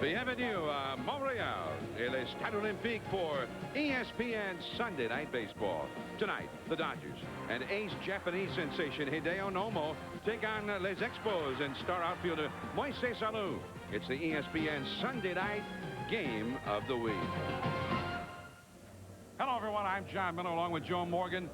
Bienvenue à Montréal et les Stade Olympique for ESPN Sunday Night Baseball. Tonight, the Dodgers and ace Japanese sensation Hideo Nomo take on les Expos and star outfielder Moises Alou. It's the ESPN Sunday Night Game of the Week. Hello, everyone. I'm John Miller along with Joe Morgan.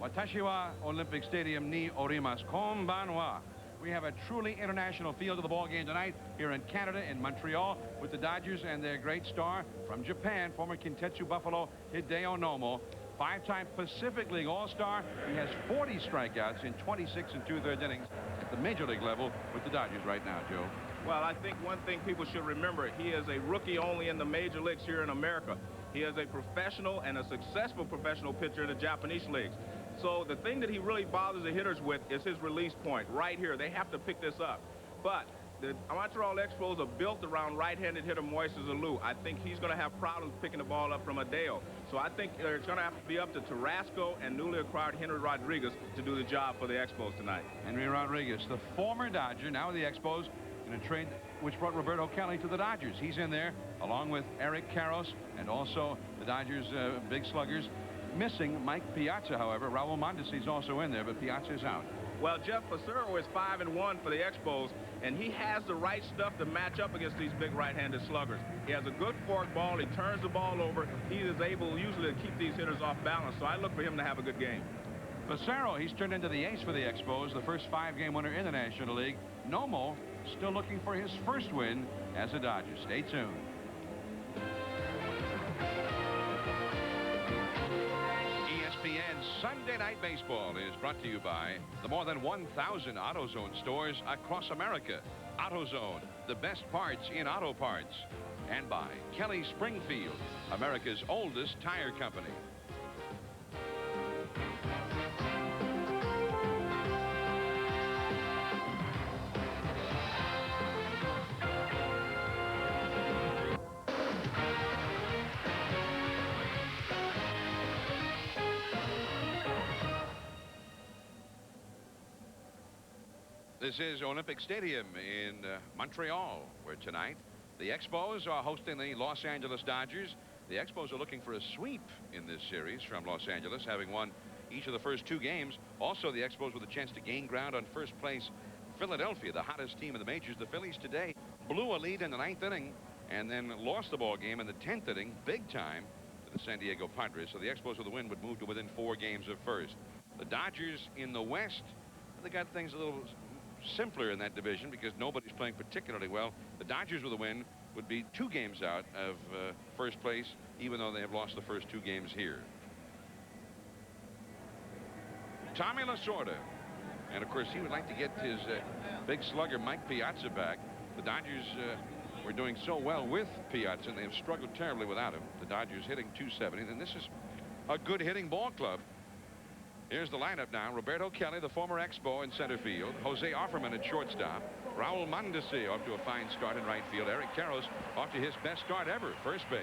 Watashi wa Olympic Stadium ni orimasu. Konbanwa. We have a truly international feel to the ball game tonight here in Canada, in Montreal, with the Dodgers and their great star from Japan, former Kintetsu Buffalo, Hideo Nomo. Five-time Pacific League All-Star. He has 40 strikeouts in 26 2/3 innings at the major league level with the Dodgers right now, Joe. Well, I think one thing people should remember, he is a rookie only in the major leagues here in America. He is a professional and a successful professional pitcher in the Japanese leagues. So the thing that he really bothers the hitters with is his release point right here. They have to pick this up. But the Montreal Expos are built around right-handed hitter Moises Alou. I think he's going to have problems picking the ball up from Hideo. So I think it's going to have to be up to Tarasco and newly acquired Henry Rodriguez to do the job for the Expos tonight. Henry Rodriguez, the former Dodger, now with the Expos, in a trade which brought Roberto Kelly to the Dodgers. He's in there along with Eric Karros and also the Dodgers' big sluggers. Missing Mike Piazza, however. Raul Mondesi's also in there, but Piazza's out. Well, Jeff Fassero is 5-1 for the Expos, and he has the right stuff to match up against these big right-handed sluggers. He has a good fork ball. He turns the ball over. He is able usually to keep these hitters off balance, so I look for him to have a good game. Fassero, he's turned into the ace for the Expos, the first 5-game winner in the National League. Nomo still looking for his first win as a Dodger. Stay tuned. ESPN Sunday Night Baseball is brought to you by the more than 1,000 AutoZone stores across America. AutoZone, the best parts in auto parts. And by Kelly Springfield, America's oldest tire company. This is Olympic Stadium in Montreal, where tonight the Expos are hosting the Los Angeles Dodgers. The Expos are looking for a sweep in this series from Los Angeles, having won each of the first 2 games. Also, the Expos with a chance to gain ground on first place Philadelphia, the hottest team in the majors. The Phillies today blew a lead in the 9th inning and then lost the ball game in the 10th inning, big time, to the San Diego Padres. So the Expos with the win would move to within 4 games of first. The Dodgers in the West, they got things a little simpler in that division because nobody's playing particularly well. The Dodgers with a win would be 2 games out of first place, even though they have lost the first 2 games here. Tommy Lasorda, and of course he would like to get his big slugger Mike Piazza back. The Dodgers were doing so well with Piazza, and they have struggled terribly without him. The Dodgers hitting .270, and this is a good hitting ball club. Here's the lineup now. Roberto Kelly, the former Expo, in center field. Jose Offerman at shortstop. Raul Mondesi off to a fine start in right field. Eric Karros off to his best start ever, first base.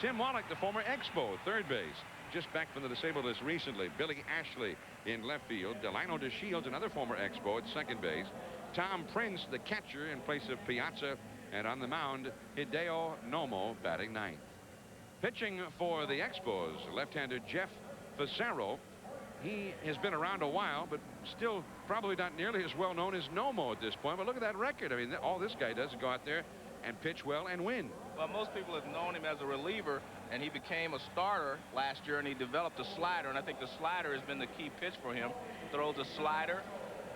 Tim Wallach, the former Expo, third base. Just back from the disabled list recently. Billy Ashley in left field. Delino DeShields, another former Expo, at second base. Tom Prince, the catcher, in place of Piazza. And on the mound, Hideo Nomo batting 9th. Pitching for the Expos, left-hander Jeff Fassero. He has been around a while, but still probably not nearly as well known as Nomo at this point. But look at that record. I mean, all this guy does is go out there and pitch well and win. Well, most people have known him as a reliever, and he became a starter last year, and he developed a slider, and I think the slider has been the key pitch for him. He throws a slider.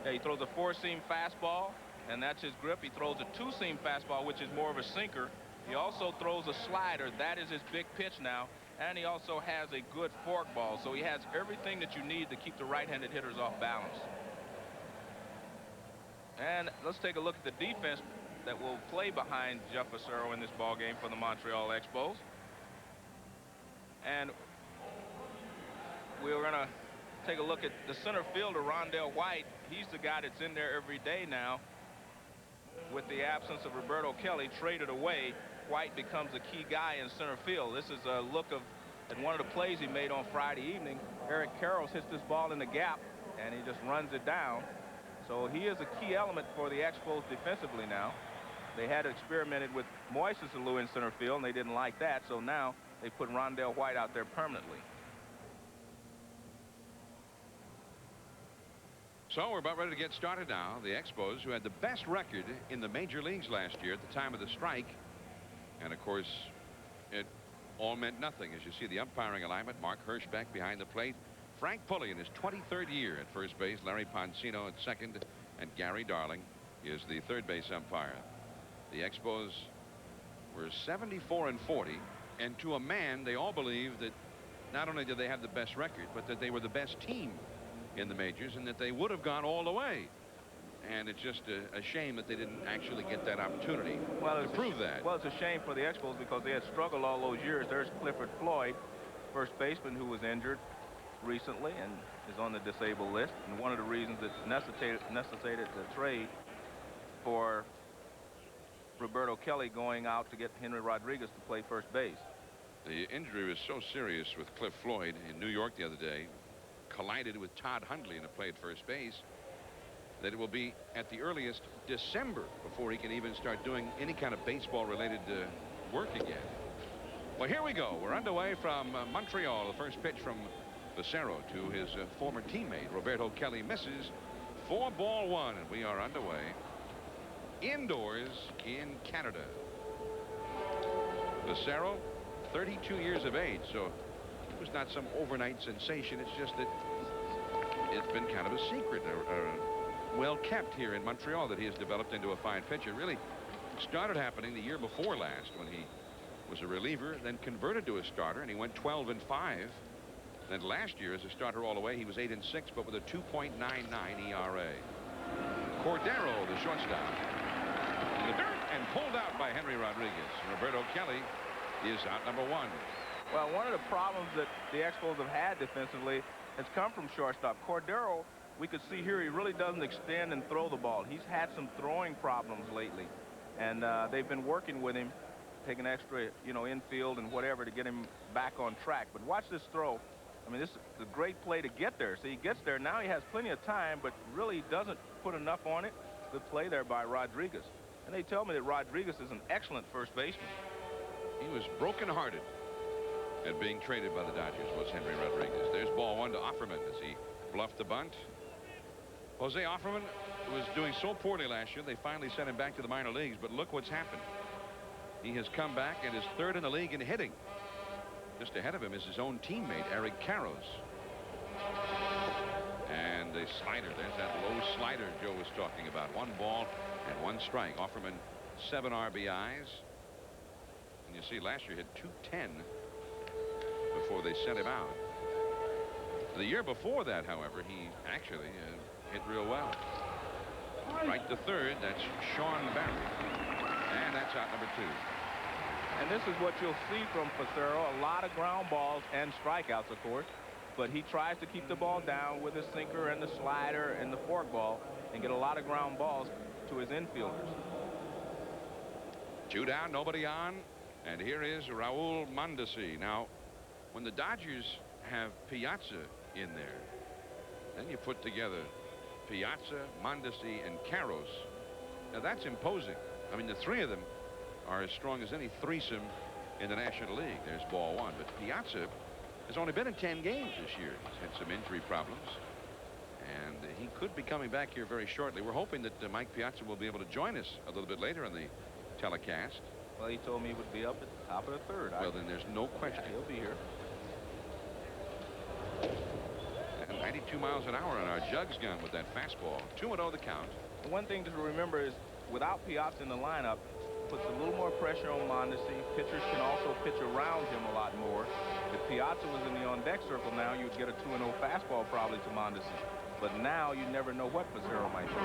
He throws a 4-seam fastball, and that's his grip. He throws a 2-seam fastball, which is more of a sinker. He also throws a slider. That is his big pitch now. And he also has a good fork ball, so he has everything that you need to keep the right-handed hitters off balance. And let's take a look at the defense that will play behind Jeff Fassero in this ball game for the Montreal Expos. And we're going to take a look at the center fielder, Rondell White. He's the guy that's in there every day now. With the absence of Roberto Kelly traded away, White becomes a key guy in center field. This is a look at one of the plays he made on Friday evening. Eric Karros hits this ball in the gap, and he just runs it down. So he is a key element for the Expos defensively now. They had experimented with Moises Alou in center field, and they didn't like that, so now they put Rondell White out there permanently. So we're about ready to get started now. The Expos, who had the best record in the major leagues last year at the time of the strike. And, of course, it all meant nothing. As you see the umpiring alignment, Mark Hirschbeck behind the plate. Frank Pulley in his 23rd year at first base. Larry Poncino at second. And Gary Darling is the third base umpire. The Expos were 74-40. And to a man, they all believe that not only did they have the best record, but that they were the best team in the majors and that they would have gone all the way. And it's just a shame that they didn't actually get that opportunity to prove that. Well, it's a shame for the Expos because they had struggled all those years. There's Clifford Floyd, first baseman, who was injured recently and is on the disabled list. And one of the reasons that necessitated the trade for Roberto Kelly going out to get Henry Rodriguez to play first base. The injury was so serious with Cliff Floyd in New York the other day, collided with Todd Hundley and played first base, that it will be at the earliest December before he can even start doing any kind of baseball related work again. Well, here we go. We're underway from Montreal. The first pitch from Fassero to his former teammate Roberto Kelly misses. 4-1, and we are underway indoors in Canada. Fassero, 32 years of age, so it was not some overnight sensation. It's just that it's been kind of a secret, well kept here in Montreal, that he has developed into a fine pitcher. It really started happening the year before last when he was a reliever, then converted to a starter, and he went 12-5. Then last year as a starter all the way, he was 8-6, but with a 2.99 ERA. Cordero, the shortstop, in the dirt and pulled out by Henry Rodriguez. Roberto Kelly is out number 1. Well, one of the problems that the Expos have had defensively has come from shortstop. Cordero, we could see here, he really doesn't extend and throw the ball. He's had some throwing problems lately, and they've been working with him, taking extra, infield and whatever to get him back on track. But watch this throw. I mean, this is a great play to get there. So he gets there. Now he has plenty of time, but really doesn't put enough on it. Good play there by Rodriguez. And they tell me that Rodriguez is an excellent first baseman. He was brokenhearted at being traded by the Dodgers, was Henry Rodriguez. There's ball 1 to Offerman as he bluffed the bunt. Jose Offerman was doing so poorly last year, they finally sent him back to the minor leagues. But look what's happened. He has come back and is third in the league in hitting. Just ahead of him is his own teammate, Eric Karros. And a slider. There's that low slider Joe was talking about. 1 ball and 1 strike. Offerman, 7 RBIs. And you see last year hit 210 before they sent him out. The year before that, however, he actually hit real well. Right to third, that's Sean Barry. And that's out number 2. And this is what you'll see from Fassero, a lot of ground balls and strikeouts, of course. But he tries to keep the ball down with his sinker and the slider and the forkball and get a lot of ground balls to his infielders. 2 down, nobody on. And here is Raul Mondesi. Now, when the Dodgers have Piazza in there, then you put together Piazza, Mondesi, and Karros. Now, that's imposing. I mean, the 3 of them are as strong as any threesome in the National League. There's ball 1. But Piazza has only been in 10 games this year. He's had some injury problems. And he could be coming back here very shortly. We're hoping that Mike Piazza will be able to join us a little bit later in the telecast. Well, he told me he would be up at the top of the 3rd. Well, then there's no question. Yeah, he'll be here. And 92 miles an hour on our Jugs gun with that fastball. 2-0 the count. And one thing to remember is without Piazza in the lineup, puts a little more pressure on Mondesi. Pitchers can also pitch around him a lot more. If Piazza was in the on-deck circle now, you'd get a 2-0 fastball probably to Mondesi. But now you never know what Fassero might do.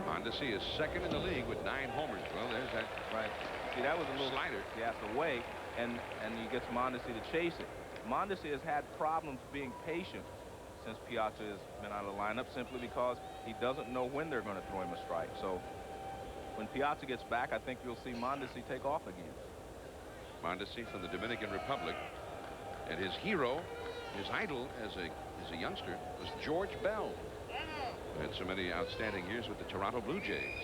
Mondesi is 2nd in the league with 9 homers. Well, there's that. Right. See, that was a little slider. Yeah, it's away, and he gets Mondesi to chase it. Mondesi has had problems being patient since Piazza has been out of the lineup, simply because he doesn't know when they're going to throw him a strike. So when Piazza gets back, I think you'll see Mondesi take off again. Mondesi from the Dominican Republic, and his hero, his idol as a youngster, was George Bell, who had so many outstanding years with the Toronto Blue Jays.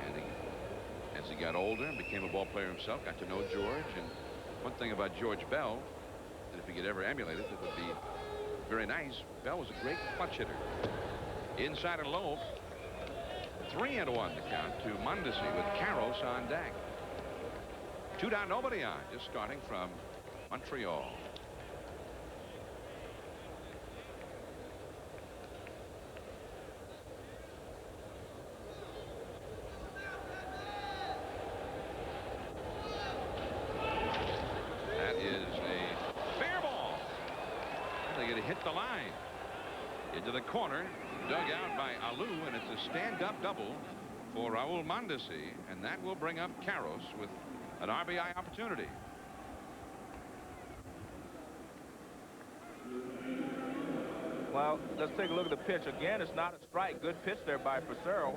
And he as he got older and became a ball player himself, got to know George. And one thing about George Bell, and if he could ever emulate it, it would be very nice. Bell was a great clutch hitter. Inside and low. 3-1 the count to Mondesi with Carros on deck. 2 down, nobody on, just starting from Montreal. That is a fair ball. They're going to hit the line. Into the corner, dug out by Alou, and it's a stand-up double for Raul Mondesi, and that will bring up Carros with an RBI opportunity. Well, let's take a look at the pitch. Again, it's not a strike. Good pitch there by Fassero.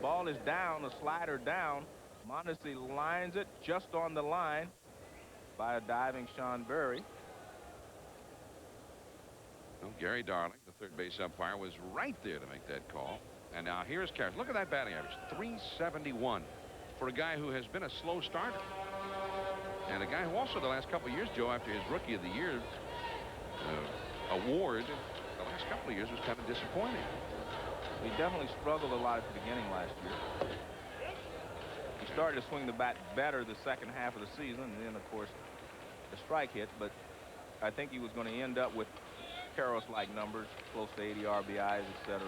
Ball is down, the slider down. Mondesi lines it just on the line by a diving Sean Berry. Well, Gary Darling, the third base umpire, was right there to make that call. And now here's Carros. Look at that batting average, 371 for a guy who has been a slow starter. And a guy who also the last couple of years, Joe, after his Rookie of the Year award, the last couple of years was kind of disappointing. He definitely struggled a lot at the beginning last year. He started to swing the bat better the second half of the season, and then, of course, the strike hit. But I think he was going to end up with Carros-like numbers, close to 80 RBIs, etc.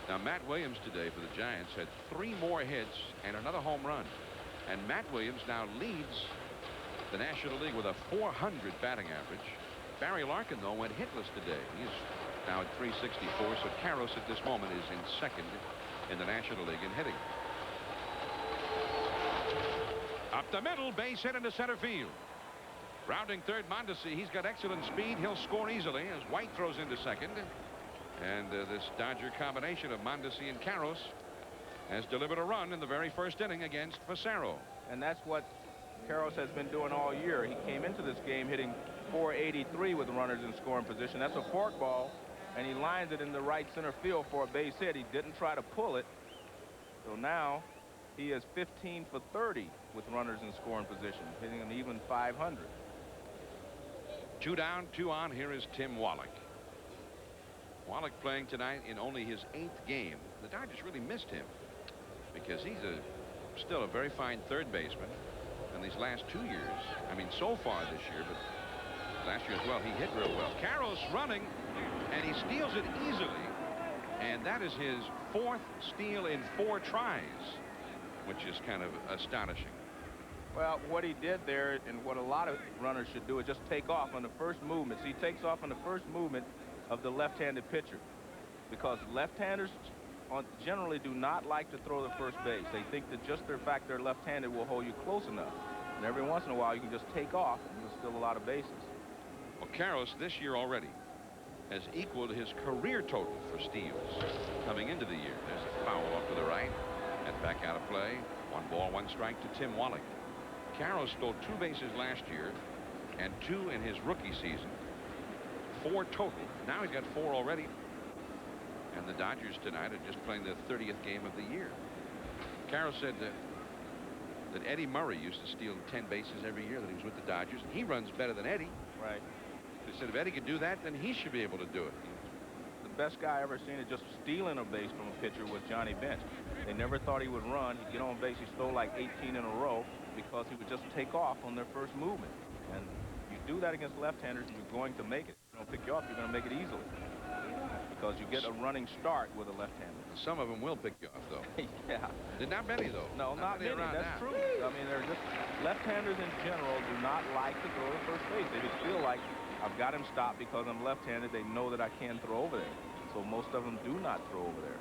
Now, Matt Williams today for the Giants had 3 more hits and another home run. And Matt Williams now leads the National League with a 400 batting average. Barry Larkin, though, went hitless today. He's now at 364, so Carros at this moment is in second in the National League in hitting. Up the middle, base hit into center field. Rounding third, Mondesi. He's got excellent speed. He'll score easily as White throws into second. And this Dodger combination of Mondesi and Carros has delivered a run in the very first inning against Fassero. And that's what Carros has been doing all year. He came into this game hitting .483 with runners in scoring position. That's a forkball, and he lines it in the right center field for a base hit. He didn't try to pull it. So now he is 15 for 30 with runners in scoring position, hitting an even .500. 2 down, 2 on. Here is Tim Wallach. Wallach playing tonight in only his 8th game. The Dodgers really missed him because he's still a very fine third baseman. And these last 2 years, I mean, so far this year, but last year as well, he hit real well. Carros running, and he steals it easily. And that is his 4th steal in 4 tries, which is kind of astonishing. Well, what he did there, and what a lot of runners should do, is just take off on the first movement. So he takes off on the first movement of the left-handed pitcher, because left-handers generally do not like to throw the first base. They think that just the fact they're left-handed will hold you close enough. And every once in a while, you can just take off and you'll steal a lot of bases. Well, Carros this year already has equaled his career total for steals coming into the year. There's a foul off to the right and back out of play. 1 ball, 1 strike to Tim Wallach. Carros stole 2 bases last year and 2 in his rookie season. 4 total. Now he's got 4 already. And the Dodgers tonight are just playing the 30th game of the year. Carros said that Eddie Murray used to steal 10 bases every year that he was with the Dodgers. And he runs better than Eddie. Right. He said if Eddie could do that, then he should be able to do it. The best guy I ever seen at just stealing a base from a pitcher was Johnny Bench. They never thought he would run. He'd get on base. He stole like 18 in a row because he would just take off on their first movement. And you do that against left-handers, you're going to make it. If they don't pick you off, you're going to make it easily, because you get a running start with a left-hander. Some of them will pick you off, though. Yeah. Not many, though. No, not many. That's now. true. I mean, they're just left-handers in general do not like to throw the first base. They just feel like I've got him stopped because I'm left-handed. They know that I can throw over there. So most of them do not throw over there.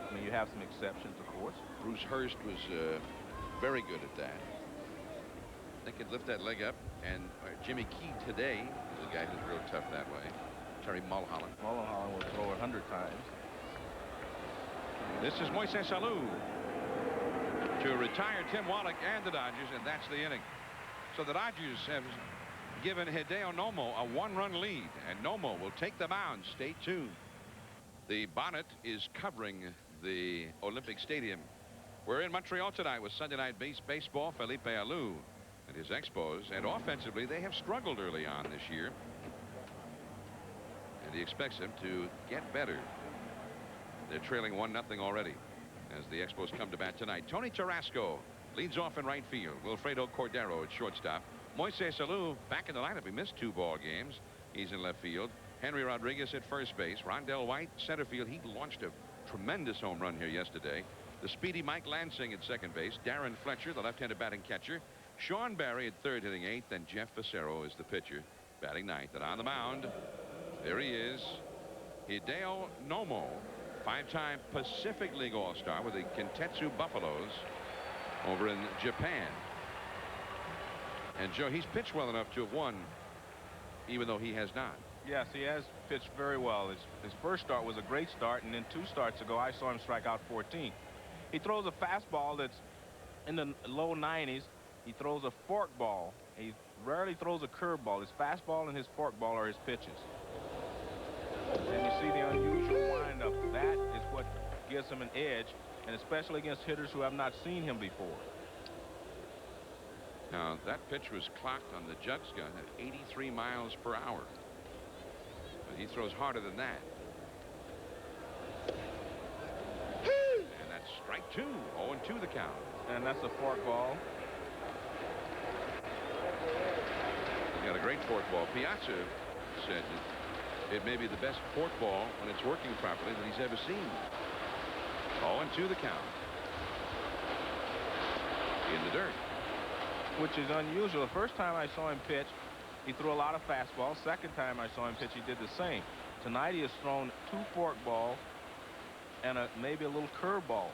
I mean, you have some exceptions, of course. Bruce Hurst was very good at that. They could lift that leg up. And Jimmy Key today is a guy who's real tough that way. Terry Mulholland. Mulholland will throw 100 times. This is Moises Alou to retire Tim Wallach and the Dodgers, and that's the inning. So the Dodgers have given Hideo Nomo a 1-run lead, and Nomo will take the mound. Stay tuned. The bonnet is covering the Olympic Stadium We're in Montreal tonight with Sunday Night Baseball. Felipe Alou and his Expos, and offensively they have struggled early on this year, and he expects them to get better. They're trailing 1-0 already as the Expos come to bat tonight. Tony Tarasco leads off in right field. Wilfredo Cordero at shortstop. Moises Alou back in the lineup. He missed 2 ball games. He's in left field. Henry Rodriguez at first base. Rondell White center field. He launched a tremendous home run here yesterday. The speedy Mike Lansing at second base. Darren Fletcher, the left-handed batting catcher. Sean Barry at third, hitting 8th, and Jeff Fassero is the pitcher, batting 9th. And on the mound, there he is, Hideo Nomo, 5-time Pacific League All-Star with the Kintetsu Buffaloes over in Japan. And Joe, he's pitched well enough to have won, even though he has not. Yes, he has pitched very well. His first start was a great start, and then 2 starts ago, I saw him strike out 14. He throws a fastball that's in the low 90s. He throws a forkball. He rarely throws a curveball. His fastball and his forkball are his pitches. And you see the unusual windup. That is what gives him an edge, and especially against hitters who have not seen him before. Now, that pitch was clocked on the Jugs gun at 83 miles per hour. But he throws harder than that. And that's strike 2. 0-2 the count. And that's a forkball. He got a great forkball. Piazza said that it may be the best forkball when it's working properly that he's ever seen. 0-2 the count. In the dirt. Which is unusual. The first time I saw him pitch, he threw a lot of fastballs. Second time I saw him pitch, he did the same. Tonight he has thrown 2 forkballs and maybe a little curveball.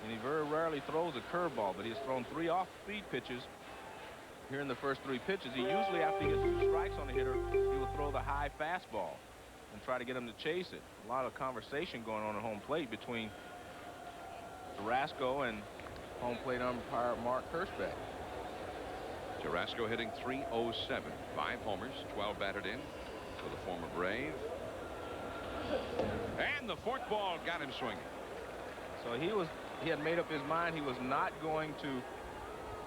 And he very rarely throws a curveball, but he has thrown 3 off-speed pitches here in the first 3 pitches. He usually, after he gets 2 strikes on the hitter, he will throw the high fastball and try to get him to chase it. A lot of conversation going on at home plate between Tarasco and home plate umpire Mark Hirschbeck. Tarasco hitting .307, 5 homers, 12 batted in for the former Brave. And the forkball got him swinging. So he had made up his mind he was not going to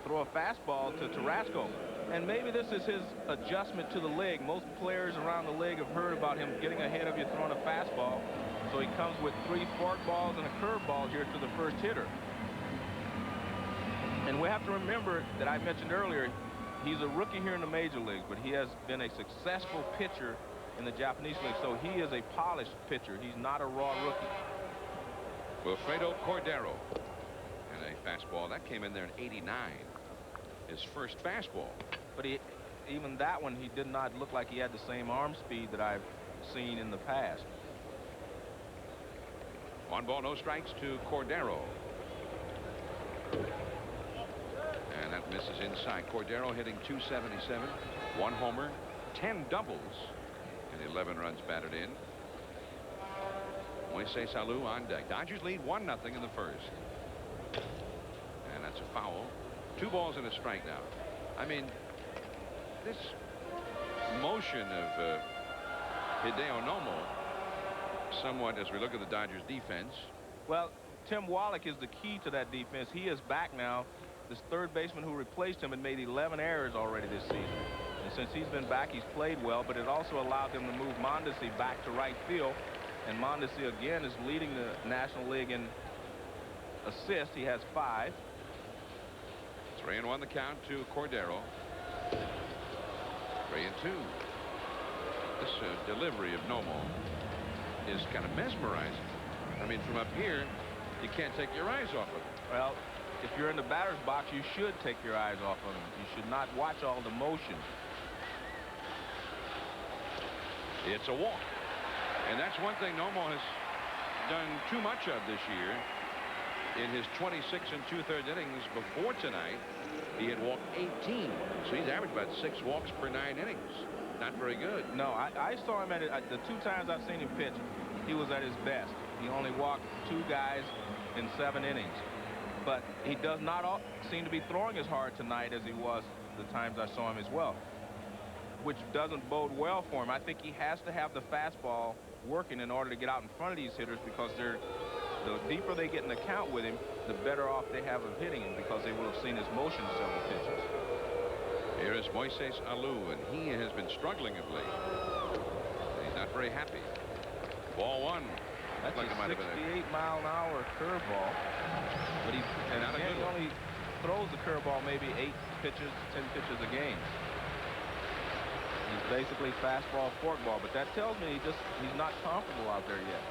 throw a fastball to Tarasco. And maybe this is his adjustment to the leg. Most players around the league have heard about him getting ahead of you throwing a fastball. So he comes with 3 forkballs and a curveball here to the first hitter. And we have to remember that I mentioned earlier, he's a rookie here in the major leagues, but he has been a successful pitcher in the Japanese league. So he is a polished pitcher. He's not a raw rookie. Wilfredo Cordero and a fastball that came in there in 89. His first fastball. But even that one, he did not look like he had the same arm speed that I've seen in the past. 1 ball, no strikes to Cordero. And that misses inside. Cordero hitting .277, 1 homer, 10 doubles, and 11 runs batted in. Moises Alou on deck. Dodgers lead 1-0 in the first. And that's a foul. 2 balls and a strike now. I mean, this motion of Hideo Nomo, somewhat as we look at the Dodgers defense. Well, Tim Wallach is the key to that defense. He is back now. This third baseman who replaced him had made 11 errors already this season. And since he's been back, he's played well, but it also allowed them to move Mondesi back to right field. And Mondesi, again, is leading the National League in assists. He has 5. 3-1 the count to Cordero. 3-2. This delivery of Nomo is kind of mesmerizing. I mean, from up here, you can't take your eyes off of it. Well, if you're in the batter's box, you should take your eyes off of him. You should not watch all the motion. It's a walk. And that's one thing Nomo has done too much of this year. In his 26 2/3 innings before tonight, he had walked 18. So he's averaged about 6 walks per 9 innings. Not very good. No, I saw him at the 2 times I've seen him pitch. He was at his best. He only walked 2 guys in 7 innings. But he does not seem to be throwing as hard tonight as he was the times I saw him as well, which doesn't bode well for him. I think he has to have the fastball working in order to get out in front of these hitters, because they're the deeper they get in the count with him, the better off they have of hitting him, because they will have seen his motion several pitches. Here is Moises Alou, and he has been struggling of late. He's not very happy. Ball one. That's like a 68-mile-an-hour curveball. But he only throws the curveball maybe 8 pitches, 10 pitches a game. He's basically fastball, forkball, but that tells me he's not comfortable out there yet.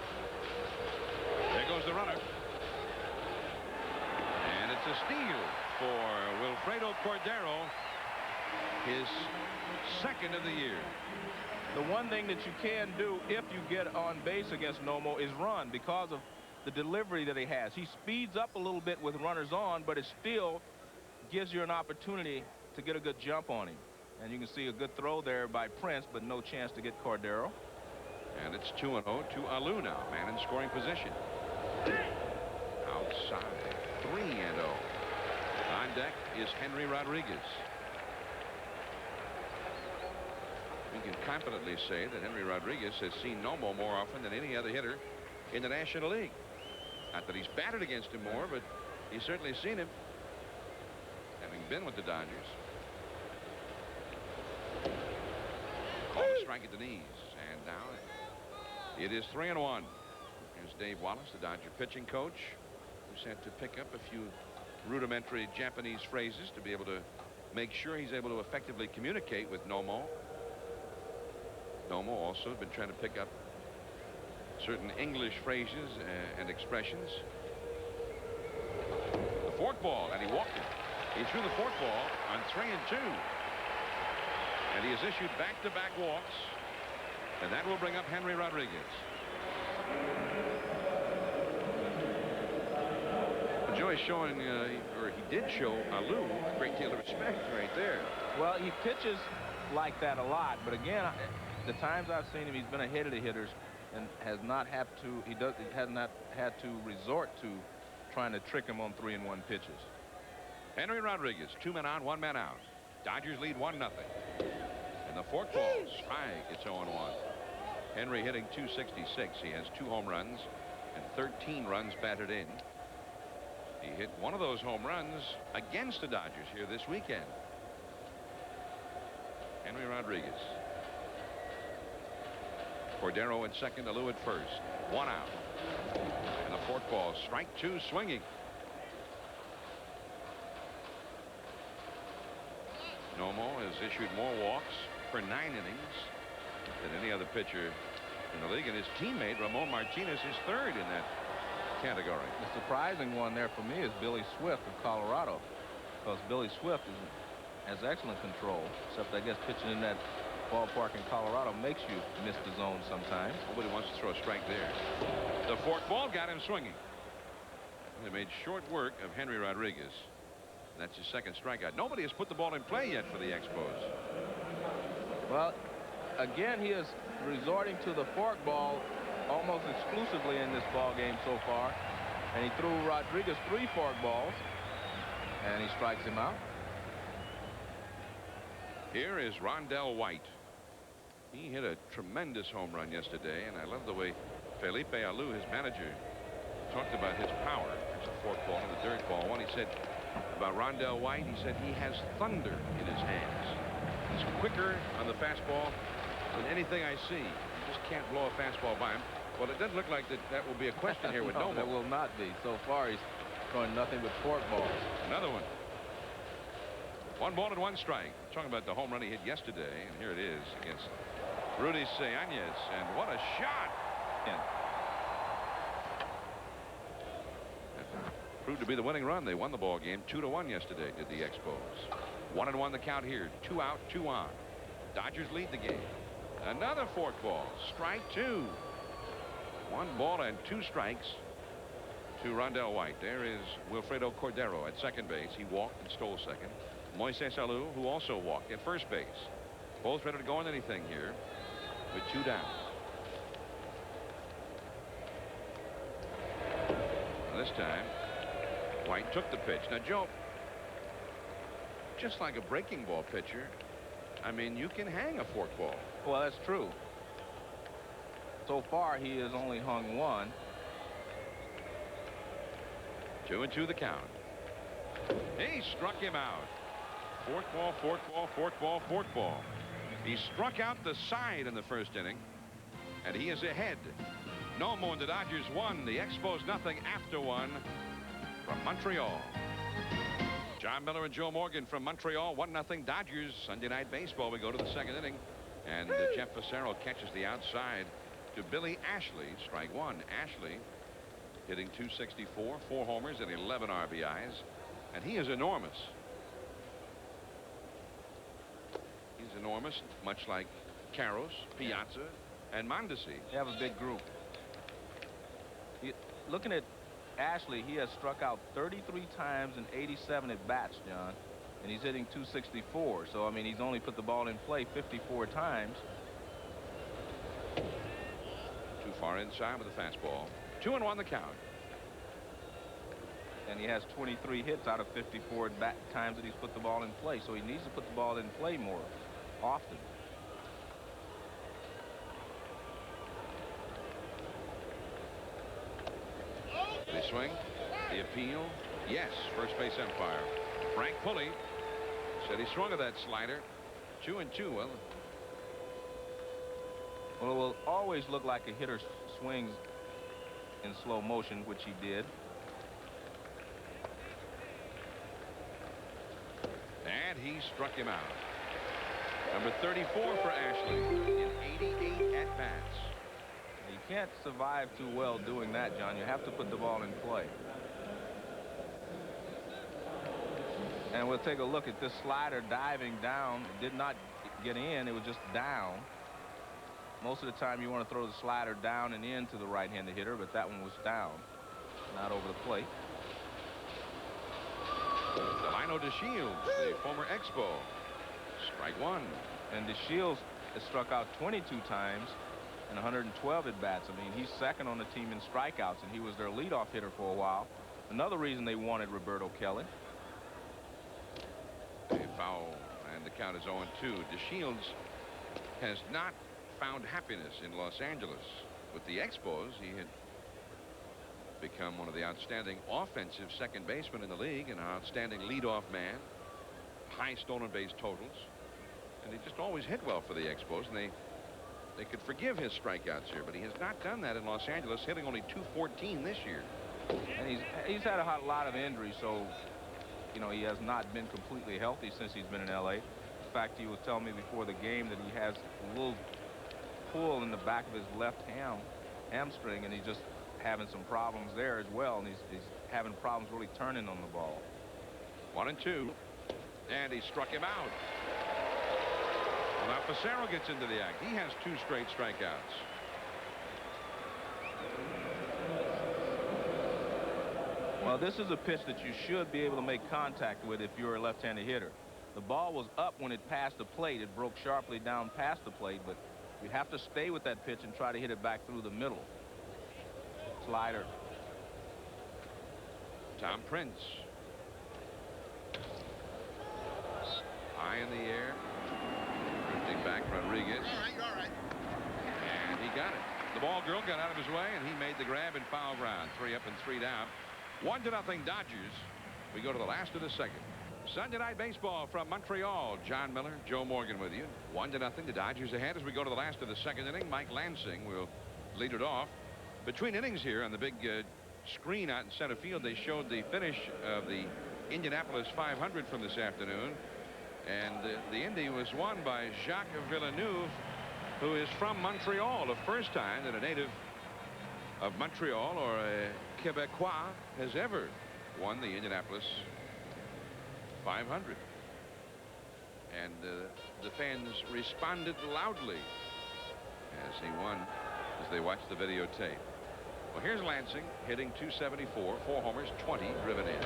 There goes the runner. And it's a steal for Wilfredo Cordero, his second of the year. The one thing that you can do if you get on base against Nomo is run, because of the delivery that he has. He speeds up a little bit with runners on, but it still gives you an opportunity to get a good jump on him. And you can see a good throw there by Prince, but no chance to get Cordero. And it's 2-0 to Alou now, man in scoring position. Outside, 3-0. On deck is Henry Rodriguez. We can confidently say that Henry Rodriguez has seen Nomo more often than any other hitter in the National League. Not that he's batted against him more, but he's certainly seen him, having been with the Dodgers. Called a strike at the knees, and now it is 3-1. Here's Dave Wallace, the Dodger pitching coach, who's had to pick up a few rudimentary Japanese phrases to be able to make sure he's able to effectively communicate with Nomo. Nomo also has been trying to pick up certain English phrases and expressions. The forkball, and he walked it. He threw the forkball on 3-2. And he has issued back-to-back walks, and that will bring up Henry Rodriguez. Joey's showing, or he did show Alou a great deal of respect right there. Well, he pitches like that a lot, but again, the times I've seen him, he's been ahead of the hitters and has not had to. He has not had to resort to trying to trick him on 3-1 pitches. Henry Rodriguez, 2 men on, 1 man out. Dodgers lead 1-0. And the forkball strike. It's 0-1. Henry hitting .266. He has 2 home runs and 13 runs batted in. He hit one of those home runs against the Dodgers here this weekend. Henry Rodriguez. Cordero at second, Alou at first. 1 out. And the forkball, strike 2, swinging. Nomo has issued more walks for 9 innings than any other pitcher in the league, and his teammate Ramon Martinez is third in that category. The surprising one there for me is Billy Swift of Colorado, because Billy Swift has excellent control, except I guess pitching in that ballpark in Colorado makes you miss the zone sometimes. Nobody wants to throw a strike there. The forkball got him swinging. They made short work of Henry Rodriguez. That's his second strikeout. Nobody has put the ball in play yet for the Expos. Well, again, he is resorting to the forkball almost exclusively in this ball game so far. And he threw Rodriguez 3 forkballs, and he strikes him out. Here is Rondell White. He hit a tremendous home run yesterday, and I love the way Felipe Alou, his manager, talked about his power. There's a forkball and a dirt ball. One, he said about Rondell White, he said he has thunder in his hands. He's quicker on the fastball than anything I see. You just can't blow a fastball by him. Well, it doesn't look like that will be a question here with No, Nomo. it will not be. So far, he's throwing nothing but forkballs. Another one. 1 ball and 1 strike. Talking about the home run he hit yesterday, and here it is against Rudy Seañez, and what a shot! Yeah. Proved to be the winning run. They won the ball game 2-1 yesterday, did the Expos. 1-1 the count here. 2 out, 2 on. Dodgers lead the game. Another forkball. Strike 2. 1 ball and 2 strikes to Rondell White. There is Wilfredo Cordero at second base. He walked and stole second. Moises Alou, who also walked at first base. Both ready to go on anything here with 2 down. Now this time, White took the pitch. Now, Joe, just like a breaking ball pitcher, I mean, you can hang a forkball. Well, that's true. So far, he has only hung 1. 2-2 the count. He struck him out. Fork ball, fork ball, fork ball, fork ball. He struck out the side in the first inning, and he is ahead. Nomo and the Dodgers won. The Expos nothing after one from Montreal. John Miller and Joe Morgan from Montreal. 1-0 Dodgers. Sunday Night Baseball. We go to the second inning, and Jeff Fassero catches the outside to Billy Ashley. Strike one. Ashley hitting .264, 4 homers and 11 RBIs, and he is enormous. He's enormous, much like Karros, Piazza, and Mondesi. They have a big group. Looking at Ashley, he has struck out 33 times and 87 at bats, John, and he's hitting .264. So I mean, he's only put the ball in play 54 times. Too far inside with the fastball. 2-1 the count. And he has 23 hits out of 54 times that he's put the ball in play. So he needs to put the ball in play more often. The swing, the appeal, yes, first base umpire Frank Pulley said he swung at that slider. 2-2. Well, it will always look like a hitter swings in slow motion, which he did. And he struck him out. Number 34 for Ashley in 88 at-bats. You can't survive too well doing that, John. You have to put the ball in play. And we'll take a look at this slider diving down. It did not get in. It was just down. Most of the time you want to throw the slider down and in to the right-handed hitter, but that one was down, not over the plate. Delino DeShields, the former Expo. Strike one. And DeShields has struck out 22 times and 112 at bats. I mean, he's second on the team in strikeouts, and he was their leadoff hitter for a while. Another reason they wanted Roberto Kelly. A foul, and the count is 0-2. DeShields has not found happiness in Los Angeles. With the Expos, he had become one of the outstanding offensive second basemen in the league, an outstanding leadoff man, high stolen base totals, and he just always hit well for the Expos, and they could forgive his strikeouts here, but he has not done that in Los Angeles, hitting only .214 this year. And he's had a lot of injuries, so you know, he has not been completely healthy since he's been in LA. In fact, he was telling me before the game that he has a little pull in the back of his left hamstring, and he's just having some problems there as well, and he's having problems really turning on the ball. 1-2, and he struck him out. Well, now Fassero gets into the act. He has 2 straight strikeouts. Well, this is a pitch that you should be able to make contact with if you're a left-handed hitter. The ball was up when it passed the plate. It broke sharply down past the plate, but you have to stay with that pitch and try to hit it back through the middle. Slider. Tom Prince. High in the air. Drifting back Rodriguez. All right. And he got it. The ball girl got out of his way, and he made the grab in foul ground. 3 up and 3 down. 1-0 Dodgers. We go to the last of the second. Sunday Night Baseball from Montreal. John Miller, Joe Morgan with you. 1-0. The Dodgers ahead as we go to the last of the second inning. Mike Lansing will lead it off. Between innings here on the big screen out in center field, they showed the finish of the Indianapolis 500 from this afternoon. And the Indy was won by Jacques Villeneuve, who is from Montreal. The first time that a native of Montreal or a Quebecois has ever won the Indianapolis 500. And the fans responded loudly as he won, as they watched the videotape. Well, here's Lansing hitting .274, 4 homers, 20 driven in.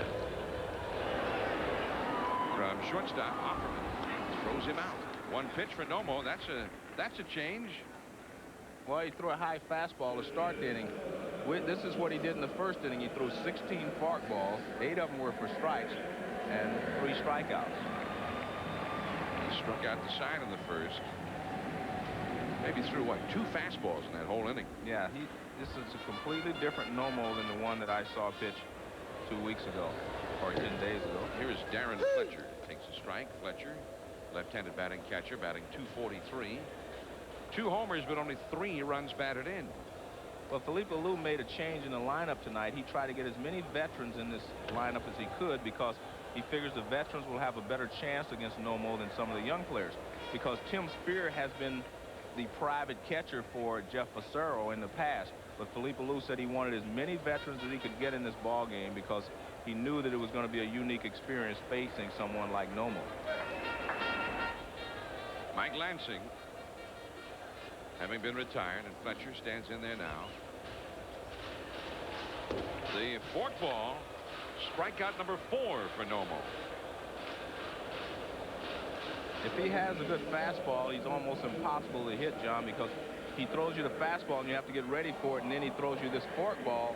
From shortstop, Offerman throws him out. 1 pitch for Nomo. That's a change. Well, he threw a high fastball to start the inning. This is what he did in the first inning. He threw 16 park balls. 8 of them were for strikes and 3 strikeouts. He struck out the side in the first. Maybe threw, what, 2 fastballs in that whole inning. Yeah, this is a completely different Nomo than the one that I saw pitch 2 weeks ago or 10 days ago. Here is Darren Fletcher. Takes a strike. Fletcher, left-handed batting catcher, batting .243. 2 homers, but only 3 runs batted in. Well, Felipe Alou made a change in the lineup tonight. He tried to get as many veterans in this lineup as he could because he figures the veterans will have a better chance against Nomo than some of the young players. Because Tim Spear has been the private catcher for Jeff Fassero in the past. But Felipe Alou said he wanted as many veterans as he could get in this ball game because he knew that it was going to be a unique experience facing someone like Nomo. Mike Lansing, having been retired, and Fletcher stands in there now. The forkball, strikeout number 4 for Nomo. If he has a good fastball, he's almost impossible to hit, John, because he throws you the fastball and you have to get ready for it, and then he throws you this forkball,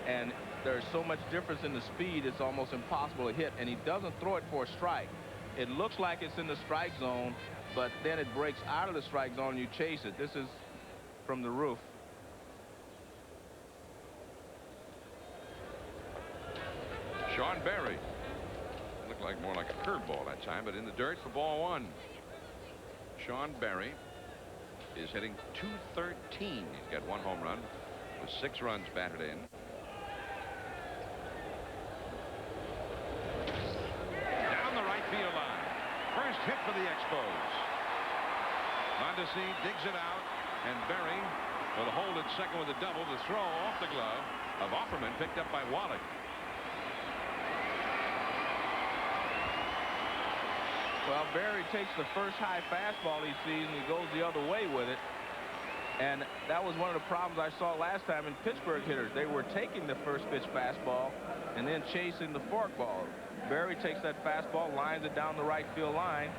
and there's so much difference in the speed, it's almost impossible to hit, and he doesn't throw it for a strike. It looks like it's in the strike zone, but then it breaks out of the strike zone and you chase it. This is from the roof. Sean Berry. Looked like more like a curveball that time, but in the dirt for ball 1. Sean Berry is hitting .213. He's got 1 home run with 6 runs batted in. Down the right field line. First hit for the Expos. Mondesi digs it out, and Berry will hold at second with a double. The throw off the glove of Offerman, picked up by Wallach. Well, Berry takes the first high fastball he sees and he goes the other way with it. And that was one of the problems I saw last time in Pittsburgh hitters. They were taking the first pitch fastball and then chasing the forkball. Berry takes that fastball, lines it down the right field line,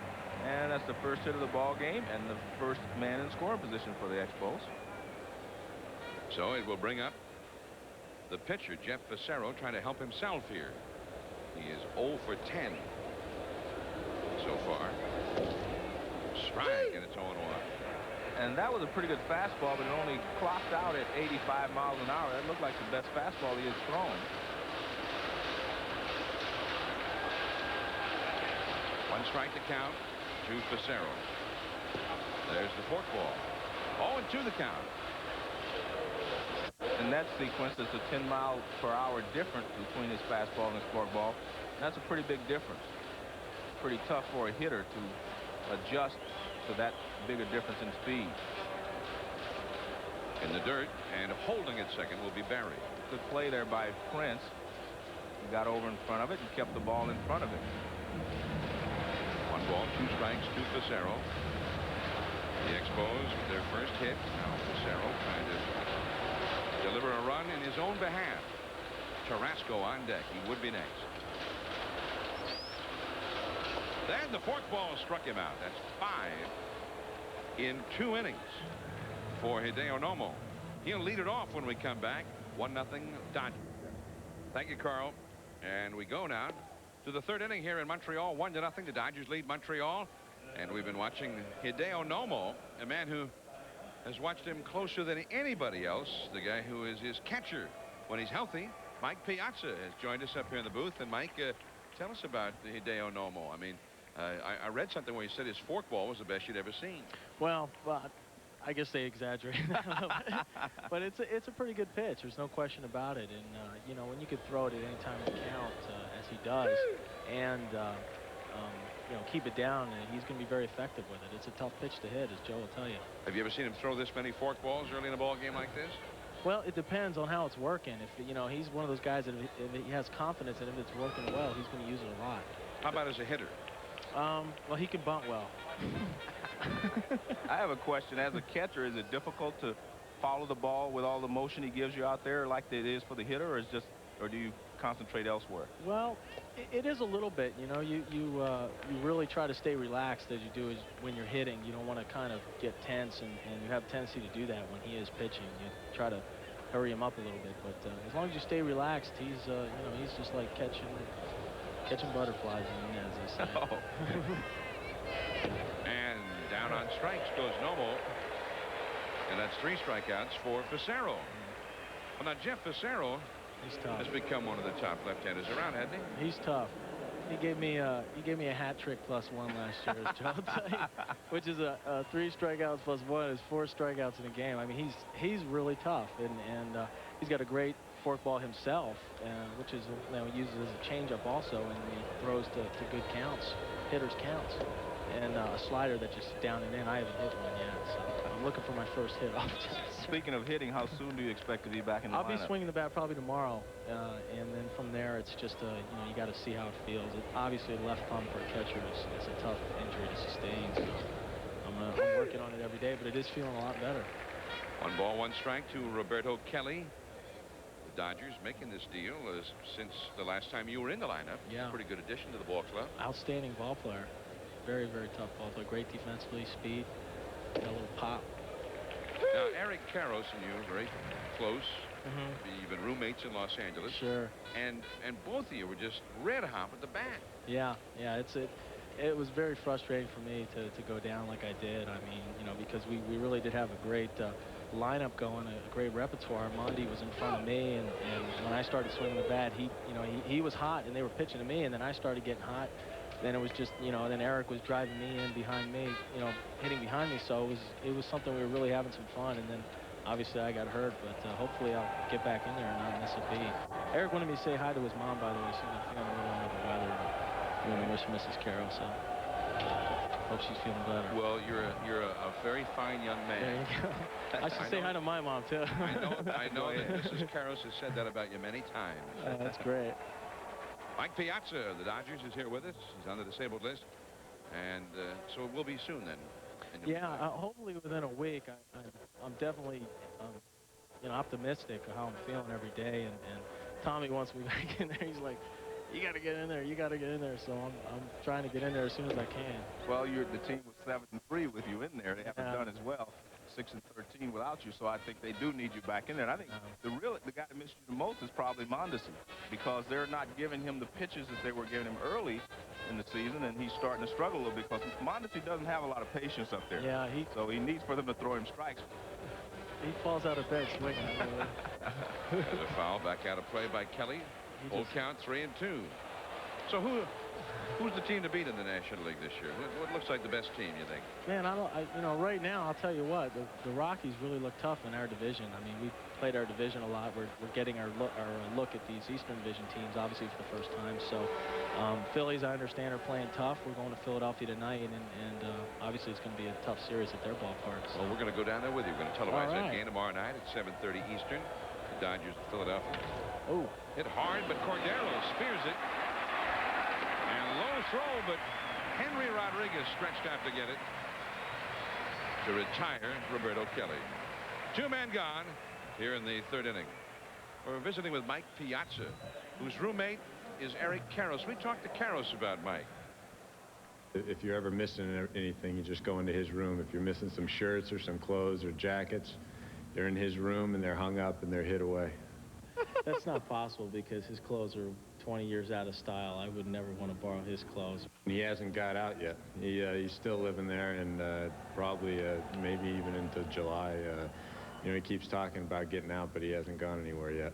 and that's the first hit of the ball game and the first man in scoring position for the Expos. So it will bring up the pitcher, Jeff Fassero, trying to help himself here. He is 0 for 10 so far. Strike, and it's 0-1. And that was a pretty good fastball, but it only clocked out at 85 miles an hour. That looked like the best fastball he has thrown. 1 strike to count to Fassero. There's the forkball. 0-2 the count. In that sequence, there's a 10-mile-per-hour difference between his fastball and his forkball. That's a pretty big difference. Pretty tough for a hitter to adjust to that bigger difference in speed. In the dirt and holding at second will be Berry. Good play there by Prince. He got over in front of it and kept the ball in front of him. 1 ball, 2 strikes to Fassero. The Expos with their first hit. Now Fassero trying to deliver a run in his own behalf. Tarasco on deck. He would be next. Then the forkball struck him out. That's 5 in 2 innings for Hideo Nomo. He'll lead it off when we come back. 1-0 Dodgers. Thank you, Carl. And we go now to the 3rd inning here in Montreal. 1-0. The Dodgers lead Montreal. And we've been watching Hideo Nomo, a man who has watched him closer than anybody else. The guy who is his catcher when he's healthy. Mike Piazza has joined us up here in the booth. And Mike, tell us about Hideo Nomo. I mean, I read something where he said his forkball was the best you'd ever seen. Well, I guess they exaggerate that a little bit. But it's a pretty good pitch. There's no question about it. And, you know, when you could throw it at any time you count, as he does, and, you know, keep it down, he's going to be very effective with it. It's a tough pitch to hit, as Joe will tell you. Have you ever seen him throw this many forkballs early in a ball game like this? Well, it depends on how it's working. If, you know, he's one of those guys that if he has confidence and if it's working well, he's going to use it a lot. How about as a hitter? Well, he can bunt well. I have a question. As a catcher, is it difficult to follow the ball with all the motion he gives you out there like it is for the hitter, or do you concentrate elsewhere? Well, it is a little bit. You know, you really try to stay relaxed as you do when you're hitting. You don't want to kind of get tense, and you have a tendency to do that when he is pitching. You try to hurry him up a little bit, but as long as you stay relaxed, he's you know, he's just like catching butterflies in the net, as they say. Oh. And down on strikes goes Nomo, and that's 3 strikeouts for Fassero. Well, now Jeff Fassero He's tough. has become one of the top left-handers around, hasn't he? He's tough. He gave me a hat trick +1 last year, as Joe will tell you, which is a 3 strikeouts +1 is 4 strikeouts in a game. I mean, he's really tough, and he's got a great forkball himself, which is uses as a changeup also, and he throws to good counts, hitters counts, and a slider that just down and in. I haven't hit one yet, so I'm looking for my first hit off. Speaking of hitting, how soon do you expect to be back in the lineup? I'll be swinging the bat probably tomorrow, and then from there it's just you got to see how it feels. Obviously, left thumb for a catcher is a tough injury to sustain. So I'm working on it every day, but it is feeling a lot better. 1 ball, 1 strike to Roberto Kelly. The Dodgers making this deal since the last time you were in the lineup. Yeah. Pretty good addition to the ball club. Outstanding ball player. Very, very tough ball player. Great defensively, speed, got a little pop. Now, Eric Karros and you very close. You've been roommates in Los Angeles. Sure. And both of you were just red hot with the bat. Yeah. It was very frustrating for me to go down like I did. I mean, because we really did have a great lineup going, a great repertoire. Mondi was in front of me, and when I started swinging the bat, he was hot, and they were pitching to me, and then I started getting hot. Then it was just, then Eric was driving me in behind me, hitting behind me. So it was something we were really having some fun. And then obviously I got hurt, but hopefully I'll get back in there and not miss a beat. Eric wanted me to say hi to his mom, by the way. She's I think I'm a little under the weather. We want to wish Mrs. Carroll, so hope she's feeling better. Well, you're a very fine young man. There you go. I should say hi to my mom too. I know that Mrs. Karros has said that about you many times. That's great. Mike Piazza, the Dodgers, is here with us. He's on the disabled list. And so it will be soon then. Yeah, hopefully within a week. I'm definitely optimistic of how I'm feeling every day. And Tommy wants me back in there. He's like, you got to get in there. You got to get in there. So I'm trying to get in there as soon as I can. Well, the team was 7-3 with you in there. They haven't done as well. 6-13 without you, so I think they do need you back in there. And I think the guy that missed you the most is probably Mondesi, because they're not giving him the pitches that they were giving him early in the season, and he's starting to struggle a little bit because Mondesi doesn't have a lot of patience up there. Yeah, so he needs for them to throw him strikes. He falls out of bed swinging. There's a foul back out of play by Kelly. Full count, 3-2. So who's the team to beat in the National League this year? What looks like the best team, you think? Man, right now, I'll tell you what, the Rockies really look tough in our division. I mean, we played our division a lot. We're getting our look at these Eastern Division teams, obviously, for the first time. So, Phillies, I understand, are playing tough. We're going to Philadelphia tonight, and obviously, it's going to be a tough series at their ballpark. So. Well, we're going to go down there with you. We're going to televise that game tomorrow night at 7:30 Eastern. The Dodgers of Philadelphia. Oh. Hit hard, but Cordero spears it. And low throw, but Henry Rodriguez stretched out to get it to retire Roberto Kelly. 2 men gone here in the 3rd inning. We're visiting with Mike Piazza, whose roommate is Eric Karros. We talked to Karros about Mike. If you're ever missing anything, you just go into his room. If you're missing some shirts or some clothes or jackets, they're in his room and they're hung up and they're hid away. That's not possible because his clothes are 20 years out of style. I would never want to borrow his clothes. He hasn't got out yet. He's still living there, and probably maybe even into July. He keeps talking about getting out, but he hasn't gone anywhere yet.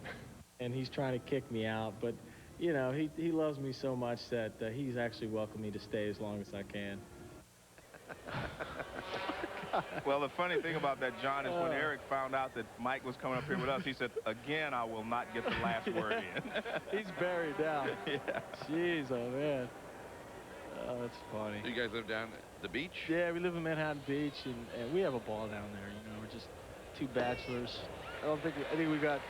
And he's trying to kick me out, but he loves me so much that he's actually welcomed me to stay as long as I can. Well, the funny thing about that, John, is when Eric found out that Mike was coming up here with us, he said, again, I will not get the last word in. He's buried down. Yeah. Jeez, oh, man. Oh, that's funny. You guys live down at the beach? Yeah, we live in Manhattan Beach, and we have a ball down there. We're just 2 bachelors. I think we got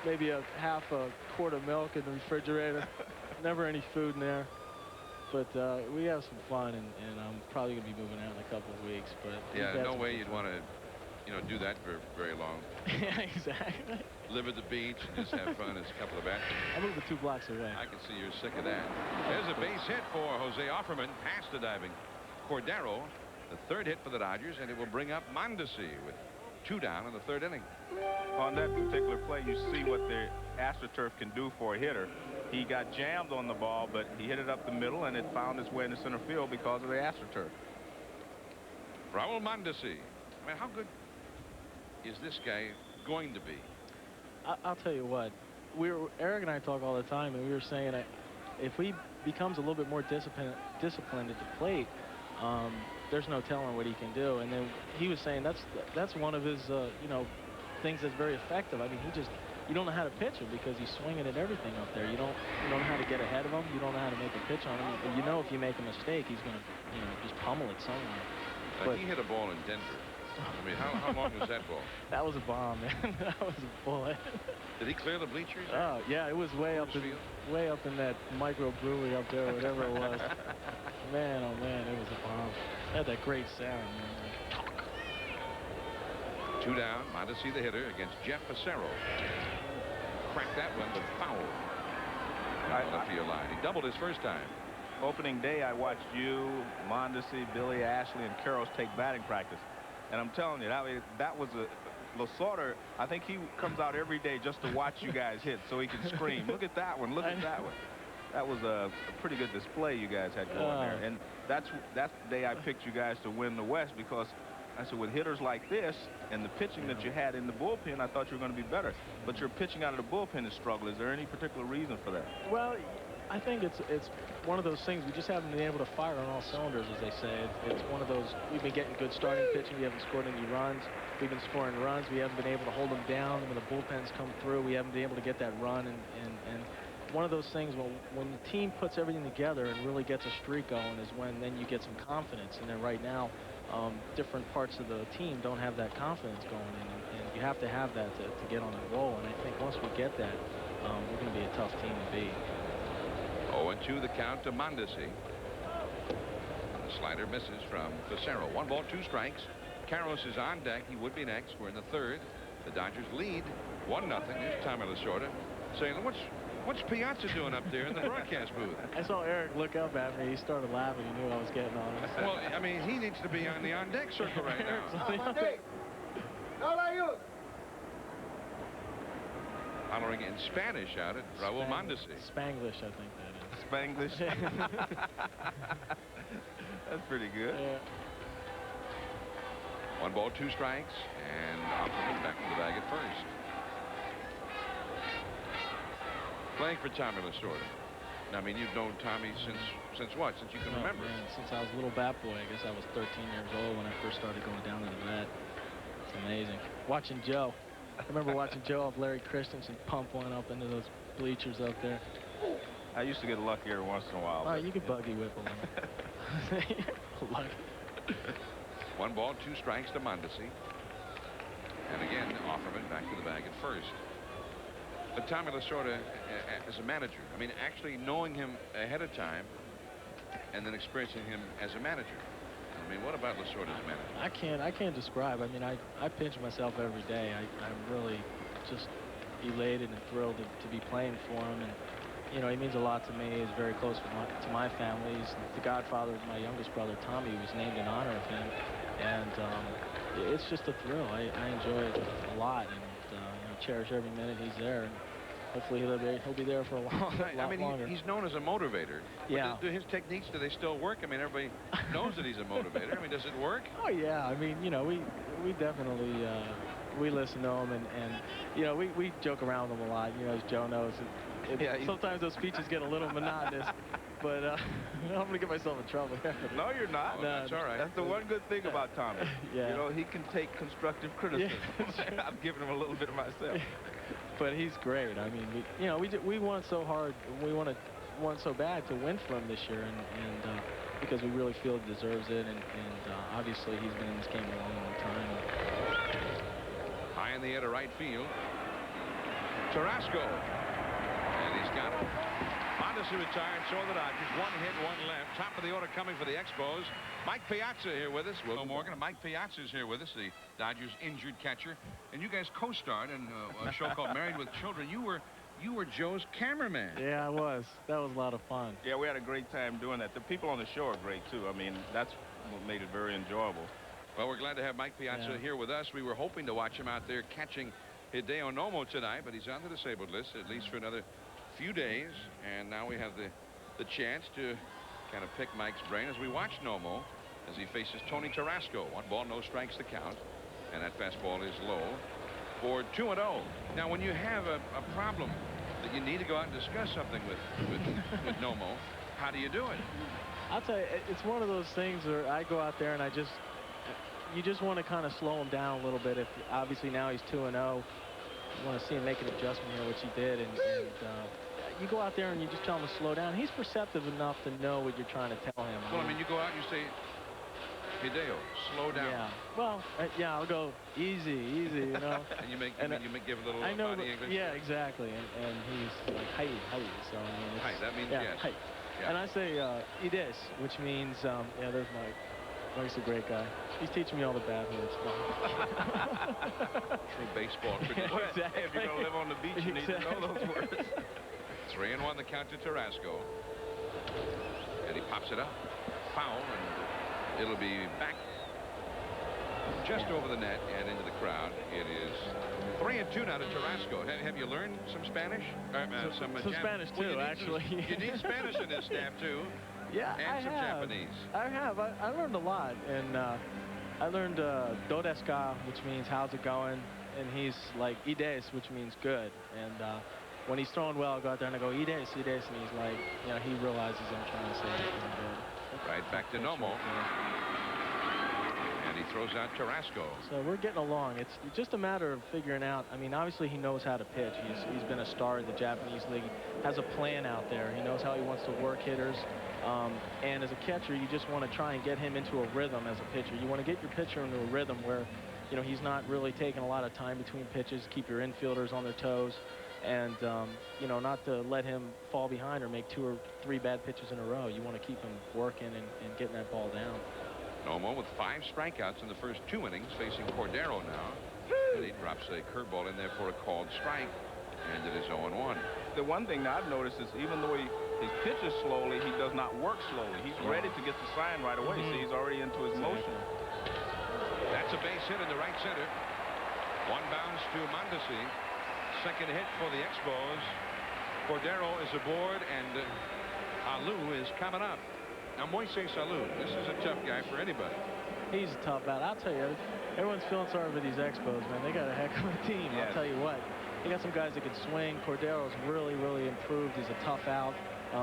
maybe half a quart of milk in the refrigerator. Never any food in there. But we have some fun, and I'm probably going to be moving out in a couple of weeks. But yeah, no way you'd want to, do that for very long. Yeah, exactly. Live at the beach and just have fun as a couple of bachelors. I moved 2 blocks away. I can see you're sick of that. There's a base hit for Jose Offerman, past the diving Cordero, the 3rd hit for the Dodgers, and it will bring up Mondesi with 2 down in the 3rd inning. On that particular play, you see what the AstroTurf can do for a hitter. He got jammed on the ball, but he hit it up the middle, and it found its way into center field because of the AstroTurf. Raul Mondesi. I mean, how good is this guy going to be? I'll tell you what. Eric and I talk all the time, and we were saying that if he becomes a little bit more disciplined at the plate, there's no telling what he can do. And then he was saying that's one of his things that's very effective. I mean, you don't know how to pitch him because he's swinging at everything up there. You don't know how to get ahead of him. You don't know how to make a pitch on him. And you know if you make a mistake, he's going to just pummel it somewhere. But he hit a ball in Denver. I mean, how long was that ball? That was a bomb, man. That was a bullet. Did he clear the bleachers? Oh, yeah, it was way up in that microbrewery up there, whatever it was. Man, oh man, it was a bomb. It had that great sound, man. 2 down. Mondesi, the hitter, against Jeff Fassero. Cracked that one, but foul. Left field line. He doubled his first time. Opening day, I watched you, Mondesi, Billy, Ashley, and Carroll take batting practice. And I'm telling you, that was Lasorda, I think he comes out every day just to watch you guys hit so he can scream. Look at that one. Look at that one. That was a pretty good display you guys had going there. And that's the day I picked you guys to win the West, because I said with hitters like this and the pitching that you had in the bullpen, I thought you were going to be better. But your pitching out of the bullpen is struggle. Is there any particular reason for that? Well, I think it's one of those things. We just haven't been able to fire on all cylinders, as they say. It's one of those. We've been getting good starting pitching. We haven't scored any runs. We've been scoring runs. We haven't been able to hold them down. When the bullpens come through, we haven't been able to get that run. And one of those things, when the team puts everything together and really gets a streak going, is when then you get some confidence. And then right now, different parts of the team don't have that confidence going, and you have to have that to get on a roll. And I think once we get that, we're going to be a tough team to beat. 0-2 the count to Mondesi. The slider misses from Fassero. 1 ball, 2 strikes. Karros is on deck. He would be next. We're in the 3rd. The Dodgers lead 1-0. Here's Tommy Lasorda saying, what's Piazza doing up there in the broadcast booth? I saw Eric look up at me. He started laughing. He knew I was getting on him. Well, I mean, he needs to be on the on-deck circle right now. Hollering in Spanish out at Raul Mondesi. Spanglish, I think that is. Spanglish. That's pretty good. Yeah. 1 ball, 2 strikes, and Offerman back in the bag at first. Playing for Tommy Lasorda. I mean, you've known Tommy since what? Since you can remember? Man, since I was a little bat boy. I guess I was 13 years old when I first started going down to the vet. It's amazing. Watching Joe. I remember watching Joe off Larry Christensen pump one up into those bleachers up there. I used to get lucky every once in a while. Oh, you could buggy whip a little. Lucky. 1 ball, 2 strikes to Mondesi. And again, Offerman back to the bag at first. But Tommy Lasorda, as a manager, I mean, actually knowing him ahead of time and then experiencing him as a manager. I mean, what about Lasorda as a manager? I can't describe. I mean, I pinch myself every day. I'm really just elated and thrilled to be playing for him. And, you know, he means a lot to me. He's very close to my family. He's the godfather of my youngest brother, Tommy, who was named in honor of him. And it's just a thrill. I enjoy it a lot, and cherish every minute he's there. And hopefully he'll be there for a lot longer. He's known as a motivator. Yeah. Do his techniques, do they still work? I mean, everybody knows that he's a motivator. I mean, does it work? Oh, yeah. I mean, you know, we definitely we listen to him, and you know, we joke around with him a lot. You know, as Joe knows. Sometimes those speeches get a little monotonous, but I'm going to get myself in trouble here. No, you're not. No, that's all right. That's the one good thing about Tommy. Yeah. You know, he can take constructive criticism. Yeah. I've given him a little bit of myself. But he's great. I mean, we want so hard. We want so bad to win for him this year, and because we really feel he deserves it, and obviously he's been in this game a long time. High in the air to right field. Tarasco. And he's got it. Mondesi retired, so the Dodgers. 1 hit, 1 left. Top of the order coming for the Expos. Mike Piazza here with us. Will Morgan and Mike Piazza is here with us, the Dodgers injured catcher. And you guys co-starred in a show called Married with Children. You were Joe's cameraman. Yeah, I was. That was a lot of fun. Yeah, we had a great time doing that. The people on the show are great, too. I mean, that's what made it very enjoyable. Well, we're glad to have Mike Piazza here with us. We were hoping to watch him out there catching Hideo Nomo tonight, but he's on the disabled list, at least for another few days. And now we have the chance to kind of pick Mike's brain as we watch Nomo as he faces Tony Tarasco. 1 ball, no strikes to count. And that fastball is low for 2-0. Now, when you have a problem that you need to go out and discuss something with Nomo. How do you do it? I'll tell you, it's one of those things where I go out there and you just want to kind of slow him down a little bit. If obviously now he's 2-0, you want to see him make an adjustment here, which he did, and you go out there and you just tell him to slow down. He's perceptive enough to know what you're trying to tell him. Well, I mean, you go out and you say, Hideo, slow down. Yeah. Well, yeah, I'll go easy, you know. And you give a little I know, body English. Yeah, exactly. And he's like, hi. So I mean, hi. That means yeah, yes. Hi. Yeah. And I say Ides, which means yeah. There's Mike. Mike's a great guy. He's teaching me all the bad words. True baseball tradition. Exactly. If you're gonna live on the beach, you need to know those words. 3-1 the count to Tarasco. And he pops it up. Foul, and it'll be back just over the net and into the crowd. It is 3-2 now to Tarasco. Have you learned some Spanish? Some Spanish too, actually. You need Spanish in this staff too. Yeah, and some Japanese. I have. I learned a lot, and I learned "Dodeska," which means "How's it going?" And he's like "Ides," which means good. And when he's throwing well, I go out there and I go "Ides," and he's like, you know, he realizes I'm trying to say something good. Right back to Nomo. And he throws out Tarasco. So we're getting along. It's just a matter of figuring out. I mean, obviously he knows how to pitch. He's been a star in the Japanese league. Has a plan out there. He knows how he wants to work hitters. And as a catcher, you just want to try and get him into a rhythm as a pitcher. You want to get your pitcher into a rhythm where, you know, he's not really taking a lot of time between pitches. Keep your infielders on their toes. And, you know, not to let him fall behind or make 2 or 3 bad pitches in a row. You want to keep him working and getting that ball down. Nomo with 5 strikeouts in the first 2 innings, facing Cordero now. And he drops a curveball in there for a called strike. And it is 0-1. The one thing that I've noticed is even though he pitches slowly, he does not work slowly. He's ready to get the sign right away. See, he's already into his motion. That's a base hit in the right center. 1 bounce to Mondesi. Second hit for the Expos. Cordero is aboard, and Alou is coming up. Now, Moises Alou, this is a tough guy for anybody. He's a tough bat. I'll tell you, everyone's feeling sorry for these Expos, man. They got a heck of a team. Yes. I'll tell you what. They got some guys that can swing. Cordero's really, really improved. He's a tough out.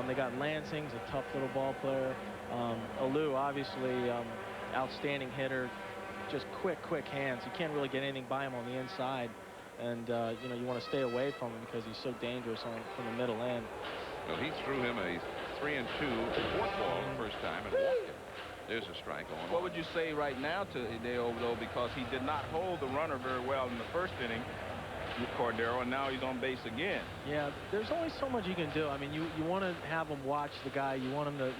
They got Lansing, he's a tough little ball player. Alou, obviously, outstanding hitter. Just quick hands. You can't really get anything by him on the inside. And, you know, you want to stay away from him because he's so dangerous from the middle end. Well, he threw him a 3-2 fourth ball the first time and walked it. There's a strike on. What would you say right now to Hideo, though, because he did not hold the runner very well in the first inning with Cordero, and now he's on base again. Yeah, there's only so much you can do. I mean, you want to have him watch the guy. You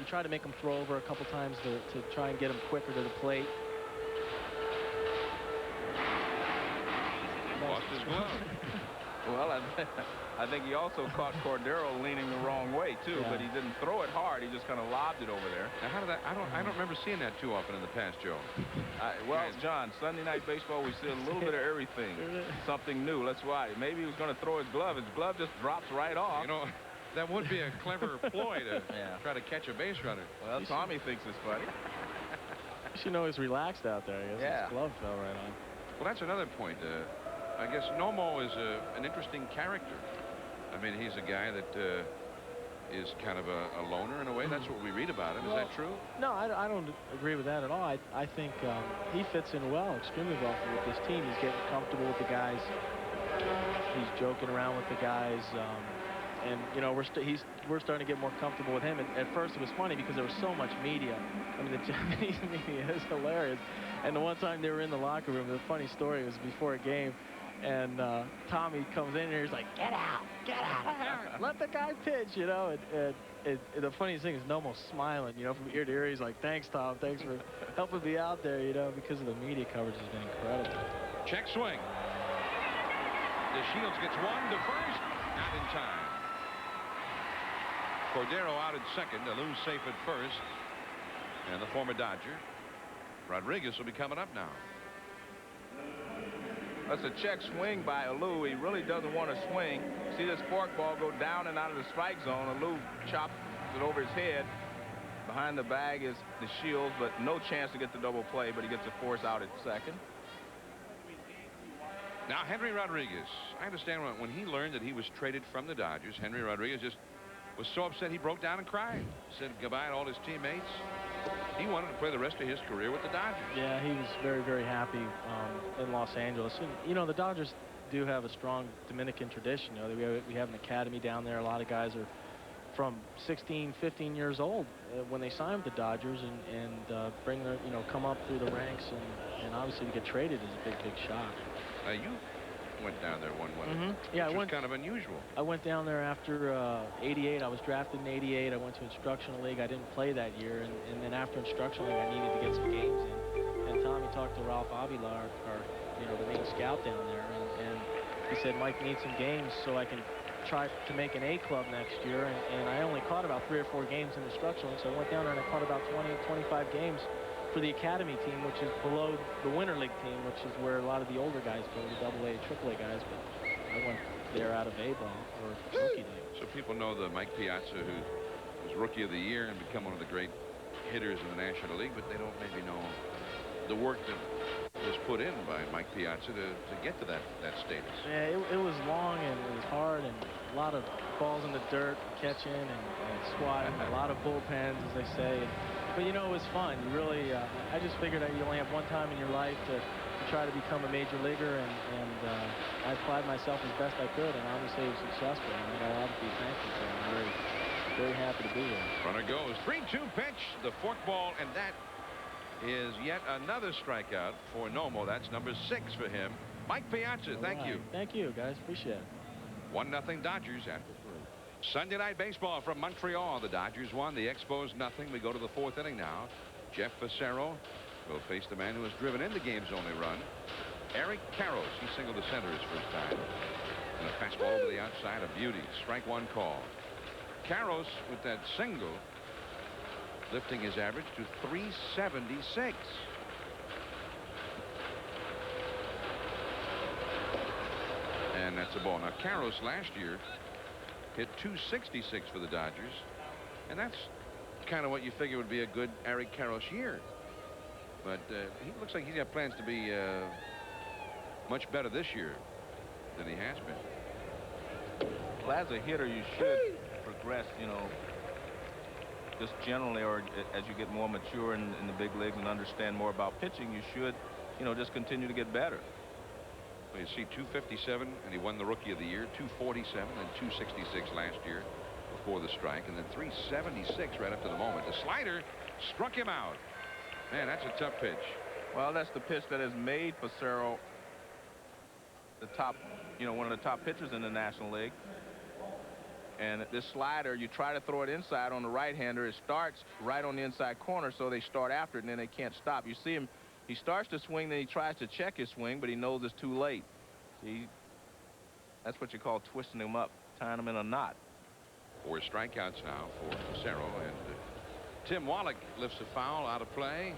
try to make him throw over a couple times to try and get him quicker to the plate. Lost his glove. Well, I think he also caught Cordero leaning the wrong way too, but he didn't throw it hard. He just kind of lobbed it over there. Now, how did that? I don't remember seeing that too often in the past, Joe. Well, John, Sunday Night Baseball, we see a little bit of everything, something new. That's why. Maybe he was going to throw his glove. His glove just drops right off. You know, that would be a clever ploy to try to catch a base runner. Well, Tommy thinks it's funny. You should know he's relaxed out there. I guess his glove fell right on. Well, that's another point. I guess Nomo is an interesting character. I mean, he's a guy that is kind of a loner in a way. That's what we read about him. Is that true? No, I don't agree with that at all. I think he fits in well, extremely well with this team. He's getting comfortable with the guys. He's joking around with the guys. And, you know, we're starting to get more comfortable with him. And at first it was funny because there was so much media. I mean, the Japanese media is hilarious. And the one time they were in the locker room, the funny story was before a game. And Tommy comes in here, he's like, get out of here, let the guy pitch, you know. And the funniest thing is Nomo's smiling, you know, from ear to ear. He's like, thanks, Tom, thanks for helping me out there, you know, because of the media coverage has been incredible. Check swing. DeShields gets 1 to first, not in time. Cordero out at second, Alou safe at first, and the former Dodger Rodriguez will be coming up now. That's a check swing by Alou. He really doesn't want to swing. See this forkball go down and out of the strike zone. Alou chops it over his head. Behind the bag is DeShields, but no chance to get the double play, but he gets a force out at second. Now, Henry Rodriguez. I understand when he learned that he was traded from the Dodgers, Henry Rodriguez just was so upset he broke down and cried. Said goodbye to all his teammates. He wanted to play the rest of his career with the Dodgers. Yeah, he was very, very happy in Los Angeles. And, you know, the Dodgers do have a strong Dominican tradition. You know, we have an academy down there. A lot of guys are from 16, 15 years old when they sign with the Dodgers and bring their, you know, come up through the ranks. And obviously to get traded is a big, big shock. You went down there one Yeah, which was kind of unusual. I went down there after '88. I was drafted in '88. I went to instructional league. I didn't play that year, and then after instructional league, I needed to get some games in. And Tommy talked to Ralph Avila, you know, the main scout down there, and he said, Mike needs some games so I can try to make an A club next year. And I only caught about 3 or 4 games in instructional, so I went down there and I caught about 20, 25 games for the academy team, which is below the winter league team, which is where a lot of the older guys go, the AA, AAA guys. But I went there out of A ball or rookie day. So people know the Mike Piazza, who was rookie of the year and become one of the great hitters in the National League, but they don't maybe know the work that was put in by Mike Piazza to get to that status. Yeah, it was long and it was hard and a lot of balls in the dirt, catching and squatting, a lot of bullpens, as they say. But, you know, it was fun. You really, I just figured that you only have one time in your life to try to become a major leaguer, and I applied myself as best I could, and obviously it was successful. And I got a lot to be thankful for. I'm very, very happy to be here. Runner goes. 3-2 pitch, the forkball, and that is yet another strikeout for Nomo. That's number 6 for him. Mike Piazza, thank you. Thank you, guys. Appreciate it. 1-0 Dodgers after 3. Sunday night baseball from Montreal. The Dodgers won, the Expos nothing. We go to the 4th inning now. Jeff Fassero will face the man who has driven in the game's only run, Eric Karros. He singled the center his first time. And a fastball over the outside, a beauty. Strike 1 call. Karros with that single lifting his average to 376. And that's a ball. Now, Karros last year hit 266 for the Dodgers, and that's kind of what you figure would be a good Eric Karros year. But he looks like he's got plans to be much better this year than he has been. Well, as a hitter, you should progress, you know, just generally, or as you get more mature in the big leagues and understand more about pitching, you should, you know, just continue to get better. Well, you see 257, and he won the Rookie of the Year, 247 and 266 last year before the strike, and then 376 right up to the moment. The slider struck him out. Man, that's a tough pitch. Well, that's the pitch that has made Fassero the top, you know, one of the top pitchers in the National League. And this slider, you try to throw it inside on the right-hander, it starts right on the inside corner, so they start after it, and then they can't stop. You see him, he starts to swing, then he tries to check his swing, but he knows it's too late. That's what you call twisting him up, tying him in a knot. 4 strikeouts now for Fassero, and Tim Wallach lifts a foul out of play.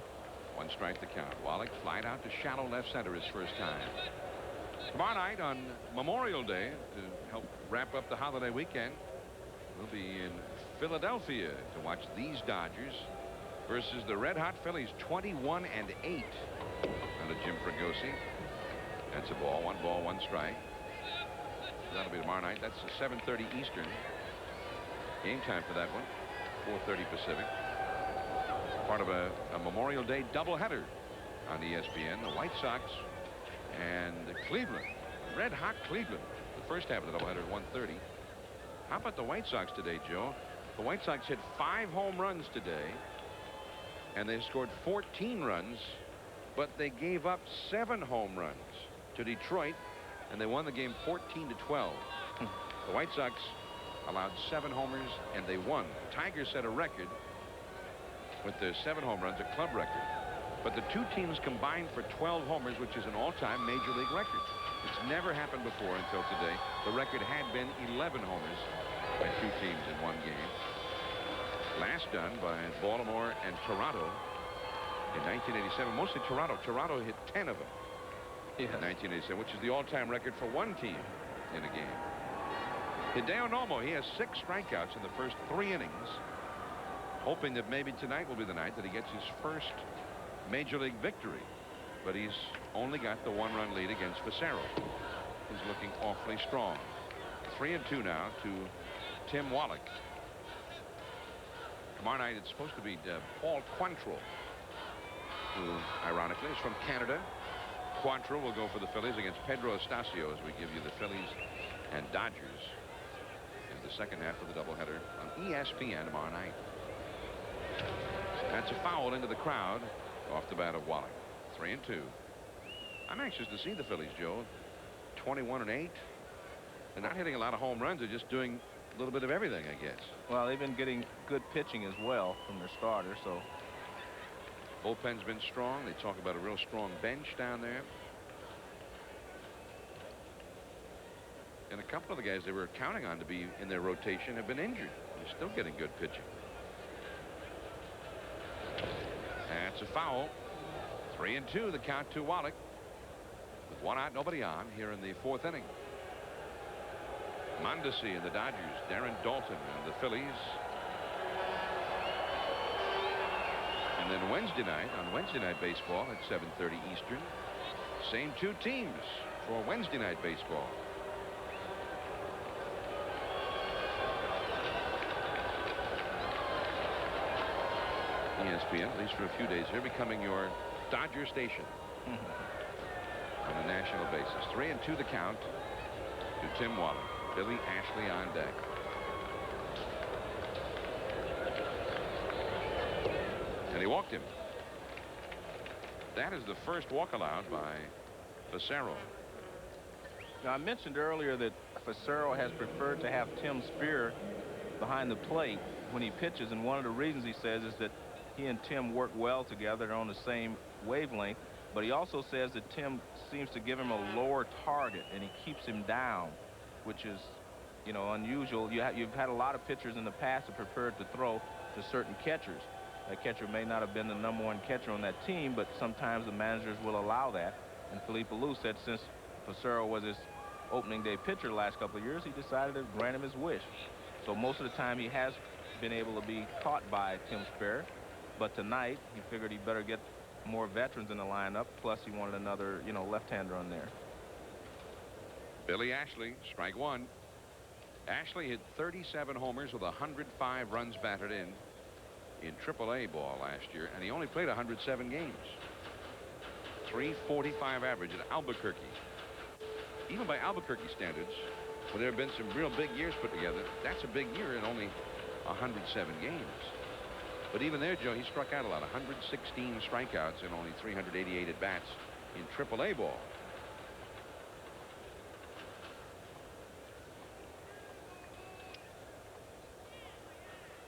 1 strike to count. Wallach flied out to shallow left center his first time. Tomorrow night on Memorial Day, to help wrap up the holiday weekend, we'll be in Philadelphia to watch these Dodgers versus the red-hot Phillies, 21-8 under Jim Fregosi. That's a ball, 1 strike. That'll be tomorrow night. That's 7:30 Eastern. Game time for that one, 4:30 Pacific. Part of a Memorial Day doubleheader on ESPN. The White Sox and Cleveland, red-hot Cleveland. The first half of the doubleheader at 1:30. How about the White Sox today, Joe? The White Sox hit 5 home runs today, and they scored 14 runs, but they gave up 7 home runs to Detroit, and they won the game 14-12. The White Sox allowed 7 homers, and they won. The Tigers set a record with their 7 home runs, a club record. But the 2 teams combined for 12 homers, which is an all-time Major League record. It's never happened before until today. The record had been 11 homers by 2 teams in 1 game. Last done by Baltimore and Toronto in 1987. Mostly Toronto. Toronto hit 10 of them in 1987, which is the all-time record for 1 team in a game. Hideo Nomo, he has 6 strikeouts in the first 3 innings, hoping that maybe tonight will be the night that he gets his first Major League victory. But he's only got the 1-run lead against Fassero. is looking awfully strong. 3-2 now to Tim Wallach. Tomorrow night it's supposed to be Paul Quantrill, who ironically is from Canada. Quantrill will go for the Phillies against Pedro Estacio as we give you the Phillies and Dodgers in the second half of the doubleheader on ESPN tomorrow night. That's a foul into the crowd off the bat of Wallach. 3-2. I'm anxious to see the Phillies, Joe. 21-8. They're not hitting a lot of home runs. They're just doing a little bit of everything, I guess. Well, they've been getting good pitching as well from their starters, so. Bullpen's been strong. They talk about a real strong bench down there. And a couple of the guys they were counting on to be in their rotation have been injured. They're still getting good pitching. That's a foul. 3-2 the count to Wallach. With one out, nobody on here in the fourth inning. Mondesi and the Dodgers, Darren Daulton and the Phillies. And then Wednesday night, on Wednesday night baseball at 7:30 Eastern, same two teams for Wednesday night baseball. ESPN, at least for a few days here, becoming your Dodger station on a national basis. 3-2 the count to Tim Wallach. Billy Ashley on deck. And he walked him. That is the first walk allowed by Fassero. Now, I mentioned earlier that Fassero has preferred to have Tim Spear behind the plate when he pitches, and one of the reasons he says is that he and Tim work well together. They're on the same wavelength, but he also says that Tim seems to give him a lower target and he keeps him down, which is, you know, unusual. You've had a lot of pitchers in the past that preferred to throw to certain catchers. That catcher may not have been the #1 catcher on that team, but sometimes the managers will allow that. And Felipe Alou said since Fassero was his opening day pitcher the last couple of years, he decided to grant him his wish. So most of the time he has been able to be caught by Tim Spear, but tonight he figured he better get more veterans in the lineup, plus he wanted another, you know, left-hander on there. Billy Ashley, strike one. Ashley hit 37 homers with 105 runs batted in AAA ball last year, and he only played 107 games. 345 average at Albuquerque. Even by Albuquerque standards, when there have been some real big years put together, that's a big year in only 107 games. But even there, Joe, he struck out a lot. 116 strikeouts and only 388 at bats in AAA ball.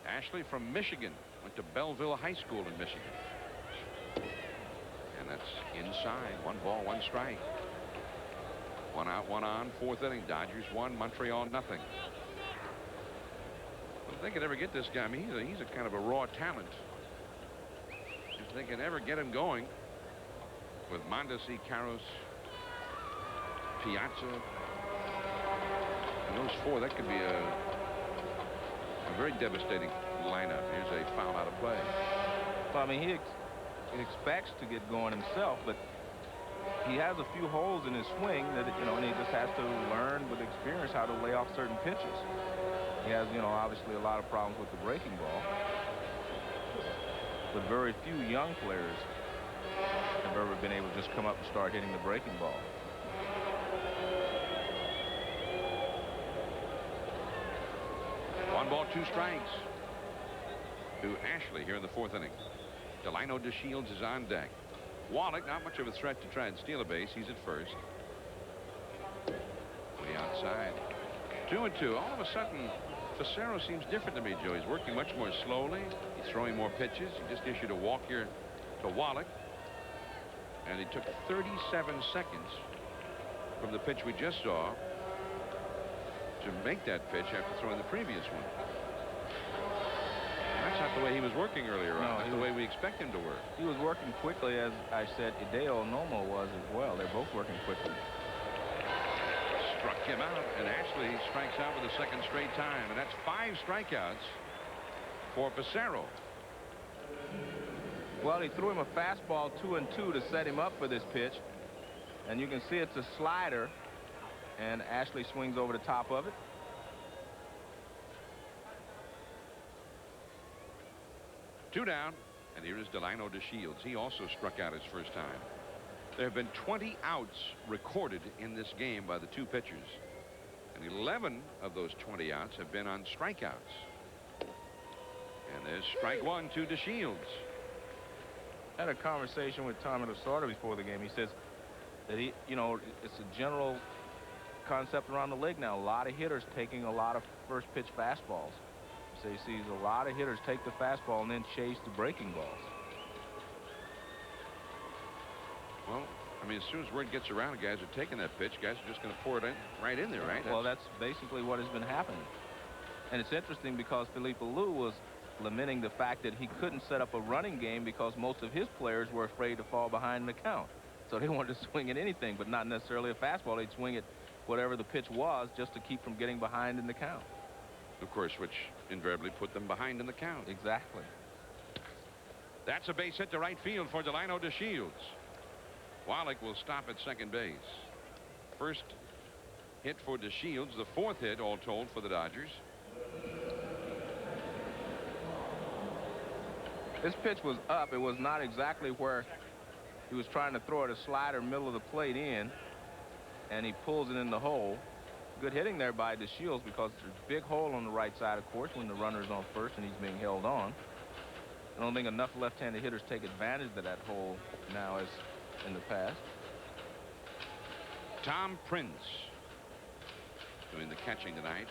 Ashley from Michigan, went to Belleville High School in Michigan. And that's inside. 1 ball, 1 strike. 1 out, 1 on. Fourth inning. Dodgers 1, Montreal nothing. If they could ever get this guy, I mean, he's a kind of a raw talent. If they can ever get him going with Mondesi, Karros, Piazza, and those 4, that could be a very devastating lineup. Here's a foul out of play. Well, I mean, he expects to get going himself, but he has a few holes in his swing that, you know, and he just has to learn with experience how to lay off certain pitches. He has, you know, obviously a lot of problems with the breaking ball, but very few young players have ever been able to just come up and start hitting the breaking ball. One ball, 2 strikes to Ashley here in the fourth inning. Delino DeShields is on deck. Wallach, not much of a threat to try and steal a base. He's at first. Way outside. 2-2. All of a sudden, Fassero seems different to me, Joe. He's working much more slowly. He's throwing more pitches. He just issued a walk here to Wallach. And he took 37 seconds from the pitch we just saw to make that pitch after throwing the previous one. That's not the way he was working earlier on. That's the way we expect him to work. He was working quickly, as I said. Hideo Nomo was as well. They're both working quickly. Struck him out, and Ashley strikes out for the second straight time, and that's 5 strikeouts for Fassero. Well, he threw him a fastball 2-2 to set him up for this pitch, and you can see it's a slider, And Ashley swings over the top of it. Two down, and here is Delino DeShields. He also struck out his first time. There have been 20 outs recorded in this game by the two pitchers, and 11 of those 20 outs have been on strikeouts. And there's strike one to DeShields. Had a conversation with Tommy Lasorda before the game. He says that it's a general concept around the league now. A lot of hitters taking a lot of first pitch fastballs. So he sees a lot of hitters take the fastball and then chase the breaking balls. Well, I mean, as soon as word gets around, guys are taking that pitch. Guys are just going to pour it in right in there, right? Well, that's basically what has been happening. And it's interesting because Felipe Alou was lamenting the fact that he couldn't set up a running game because most of his players were afraid to fall behind in the count. So they wanted to swing at anything, but not necessarily a fastball. They'd swing at whatever the pitch was just to keep from getting behind in the count. Of course, which invariably put them behind in the count. Exactly. That's a base hit to right field for Delino DeShields. Wallach will stop at second base. First hit for DeShields, the fourth hit all told for the Dodgers. This pitch was up. It was not exactly where he was trying to throw it, a slider middle of the plate in, and he pulls it in the hole. Good hitting there by DeShields because there's a big hole on the right side, of course, when the runner's on first and he's being held on. I don't think enough left-handed hitters take advantage of that hole now as in the past. Tom Prince doing the catching tonight.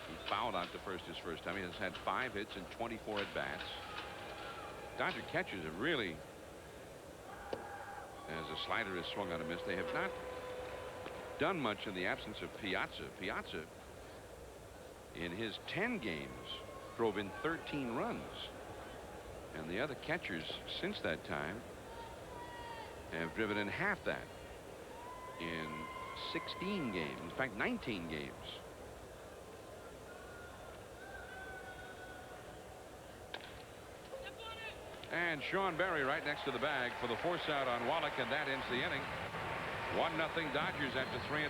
He fouled out to first his first time. He has had 5 hits and 24 at-bats. Dodger catchers have really, as a slider is swung on a miss, they have not done much in the absence of Piazza. Piazza, in his 10 games, drove in 13 runs. And the other catchers since that time have driven in half that in 16 games. In fact, 19 games. And Sean Berry right next to the bag for the force out on Wallach, and that ends the inning. 1-0 Dodgers after 3.5.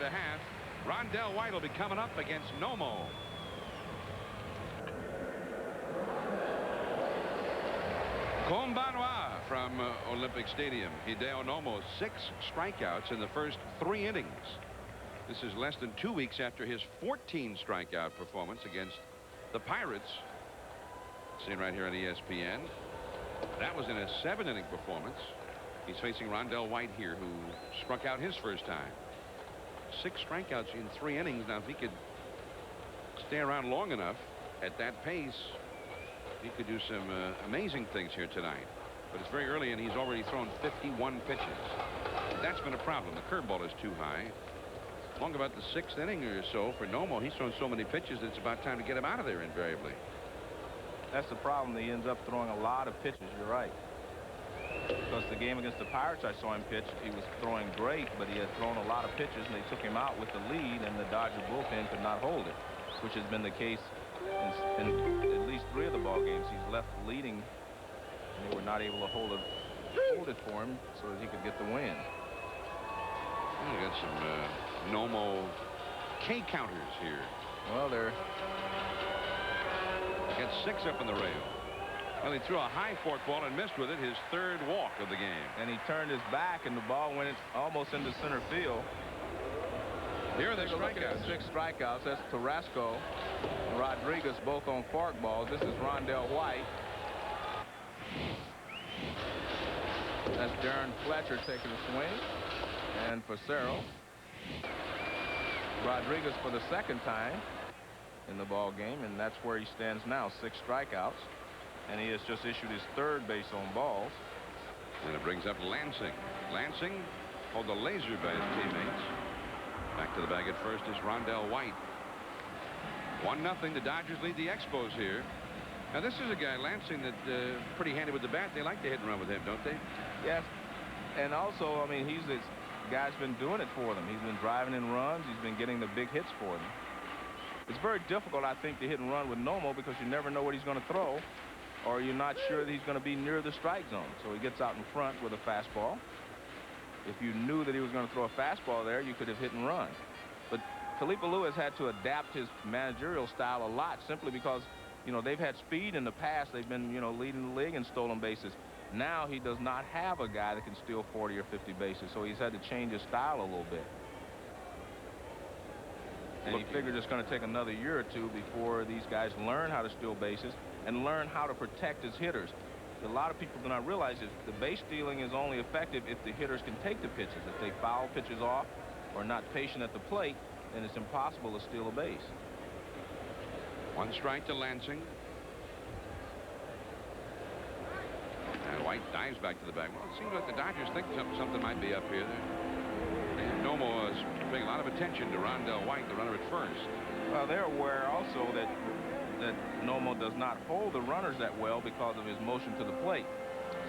Rondell White will be coming up against Nomo. Combanwa from Olympic Stadium. Hideo Nomo, 6 strikeouts in the first 3 innings. This is less than 2 weeks after his 14 strikeout performance against the Pirates. Seen right here on ESPN. That was in a 7-inning performance. He's facing Rondell White here, who struck out his first time. 6 strikeouts in 3 innings. Now, if he could stay around long enough at that pace, he could do some amazing things here tonight. But it's very early, and he's already thrown 51 pitches. That's been a problem. The curveball is too high. Long about the 6th inning or so for Nomo, he's thrown so many pitches that it's about time to get him out of there invariably. That's the problem. He ends up throwing a lot of pitches. You're right. Because the game against the Pirates, I saw him pitch. He was throwing great, but he had thrown a lot of pitches, and they took him out with the lead, and the Dodger bullpen could not hold it, which has been the case in at least 3 of the ball games. He's left leading, and they were not able to hold it for him so that he could get the win. We got some Nomo K counters here. Well, they're got 6 up in the rail. Well, he threw a high fork ball and missed with it, his 3rd walk of the game. And he turned his back, and the ball went almost into center field. Here are the strikeouts. 6 strikeouts. That's Tarasco and Rodriguez, both on fork balls. This is Rondell White. That's Darren Fletcher taking a swing. And Fassero. Rodriguez for the 2nd time in the ball game, and that's where he stands now, 6 strikeouts. And he has just issued his 3rd base on balls. And it brings up Lansing. Lansing called the laser by his teammates. Back to the bag at first is Rondell White. 1-0. The Dodgers lead the Expos here. Now, this is a guy, Lansing, that pretty handy with the bat. They like to hit and run with him, don't they? Yes. And also, I mean, he's this guy's been doing it for them. He's been driving in runs. He's been getting the big hits for them. It's very difficult, I think, to hit and run with Nomo because you never know what he's going to throw, or you're not sure that he's going to be near the strike zone. So he gets out in front with a fastball. If you knew that he was going to throw a fastball there, you could have hit and run. But Felipe Lewis had to adapt his managerial style a lot simply because, you know, they've had speed in the past. They've been, you know, leading the league in stolen bases. Now he does not have a guy that can steal 40 or 50 bases, so he's had to change his style a little bit. And he figured it's going to take another year or two before these guys learn how to steal bases and learn how to protect his hitters. A lot of people do not realize that the base stealing is only effective if the hitters can take the pitches. If they foul pitches off or not patient at the plate, then it's impossible to steal a base. 1 strike to Lansing. And White dives back to the bag. Well, it seems like the Dodgers think something might be up here. Nomo is paying a lot of attention to Rondell White, the runner at first. Well, they're aware also that Nomo does not hold the runners that well because of his motion to the plate.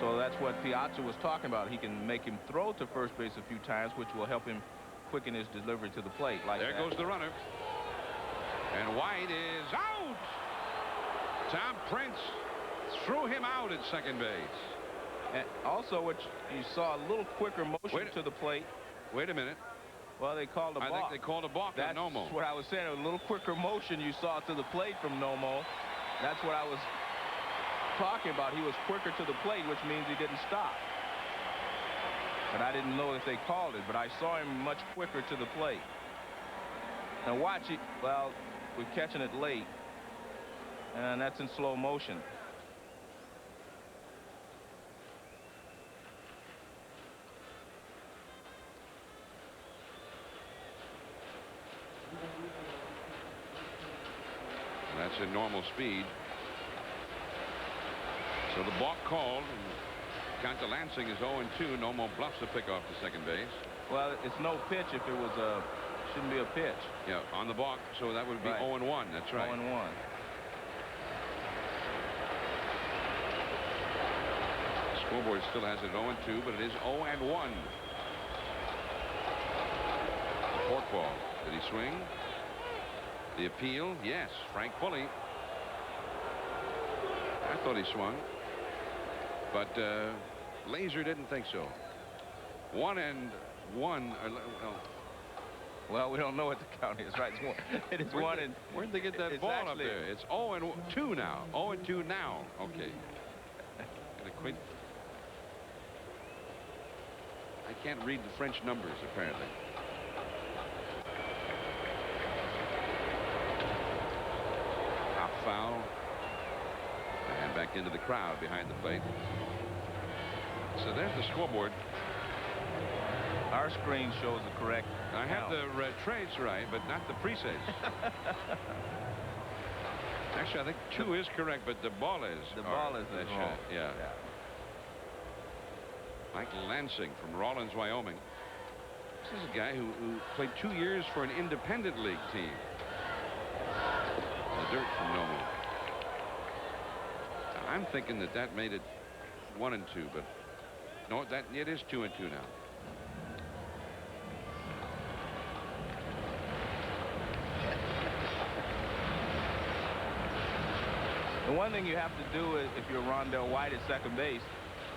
So that's what Piazza was talking about. He can make him throw to first base a few times, which will help him quicken his delivery to the plate. Like there that. Goes the runner. And White is out. Tom Prince threw him out at second base. And also, which you saw a little quicker motion to the plate. Wait a minute. Well, they called a balk. I think they called a balk on Nomo. That's what I was saying. A little quicker motion you saw to the plate from Nomo. That's what I was talking about. He was quicker to the plate, which means he didn't stop. But I didn't know if they called it. But I saw him much quicker to the plate. Now watch it. Well, we're catching it late. And that's in slow motion. That's in normal speed. So the balk called. Count to Lansing is 0-2. Nomo bluffs a pick off to second base. Well, it's no pitch if it was a... Shouldn't be a pitch. Yeah, on the balk. So that would be 0-1. That's right. 0-1. Scoreboard still has it 0-2, but it is 0-1. Fork ball. Did he swing? The appeal, yes. Frank Pulley. I thought he swung, but Laser didn't think so. 1-1. Well, we don't know what the count is, right? It is one and. Where'd they get that ball up there? It's 0-2 now. 0-2 now. Okay. Gonna quit. I can't read the French numbers apparently. Foul. And back into the crowd behind the plate. So there's the scoreboard. Our screen shows the correct. I have the trades right, but not the pre-saves. Actually, I think 2 is correct, but the ball is. The ball is wrong. Yeah. Mike Lansing from Rawlins, Wyoming. This is a guy who played 2 years for an independent league team. Dirt from Nomo. I'm thinking that made it 1-2, but no, it is 2-2 now. The one thing you have to do is, if you're Rondell White at second base,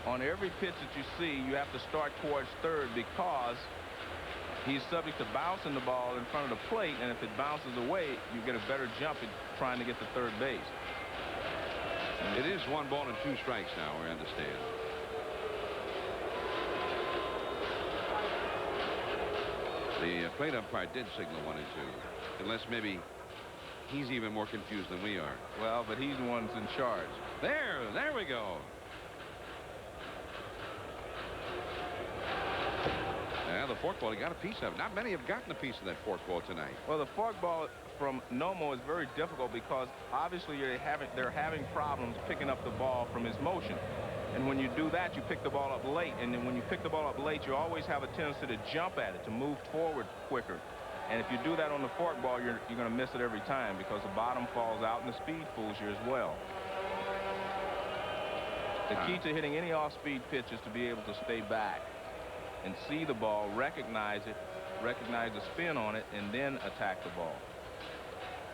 on every pitch that you see, you have to start towards third because he's subject to bouncing the ball in front of the plate, and if it bounces away, you get a better jump at trying to get to third base. It is 1 ball and 2 strikes now, we understand. The plate umpire did signal 1-2, unless maybe he's even more confused than we are. Well, but he's the one that's in charge. There we go. Yeah, the fork ball, he got a piece of it. Not many have gotten a piece of that fork ball tonight. Well, the fork ball from Nomo is very difficult because obviously they're having problems picking up the ball from his motion. And when you do that, you pick the ball up late. And then when you pick the ball up late, you always have a tendency to jump at it, to move forward quicker. And if you do that on the fork ball, you're going to miss it every time because the bottom falls out and the speed fools you as well. The key to hitting any off-speed pitch is to be able to stay back and see the ball, recognize it, recognize the spin on it, and then attack the ball.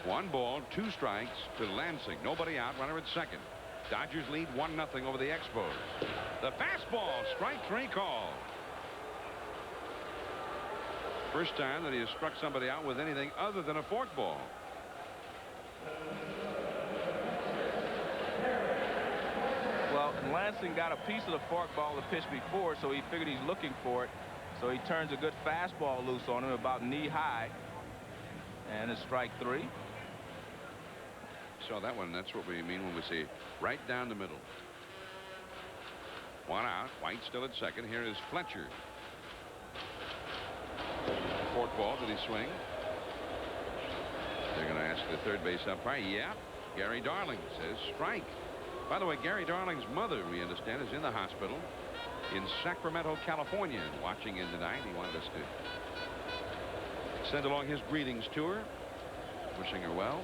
1 ball, 2 strikes to Lansing. Nobody out, runner at second. Dodgers lead 1-0 over the Expos. The fastball, strike 3 call. First time that he has struck somebody out with anything other than a forkball. Well, Lansing got a piece of the forkball the pitch before, so he figured he's looking for it. So he turns a good fastball loose on him, about knee high. And it's strike 3. So that one, that's what we mean when we say right down the middle. One out. White still at second. Here is Fletcher. Forkball. Did he swing? They're going to ask the third base umpire. Yeah. Gary Darling says strike. By the way, Gary Darling's mother, we understand, is in the hospital in Sacramento, California, and watching in tonight. He wanted us to send along his greetings to her, wishing her well.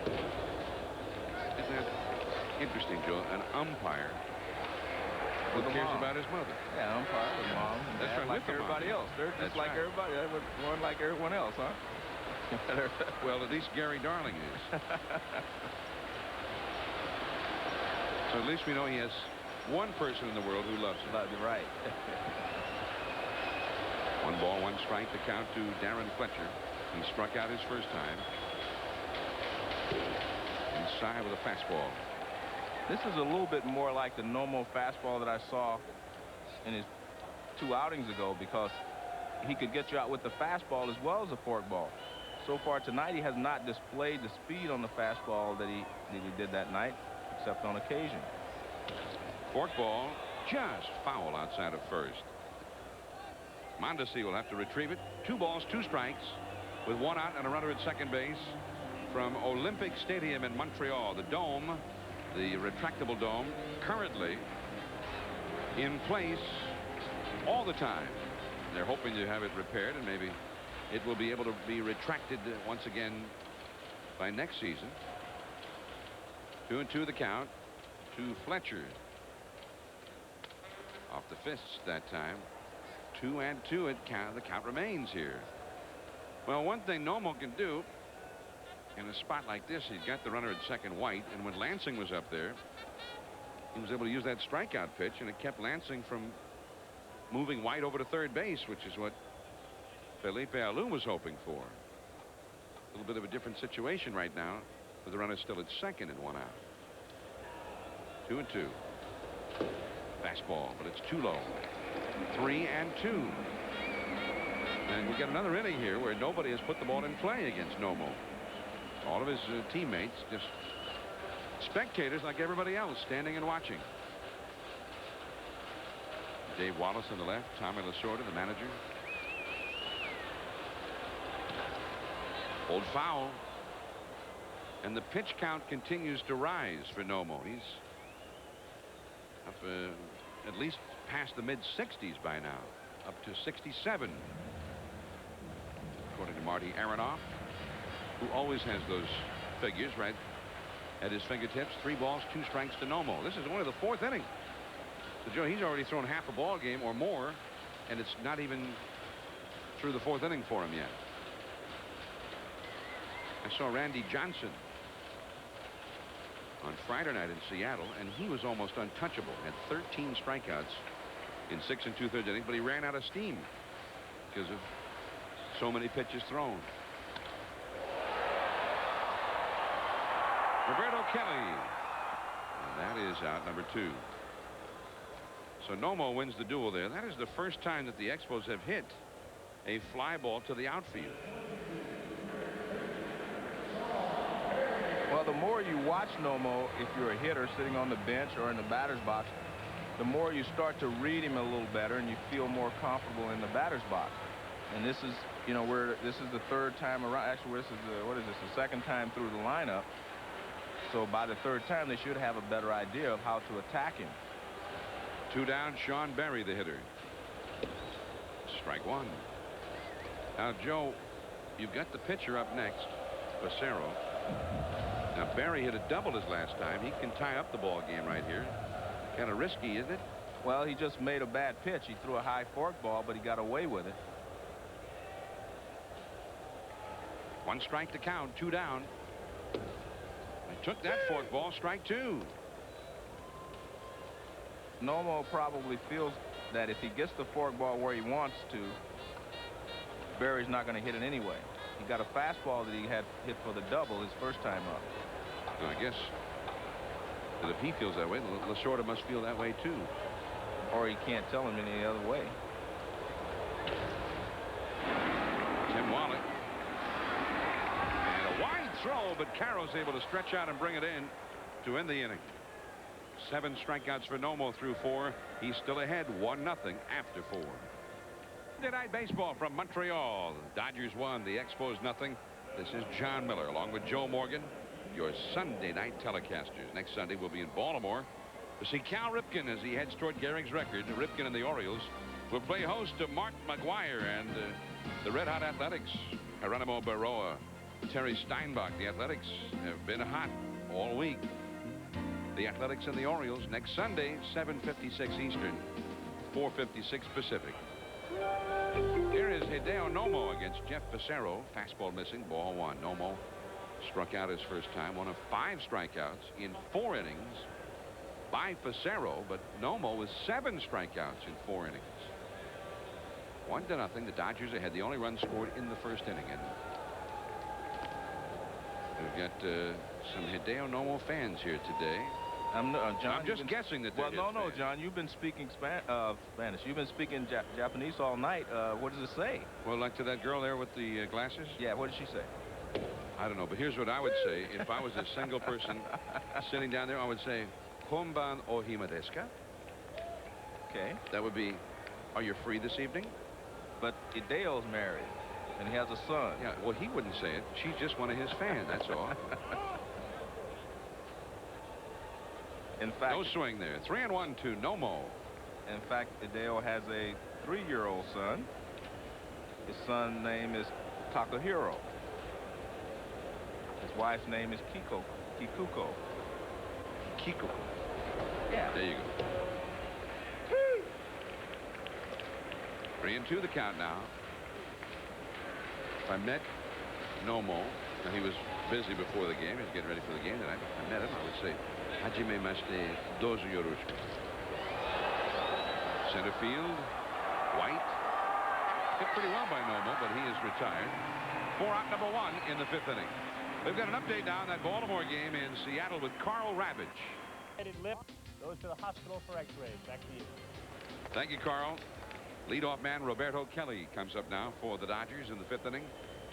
Isn't that interesting, Joe? An umpire who cares about his mother. Yeah, umpire with mom and That's dad, right, like with the everybody mom. else. They're just That's like right. everybody. They're born like everyone else, huh? Well, at least Gary Darling is. So at least we know he has one person in the world who loves him. You're right. 1 ball, 1 strike. The count to Darren Fletcher. He struck out his first time. Inside with a fastball. This is a little bit more like the Nomo fastball that I saw in his 2 outings ago, because he could get you out with the fastball as well as a forkball. So far tonight, he has not displayed the speed on the fastball that he did that night, except on occasion. Forkball just foul outside of first. Mondesi will have to retrieve it. 2 balls, 2 strikes with 1 out and a runner at second base from Olympic Stadium in Montreal. The dome, the retractable dome, currently in place all the time. They're hoping to have it repaired, and maybe it will be able to be retracted once again by next season. 2-2 the count to Fletcher. Off the fists that time. 2-2 the count remains here. Well, one thing Nomo can do in a spot like this, he's got the runner at second, White, and when Lansing was up there, he was able to use that strikeout pitch, and it kept Lansing from moving White over to third base, which is what Felipe Alou was hoping for. A little bit of a different situation right now with the runner still at second and 1 out. 2-2. Fastball, but it's too low. 3-2. And we get another inning here where nobody has put the ball in play against Nomo. All of his teammates, just spectators like everybody else, standing and watching. Dave Wallace on the left, Tommy Lasorda, the manager. Old foul. And the pitch count continues to rise for Nomo. He's up at least past the mid-60s by now, up to 67, according to Marty Aronoff, who always has those figures right at his fingertips. 3 balls, 2 strikes to Nomo. This is only the 4th inning. So, Joe, he's already thrown half a ball game or more, and it's not even through the 4th inning for him yet. I saw Randy Johnson on Friday night in Seattle, and he was almost untouchable. Had 13 strikeouts in 6 2/3 innings, but he ran out of steam because of so many pitches thrown. Roberto Kelly. And that is out number 2. So Nomo wins the duel there. That is the first time that the Expos have hit a fly ball to the outfield. Well, the more you watch Nomo, if you're a hitter sitting on the bench or in the batter's box, the more you start to read him a little better and you feel more comfortable in the batter's box. And this is, you know, this is the 3rd time around. Actually, this is the 2nd time through the lineup. So by the 3rd time, they should have a better idea of how to attack him. 2 down, Sean Berry, the hitter. Strike 1. Now, Joe, you've got the pitcher up next, Fassero. Now, Berry hit a double his last time. He can tie up the ball game right here. Kind of risky, isn't it? Well, he just made a bad pitch. He threw a high fork ball, but he got away with it. 1 strike to count, 2 down. He took that fork ball, strike 2. Nomo probably feels that if he gets the fork ball where he wants to, Berry's not going to hit it anyway. He got a fastball that he had hit for the double his first time up. I guess that if he feels that way, Lasorda must feel that way too. Or he can't tell him any other way. Tim Wallach. And a wide throw, but Carroll's able to stretch out and bring it in to end the inning. 7 strikeouts for Nomo through 4. He's still ahead 1-0 after 4. Monday Night Baseball from Montreal. The Dodgers won, the Expos nothing. This is John Miller along with Joe Morgan, your Sunday night telecasters. Next Sunday we'll be in Baltimore to see Cal Ripken as he heads toward Gehrig's record. Ripken and the Orioles will play host to Mark McGuire and the Red Hot Athletics. Geronimo Barroa, Terry Steinbach. The Athletics have been hot all week. The Athletics and the Orioles next Sunday, 7:56 Eastern, 4:56 Pacific. Here is Hideo Nomo against Jeff Fassero. Fastball missing, ball 1. Nomo struck out his first time, one of 5 strikeouts in 4 innings by Fassero, but Nomo with 7 strikeouts in 4 innings. 1-0. The Dodgers ahead. The only run scored in the first inning. And we've got some Hideo Nomo fans here today. John, I'm just guessing that they're no, fans. John, you've been speaking Spanish. You've been speaking Japanese all night. What does it say? Well, like to that girl there with the glasses? Yeah, what did she say? I don't know, but here's what I would say. If I was a single person sitting down there, I would say, Konban ohima desu ka? Okay. That would be, are you free this evening? But Hideo's married, and he has a son. Yeah, well, he wouldn't say it. She's just one of his fans, that's all. In fact, no swing there. 3-1 to Nomo. In fact, Hideo has a 3-year-old son. His son's name is Takahiro. His wife's name is Kikuko. Kikuko. Yeah. There you go. 3-2 the count now. If I met Nomo, and he was busy before the game, he was getting ready for the game, and I met him, I would say, Hajime mashite, dozo yoroshiku. Center field, White. Hit pretty well by Nomo, but he is retired. 4-out number 1 in the 5th inning. We've got an update now on that Baltimore game in Seattle with Carl Ravage. Lip goes to the hospital for x-rays. Back to you. Thank you, Carl. Leadoff man Roberto Kelly comes up now for the Dodgers in the 5th inning.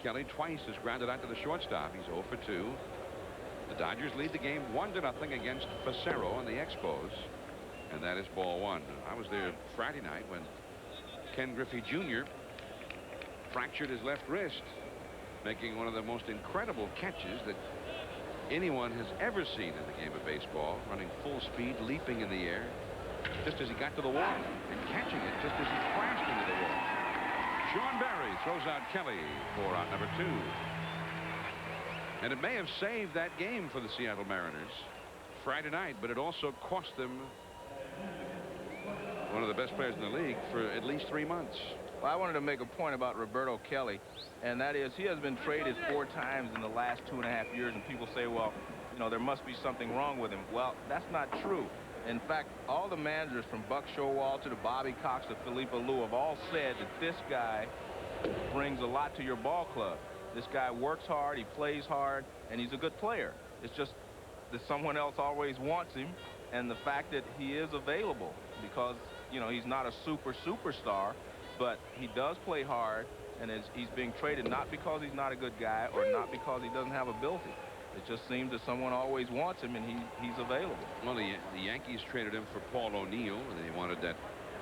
Kelly twice has grounded out to the shortstop. He's 0 for 2. The Dodgers lead the game 1-0 against Fassero and the Expos. And that is ball 1. I was there Friday night when Ken Griffey Jr. fractured his left wrist, making one of the most incredible catches that anyone has ever seen in the game of baseball, running full speed, leaping in the air, just as he got to the wall, and catching it just as he crashed into the wall. Sean Barry throws out Kelly for out number 2. And it may have saved that game for the Seattle Mariners Friday night, but it also cost them one of the best players in the league for at least 3 months. Well, I wanted to make a point about Roberto Kelly, and that is he has been traded 4 times in the last 2.5 years, and people say, well, you know, there must be something wrong with him. Well, that's not true. In fact, all the managers from Buck Showalter to Bobby Cox to Felipe Alou have all said that this guy brings a lot to your ball club. This guy works hard, he plays hard, and he's a good player. It's just that someone else always wants him, and the fact that he is available because, you know, he's not a superstar, but he does play hard, and he's being traded not because he's not a good guy or not because he doesn't have ability. It just seems that someone always wants him, and he's available. Well, the Yankees traded him for Paul O'Neill, and they wanted that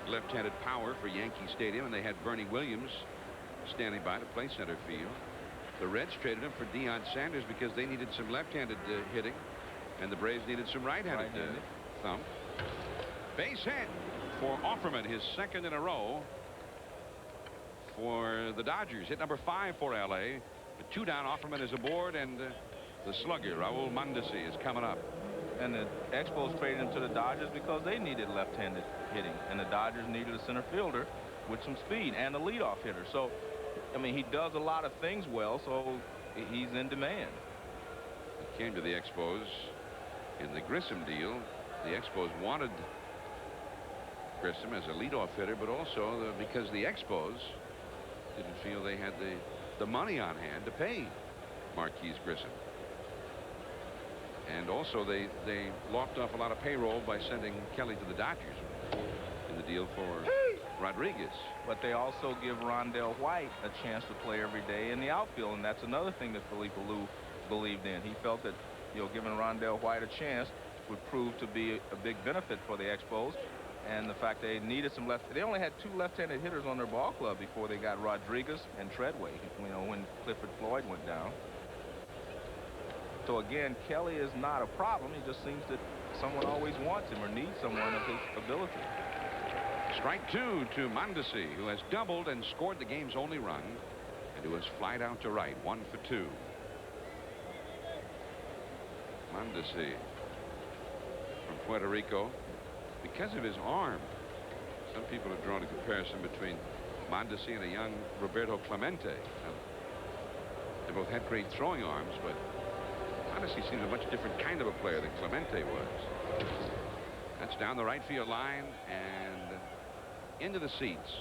left-handed power for Yankee Stadium, and they had Bernie Williams standing by to play center field. The Reds traded him for Deion Sanders because they needed some left-handed hitting, and the Braves needed some right-handed thump. Base hit for Offerman, his 2nd in a row for the Dodgers. Hit number 5 for L.A. The 2 down, Offerman is aboard, and the slugger, Raul Mondesi, is coming up. And the Expos traded him to the Dodgers because they needed left-handed hitting, and the Dodgers needed a center fielder with some speed and a leadoff hitter. So, I mean, he does a lot of things well, so he's in demand. It came to the Expos in the Grissom deal. The Expos wanted Grissom as a leadoff hitter, but also because the Expos didn't feel they had the money on hand to pay Marquise Grissom. And also they lopped off a lot of payroll by sending Kelly to the Dodgers in the deal for Rodriguez. But they also give Rondell White a chance to play every day in the outfield, and that's another thing that Felipe Alou believed in. He felt that, you know, giving Rondell White a chance would prove to be a big benefit for the Expos. And the fact they needed some they only had 2 left-handed hitters on their ball club before they got Rodriguez and Treadway, you know, when Clifford Floyd went down. So again, Kelly is not a problem. He just seems that someone always wants him or needs someone of his ability. Strike 2 to Mondesi, who has doubled and scored the game's only run, and who has flied out to right, 1 for 2. Mondesi from Puerto Rico. Because of his arm, some people have drawn a comparison between Mondesi and a young Roberto Clemente. They both had great throwing arms, but Mondesi seems a much different kind of a player than Clemente was. That's down the right field line and into the seats.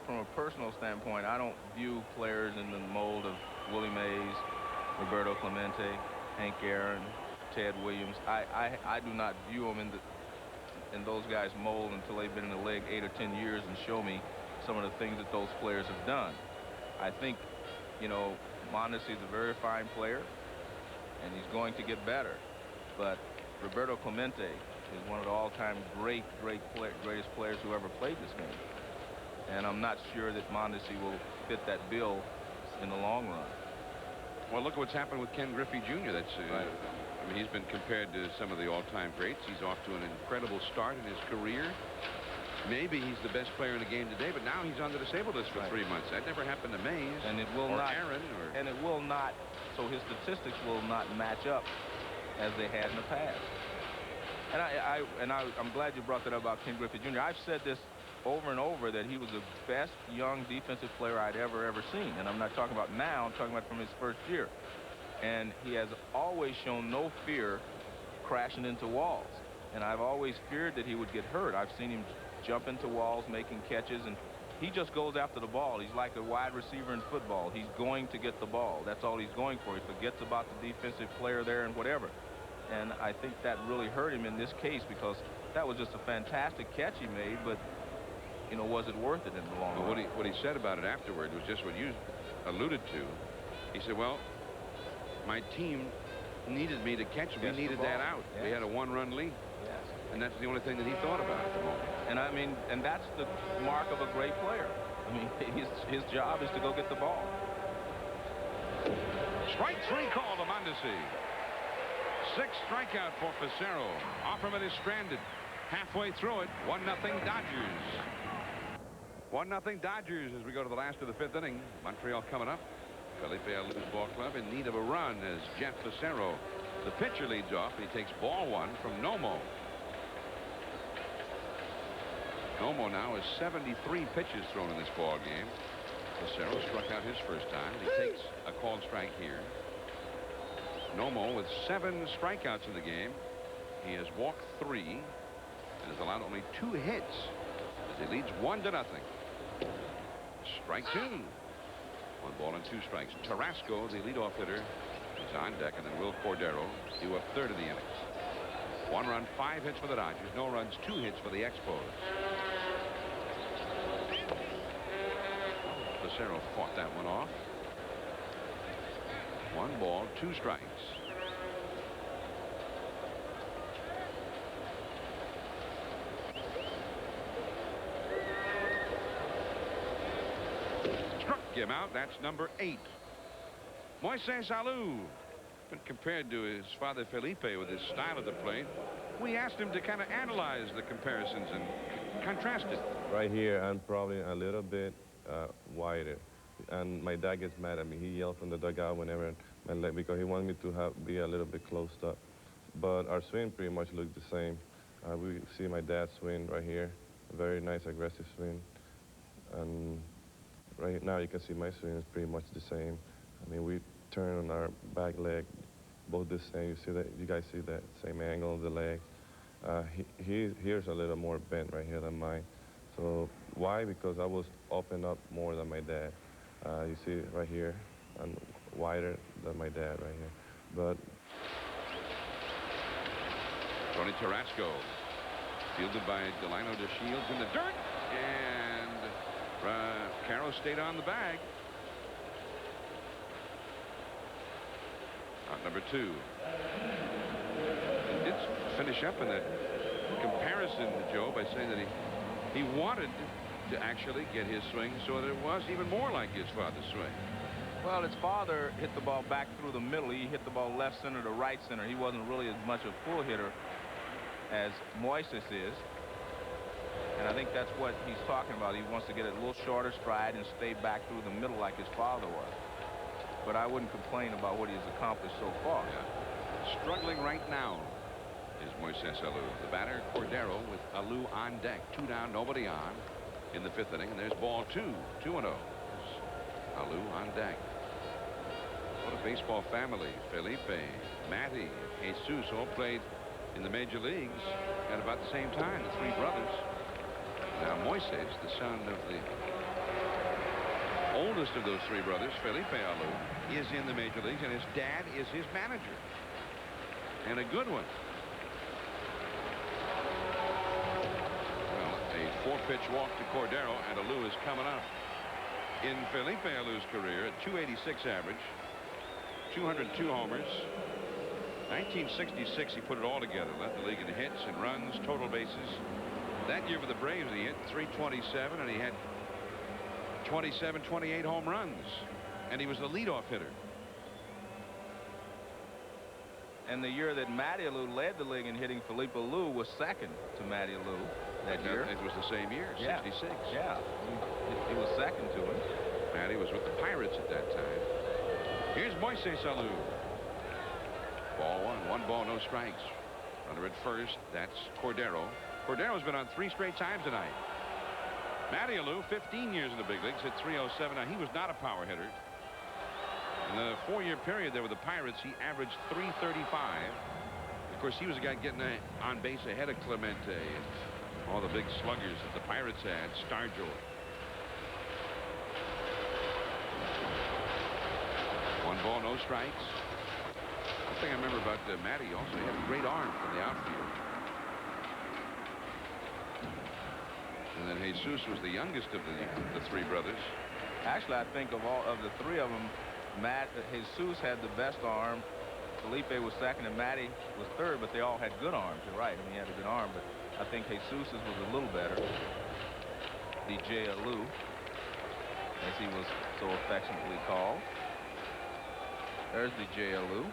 From a personal standpoint, I don't view players in the mold of Willie Mays, Roberto Clemente, Hank Aaron, Ted Williams. I do not view them in those guys' mold until they've been in the league 8 or 10 years and show me some of the things that those players have done. I think, you know, Mondesi is a very fine player, and he's going to get better. But Roberto Clemente is one of the all-time greatest players who ever played this game. And I'm not sure that Mondesi will fit that bill in the long run. Well, look at what's happened with Ken Griffey Jr. That's right. I mean, he's been compared to some of the all-time greats. He's off to an incredible start in his career. Maybe he's the best player in the game today, but now he's on the disabled list for 3 months. That never happened to Mays, and it will or not, Aaron, or... and it will not. So his statistics will not match up as they had in the past. And I'm glad you brought that up about Ken Griffey Jr. I've said this over and over, that he was the best young defensive player I'd ever seen. And I'm not talking about now, I'm talking about from his first year. And he has always shown no fear crashing into walls. And I've always feared that he would get hurt. I've seen him jump into walls, making catches, and he just goes after the ball. He's like a wide receiver in football. He's going to get the ball. That's all he's going for. He forgets about the defensive player there and whatever. And I think that really hurt him in this case, because that was just a fantastic catch he made, but, you know, was it worth it in the long run? What he said about it afterward was just what you alluded to. He said, well, my team needed me to catch. We needed that out. Yes. We had a 1-run lead. Yes. And that's the only thing that he thought about at the moment. And I mean, and that's the mark of a great player. I mean, his job is to go get the ball. Strike 3 call to Mondesi. 6th strikeout for Fassero. Offerman is stranded. Halfway through it, 1-0 Dodgers. 1-0 Dodgers as we go to the last of the 5th inning. Montreal coming up. Felipe Alou's ball club in need of a run as Jeff Fassero, the pitcher, leads off. He takes ball 1 from Nomo. Nomo now has 73 pitches thrown in this ball game. Fassero struck out his first time. He takes a called strike here. Nomo with 7 strikeouts in the game. He has walked 3 and has allowed only 2 hits as he leads 1-0. Strike 2. 1 ball and 2 strikes. Tarasco, the leadoff hitter, is on deck, and then Will Cordero do a third of the inning. 1 run, 5 hits for the Dodgers. No runs, 2 hits for the Expos. Fassero fought that one off. 1 ball, 2 strikes. Struck him out. That's number 8. Moises Alou, been compared to his father Felipe with his style at the plate. We asked him to kind of analyze the comparisons and contrast it. Right here, I'm probably a little bit wider. And my dad gets mad at me. He yells from the dugout whenever my leg, because he wants me to be a little bit closed up. But our swing pretty much looks the same. We see my dad's swing right here. Very nice, aggressive swing. And right now you can see my swing is pretty much the same. I mean, we turn on our back leg, both the same. You see that? You guys see that same angle of the leg. Here's a little more bent right here than mine. So why? Because I was open up more than my dad. You see it right here, and wider than my dad right here. But Tony Tarasco, fielded by Delino DeShields in the dirt, and Caro stayed on the bag. Out number 2. He did finish up in that comparison to Joe by saying that he wanted to actually get his swing so that it was even more like his father's swing. Well, his father hit the ball back through the middle. He hit the ball left center to right center. He wasn't really as much a full hitter as Moises is. And I think that's what he's talking about. He wants to get a little shorter stride and stay back through the middle like his father was. But I wouldn't complain about what he has accomplished so far. Yeah. Struggling right now is Moises Alou. The batter, Cordero, with Alou on deck. 2 down, nobody on in the 5th inning. And there's ball 2. 2-0. Alou on deck. What a baseball family. Felipe, Matty, Jesus all played in the major leagues at about the same time, the 3 brothers. Now Moises, the son of the oldest of those 3 brothers, Felipe Alou, is in the major leagues, and his dad is his manager. And a good one. Well, a 4-pitch walk to Cordero, and Alou is coming up. In Felipe Alou's career, a .286 average, 202 homers. 1966, he put it all together. Led the league in hits and runs, total bases. That year for the Braves, he hit .327, and he had 28 home runs. And he was the leadoff hitter. And the year that Matty Alou led the league in hitting, Felipe Alou was second to Matty Alou that year. It was the same year, Yeah. 66. Yeah, he was second to him. Matty was with the Pirates at that time. Here's Moises Alou. Ball 1 ball, no strikes. Runner at first, that's Cordero. Cordero's been on 3 straight times tonight. Matty Alou, 15 years in the big leagues, hit .307. Now, he was not a power hitter. In the 4-year period there with the Pirates, he averaged .335. Of course, he was a guy getting on base ahead of Clemente and all the big sluggers that the Pirates had. Stargell. 1 ball, no strikes. One thing I remember about Matty, also, he had a great arm from the outfield. And then Jesus was the youngest of the 3 brothers. Actually, I think of the 3 of them, Jesus had the best arm. Felipe was second, and Matty was third, but they all had good arms. You're right. I mean, he had a good arm, but I think Jesus's was a little better. DJ Alou, as he was so affectionately called. There's DJ Alou,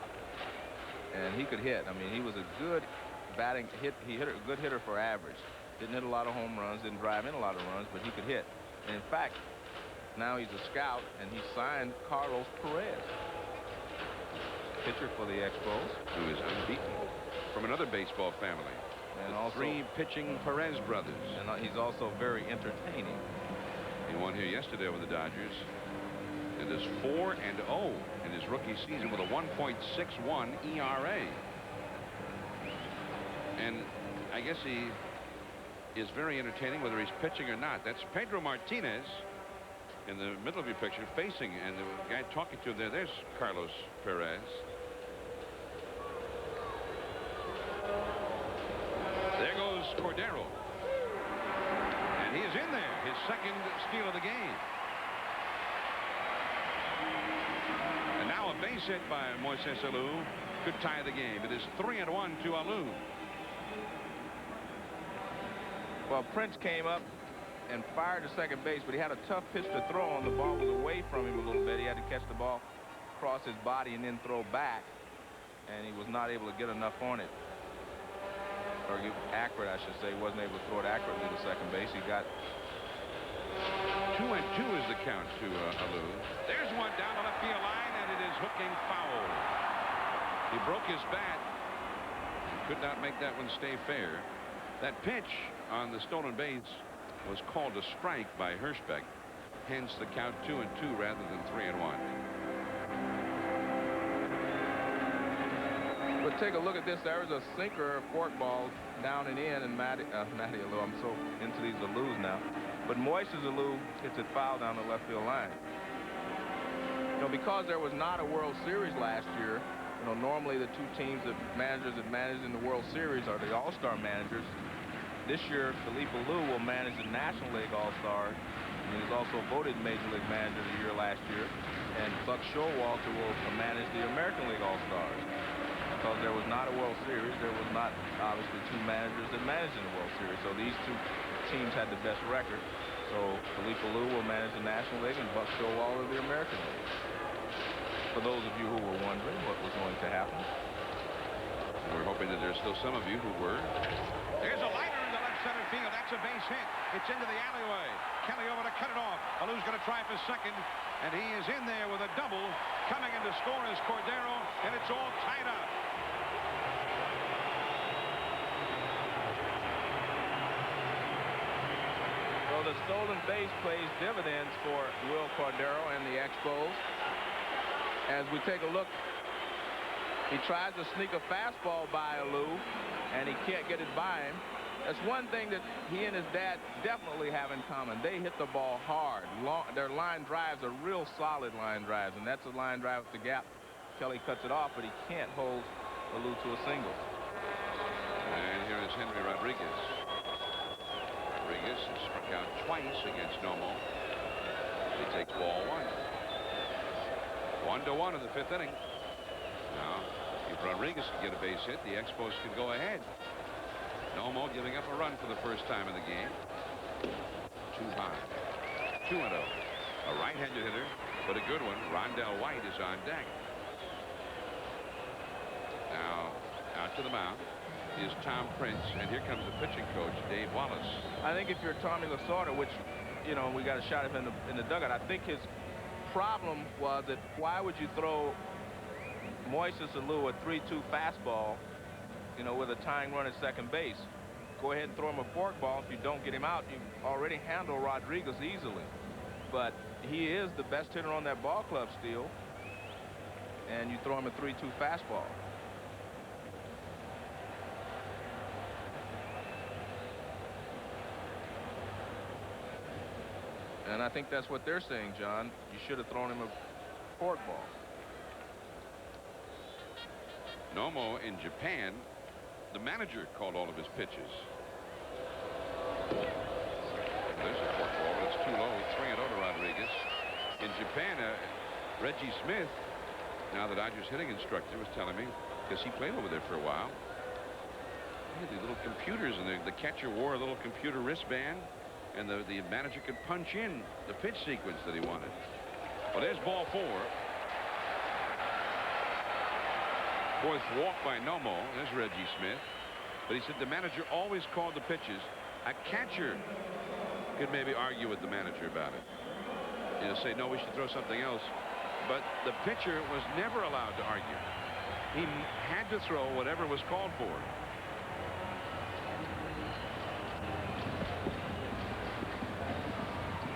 and he could hit. I mean, he was a good batting hit. He hit a good hitter for average. Didn't hit a lot of home runs, didn't drive in a lot of runs, but he could hit. And in fact, now he's a scout, and he signed Carlos Perez, pitcher for the Expos, who is unbeaten, from another baseball family. And the also 3 pitching Perez brothers. And he's also very entertaining. He won here yesterday with the Dodgers. It is 4-0 in his rookie season with a 1.61 ERA. And I guess he is very entertaining whether he's pitching or not. That's Pedro Martinez in the middle of your picture facing, and the guy talking to him there's Carlos Perez. There goes Cordero, and he is in there, his 2nd steal of the game. And now a base hit by Moises Alou could tie the game. It is 3-1 to Alou. Well, Prince came up and fired to second base, but he had a tough pitch to throw on. The ball was away from him a little bit. He had to catch the ball across his body and then throw back, and he was not able to get enough on it. Or accurate, I should say. He wasn't able to throw it accurately to second base. He got 2-2 is the count to Alou. There's one down the left field line, and it is hooking foul. He broke his bat and could not make that one stay fair. That pitch on the stolen base was called a strike by Hirschbeck. Hence the count 2-2 rather than 3-1. But take a look at this. There's a sinker forkball down and in, and Matty Alou, I'm so into these Alous now. But Moises Alou gets it fouled down the left field line. You know, because there was not a World Series last year, you know, normally the two teams that managers that managed in the World Series are the All-Star managers. This year, Philippe Alou will manage the National League All-Stars. He was also voted Major League Manager of the Year last year. And Buck Showalter will manage the American League All-Stars. Because there was not a World Series, there was not, obviously, two managers that managed in the World Series. So these two teams had the best record. So Philippe Alou will manage the National League and Buck Showalter the American League. For those of you who were wondering what was going to happen. We're hoping that there's still some of you who were. There's a liner in the left center field. That's a base hit. It's into the alleyway. Kelly over to cut it off. Alou's going to try for second, and he is in there with a double. Coming in to score is Cordero, and it's all tied up. So the stolen base plays dividends for Will Cordero and the Expos. As we take a look, he tries to sneak a fastball by Alou, and he can't get it by him. That's one thing that he and his dad definitely have in common. They hit the ball hard. Their line drives are real solid line drives, and that's a line drive with the gap. Kelly cuts it off, but he can't hold Alou to a single. And here is Henry Rodriguez. Rodriguez has struck out twice against Nomo. He takes ball one. 1-1 in the fifth inning. Now, if Rodriguez can get a base hit, the Expos can go ahead. Nomo giving up a run for the first time in the game. Too high. 2-0. A right-handed hitter, but a good one. Rondell White is on deck. Now, out to the mound is Tom Prince, and here comes the pitching coach, Dave Wallace. I think if you're Tommy Lasorda, which, you know, we got a shot of him in the dugout, I think his problem was that why would you throw Moises Alou a 3-2 fastball, you know, with a tying run at second base? Go ahead and throw him a forkball. If you don't get him out, you already handle Rodriguez easily. But he is the best hitter on that ball club still, and you throw him a 3-2 fastball. And I think that's what they're saying, John. You should have thrown him a forkball. Nomo in Japan, the manager called all of his pitches. There's a forkball, but it's too low. 3-0 to Rodriguez. In Japan, Reggie Smith, now the Dodgers hitting instructor, was telling me, because he played over there for a while, they had these little computers, and the catcher wore a little computer wristband, and the manager could punch in the pitch sequence that he wanted. Well, there's ball four. Fourth walk by Nomo. There's Reggie Smith. But he said the manager always called the pitches. A catcher could maybe argue with the manager about it. You know, say, no, we should throw something else. But the pitcher was never allowed to argue. He had to throw whatever was called for.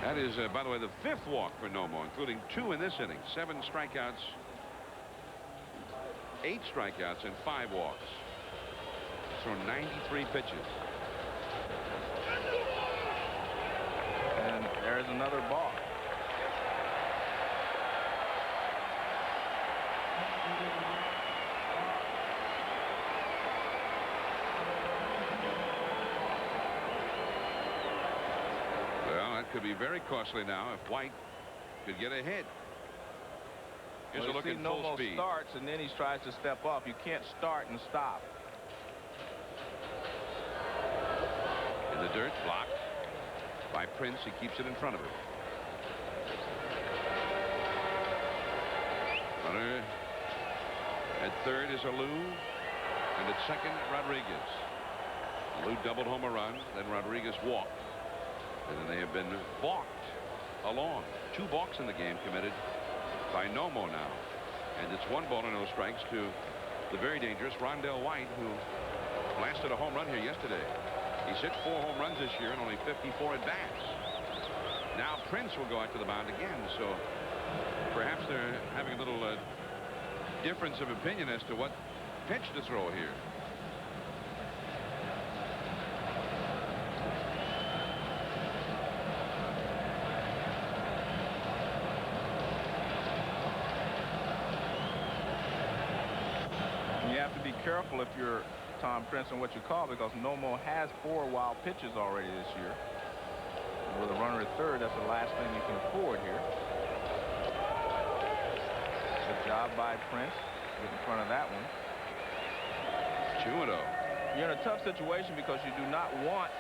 That is, by the way, the fifth walk for Nomo, including 2 in this inning. 7 strikeouts, 8 strikeouts, and 5 walks. Thrown 93 pitches. And there's another ball. Could be very costly now if White could get ahead. Here's a look at full Nomo speed. starts and then he tries to step off. You can't start and stop. In the dirt, blocked by Prince. He keeps it in front of him. Runner at third is Alou, and at second, Rodriguez. Alou doubled home a run, then Rodriguez walked. And then they have been balked along. 2 balks in the game committed by Nomo now. And it's 1 ball and no strikes to the very dangerous Rondell White, who blasted a home run here yesterday. He's hit 4 home runs this year and only 54 at bats. Now Prince will go out to the mound again. So perhaps they're having a little difference of opinion as to what pitch to throw here. You have to be careful if you're Tom Prince on what you call, because Nomo has 4 wild pitches already this year. And with a runner at third, that's the last thing you can afford here. Good job by Prince. Get in front of that one. 2-0. You're in a tough situation because you do not want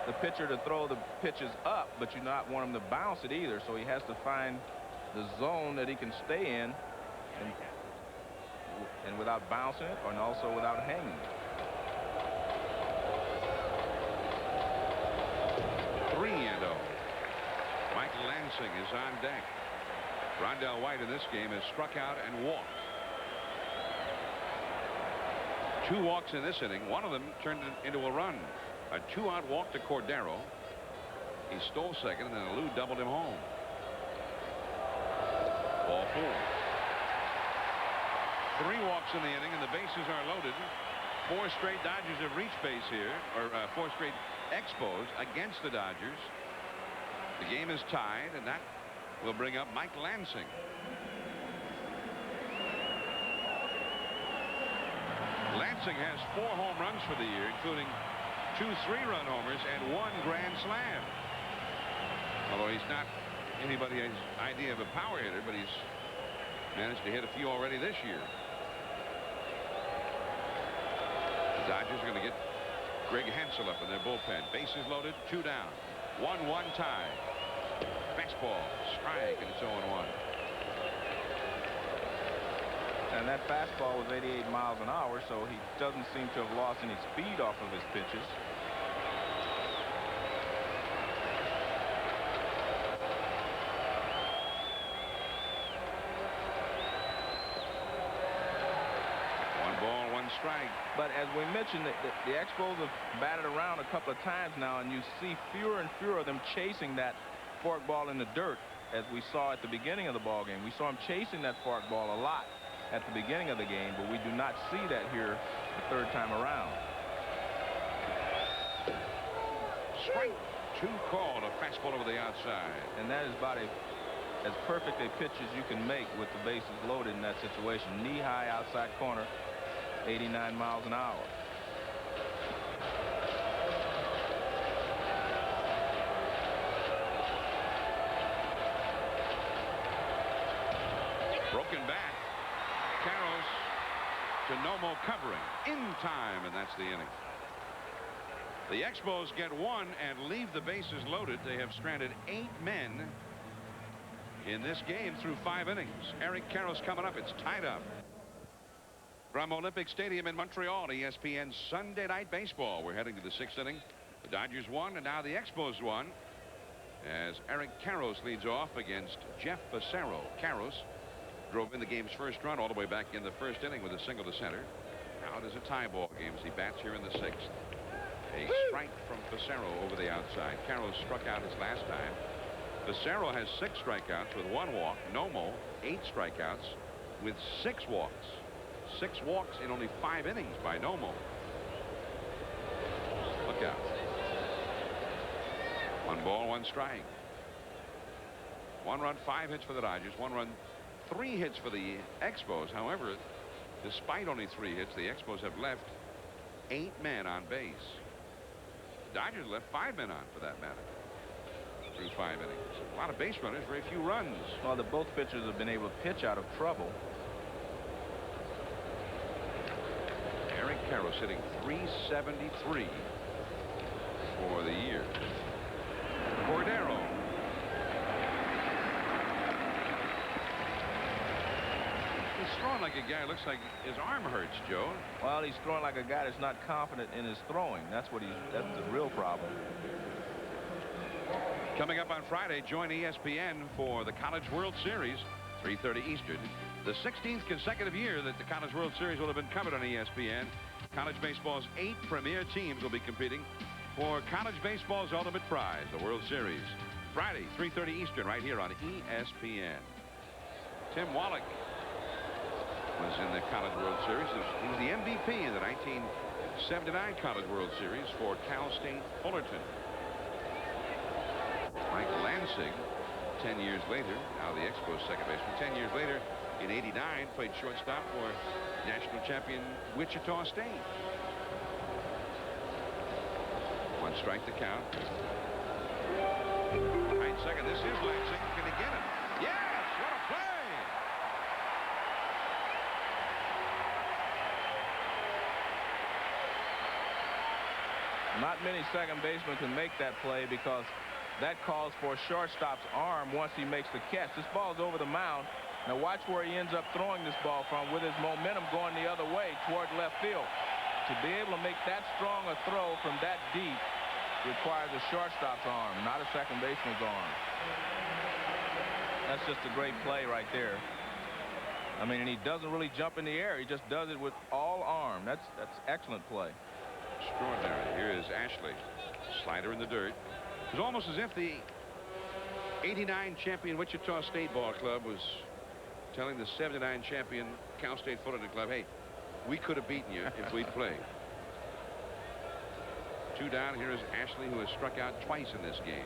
the pitcher to throw the pitches up, but you do not want him to bounce it either. So he has to find the zone that he can stay in, and without bouncing it, and also without hanging it. 3-0. Michael Lansing is on deck. Rondell White in this game has struck out and walked. 2 walks in this inning. One of them turned into a run. A 2-out walk to Cordero. He stole second, and then Alou doubled him home. Ball 4. 3 walks in the inning, and the bases are loaded. 4 straight Dodgers have reached base here, or 4 straight Expos against the Dodgers. The game is tied, and that will bring up Mike Lansing. Lansing has 4 home runs for the year, including 2 3-run homers and 1 grand slam. Although he's not anybody's idea of a power hitter, but he's managed to hit a few already this year. The Dodgers are going to get Greg Hansel up in their bullpen. Bases loaded, 2 down. 1-1 tie. Fastball, strike, and it's 0-1. And that fastball was 88 miles an hour, so he doesn't seem to have lost any speed off of his pitches. Strike. But as we mentioned, the Expos have batted around a couple of times now, and you see fewer and fewer of them chasing that fork ball in the dirt, as we saw at the beginning of the ball game. We saw him chasing that fork ball a lot at the beginning of the game, but we do not see that here the 3rd time around. Strike 2 called. A fastball over the outside. And that is about as perfect a pitch as you can make with the bases loaded in that situation. Knee high outside corner. 89 miles an hour. Broken bat. Carroll's to Nomo covering in time, and that's the inning. The Expos get 1 and leave the bases loaded. They have stranded 8 men in this game through 5 innings. Eric Carroll's coming up. It's tied up. From Olympic Stadium in Montreal, ESPN Sunday Night Baseball. We're heading to the 6th inning. The Dodgers won, and now the Expos won, as Eric Karros leads off against Jeff Fassero. Karros drove in the game's first run all the way back in the 1st inning with a single to center. Now it is a tie ball game as he bats here in the 6th. A strike from Fassero over the outside. Karros struck out his last time. Fassero has 6 strikeouts with 1 walk. Nomo 8 strikeouts with 6 walks. 6 walks in only 5 innings by Nomo. Look out. 1 ball, 1 strike. 1 run, 5 hits for the Dodgers. 1 run, 3 hits for the Expos. However, despite only 3 hits, the Expos have left 8 men on base. The Dodgers left 5 men on, for that matter, through 5 innings. A lot of base runners, very few runs. Well, both pitchers have been able to pitch out of trouble. Eric Karros hitting .373 for the year. Cordero. He's throwing like a guy. Looks like his arm hurts, Joe. Well, he's throwing like a guy that's not confident in his throwing. That's the real problem. Coming up on Friday, join ESPN for the College World Series, 3:30 Eastern. The 16th consecutive year that the College World Series will have been covered on ESPN. College baseball's 8 premier teams will be competing for college baseball's ultimate prize, the World Series. Friday, 3:30 Eastern, right here on ESPN. Tim Wallach was in the College World Series. He was the MVP in the 1979 College World Series for Cal State Fullerton. Mike Lansing, 10 years later, now the Expos second baseman, 10 years later, in '89, played shortstop for national champion Wichita State. One strike to count. Right second. This is Lansing. Can he get him? Yes! What a play! Not many second basemen can make that play because that calls for a shortstop's arm once he makes the catch. This ball's over the mound. Now watch where he ends up throwing this ball from with his momentum going the other way toward left field. To be able to make that strong a throw from that deep requires a shortstop's arm, not a second baseman's arm. That's just a great play right there. I mean, and he doesn't really jump in the air. He just does it with all arm. That's excellent play. Extraordinary. Here is Ashley. Slider in the dirt. It was almost as if the '89 champion Wichita State Ball Club was telling the '79 champion Cal State Fullerton Club, hey, we could have beaten you if we'd played. 2 down. Here is Ashley, who has struck out twice in this game.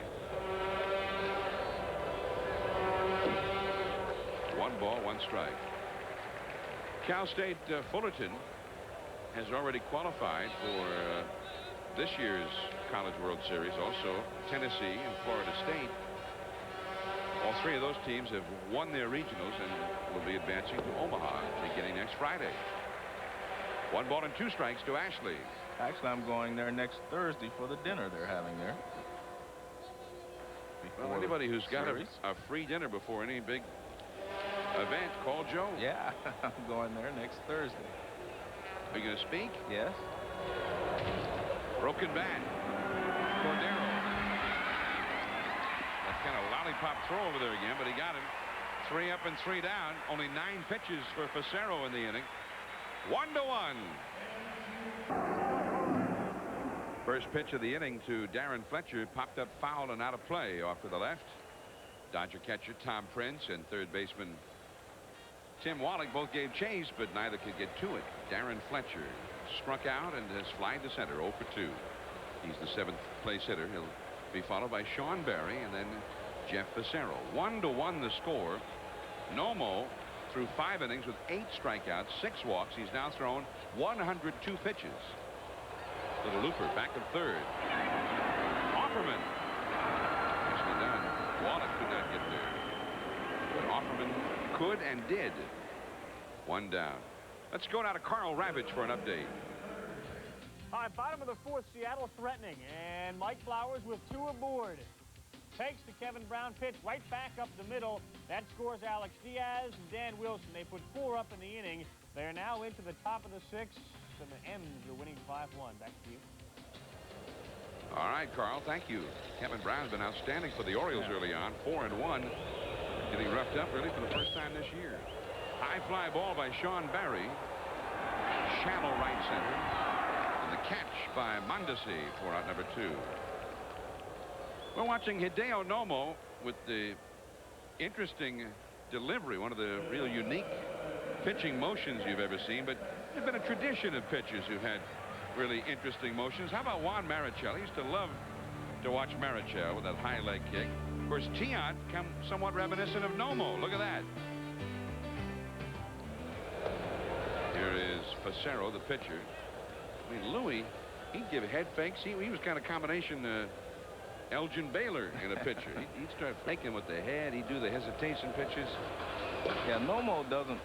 1 ball, 1 strike. Cal State Fullerton has already qualified for this year's College World Series. Also Tennessee and Florida State. All 3 of those teams have won their regionals and will be advancing to Omaha beginning next Friday. 1 ball and 2 strikes to Ashley. Actually, I'm going there next Thursday for the dinner they're having there. Well, anybody who's got a free dinner before any big event, call Joe. Yeah, I'm going there next Thursday. Are you going to speak? Yes. Broken bat. Cordero. That kind of lollipop throw over there again, but he got him. 3 up and 3 down. Only 9 pitches for Fassero in the inning. 1-1. First pitch of the inning to Darren Fletcher, popped up foul and out of play off to the left. Dodger catcher Tom Prince and third baseman Tim Wallach both gave chase, but neither could get to it. Darren Fletcher struck out and has flied to center, 0 for 2. He's the 7th place hitter. He'll be followed by Sean Barry and then Jeff Fassero. 1-1 the score. Nomo through 5 innings with 8 strikeouts, 6 walks. He's now thrown 102 pitches. Little looper back at third. Offerman. Nicely done. Wallach could not get there, but Offerman could and did. 1 down. Let's go now to Carl Ravitch for an update. All right, bottom of the 4th, Seattle threatening, and Mike Flowers with 2 aboard. Takes the Kevin Brown pitch right back up the middle. That scores Alex Diaz and Dan Wilson. They put 4 up in the inning. They are now into the top of the 6th, and the M's are winning 5-1. Back to you. All right, Carl, thank you. Kevin Brown's been outstanding for the Orioles early on. 4-1. Getting roughed up really for the first time this year. High fly ball by Sean Barry. Shallow right center. And the catch by Mondesi for out number 2. We're watching Hideo Nomo with the interesting delivery, one of the real unique pitching motions you've ever seen, but there's been a tradition of pitchers who've had really interesting motions. How about Juan Marichal? I used to love to watch Marichal with that high leg kick. Of course, Tiant come somewhat reminiscent of Nomo. Look at that. Here is Fassero, the pitcher. I mean, Louis, he'd give head fakes. He was kind of combination Elgin Baylor in a pitcher. He'd start faking with the head. He'd do the hesitation pitches. Yeah, Nomo doesn't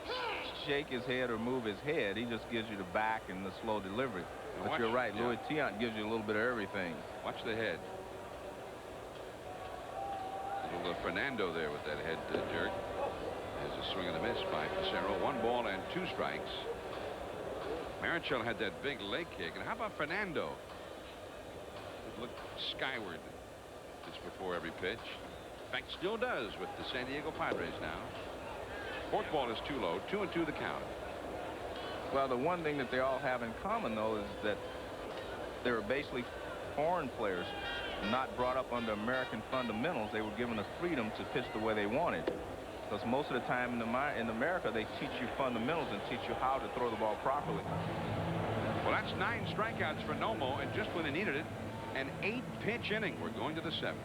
shake his head or move his head. He just gives you the back and the slow delivery. Now but you're right, Louis Tiant gives you a little bit of everything. Watch the head. Little Fernando there with that head jerk. There's a swing and a miss by Fassero. 1 ball and 2 strikes. Marichal had that big leg kick. And how about Fernando? It looked skyward just before every pitch. In fact, still does with the San Diego Padres now. 4th ball is too low. 2-2 the count. Well, the one thing that they all have in common, though, is that they were basically foreign players, not brought up under American fundamentals. They were given the freedom to pitch the way they wanted. because most of the time in America, they teach you fundamentals and teach you how to throw the ball properly. Well, that's 9 strikeouts for Nomo, and just when they needed it, an 8-pitch inning. We're going to the 7th.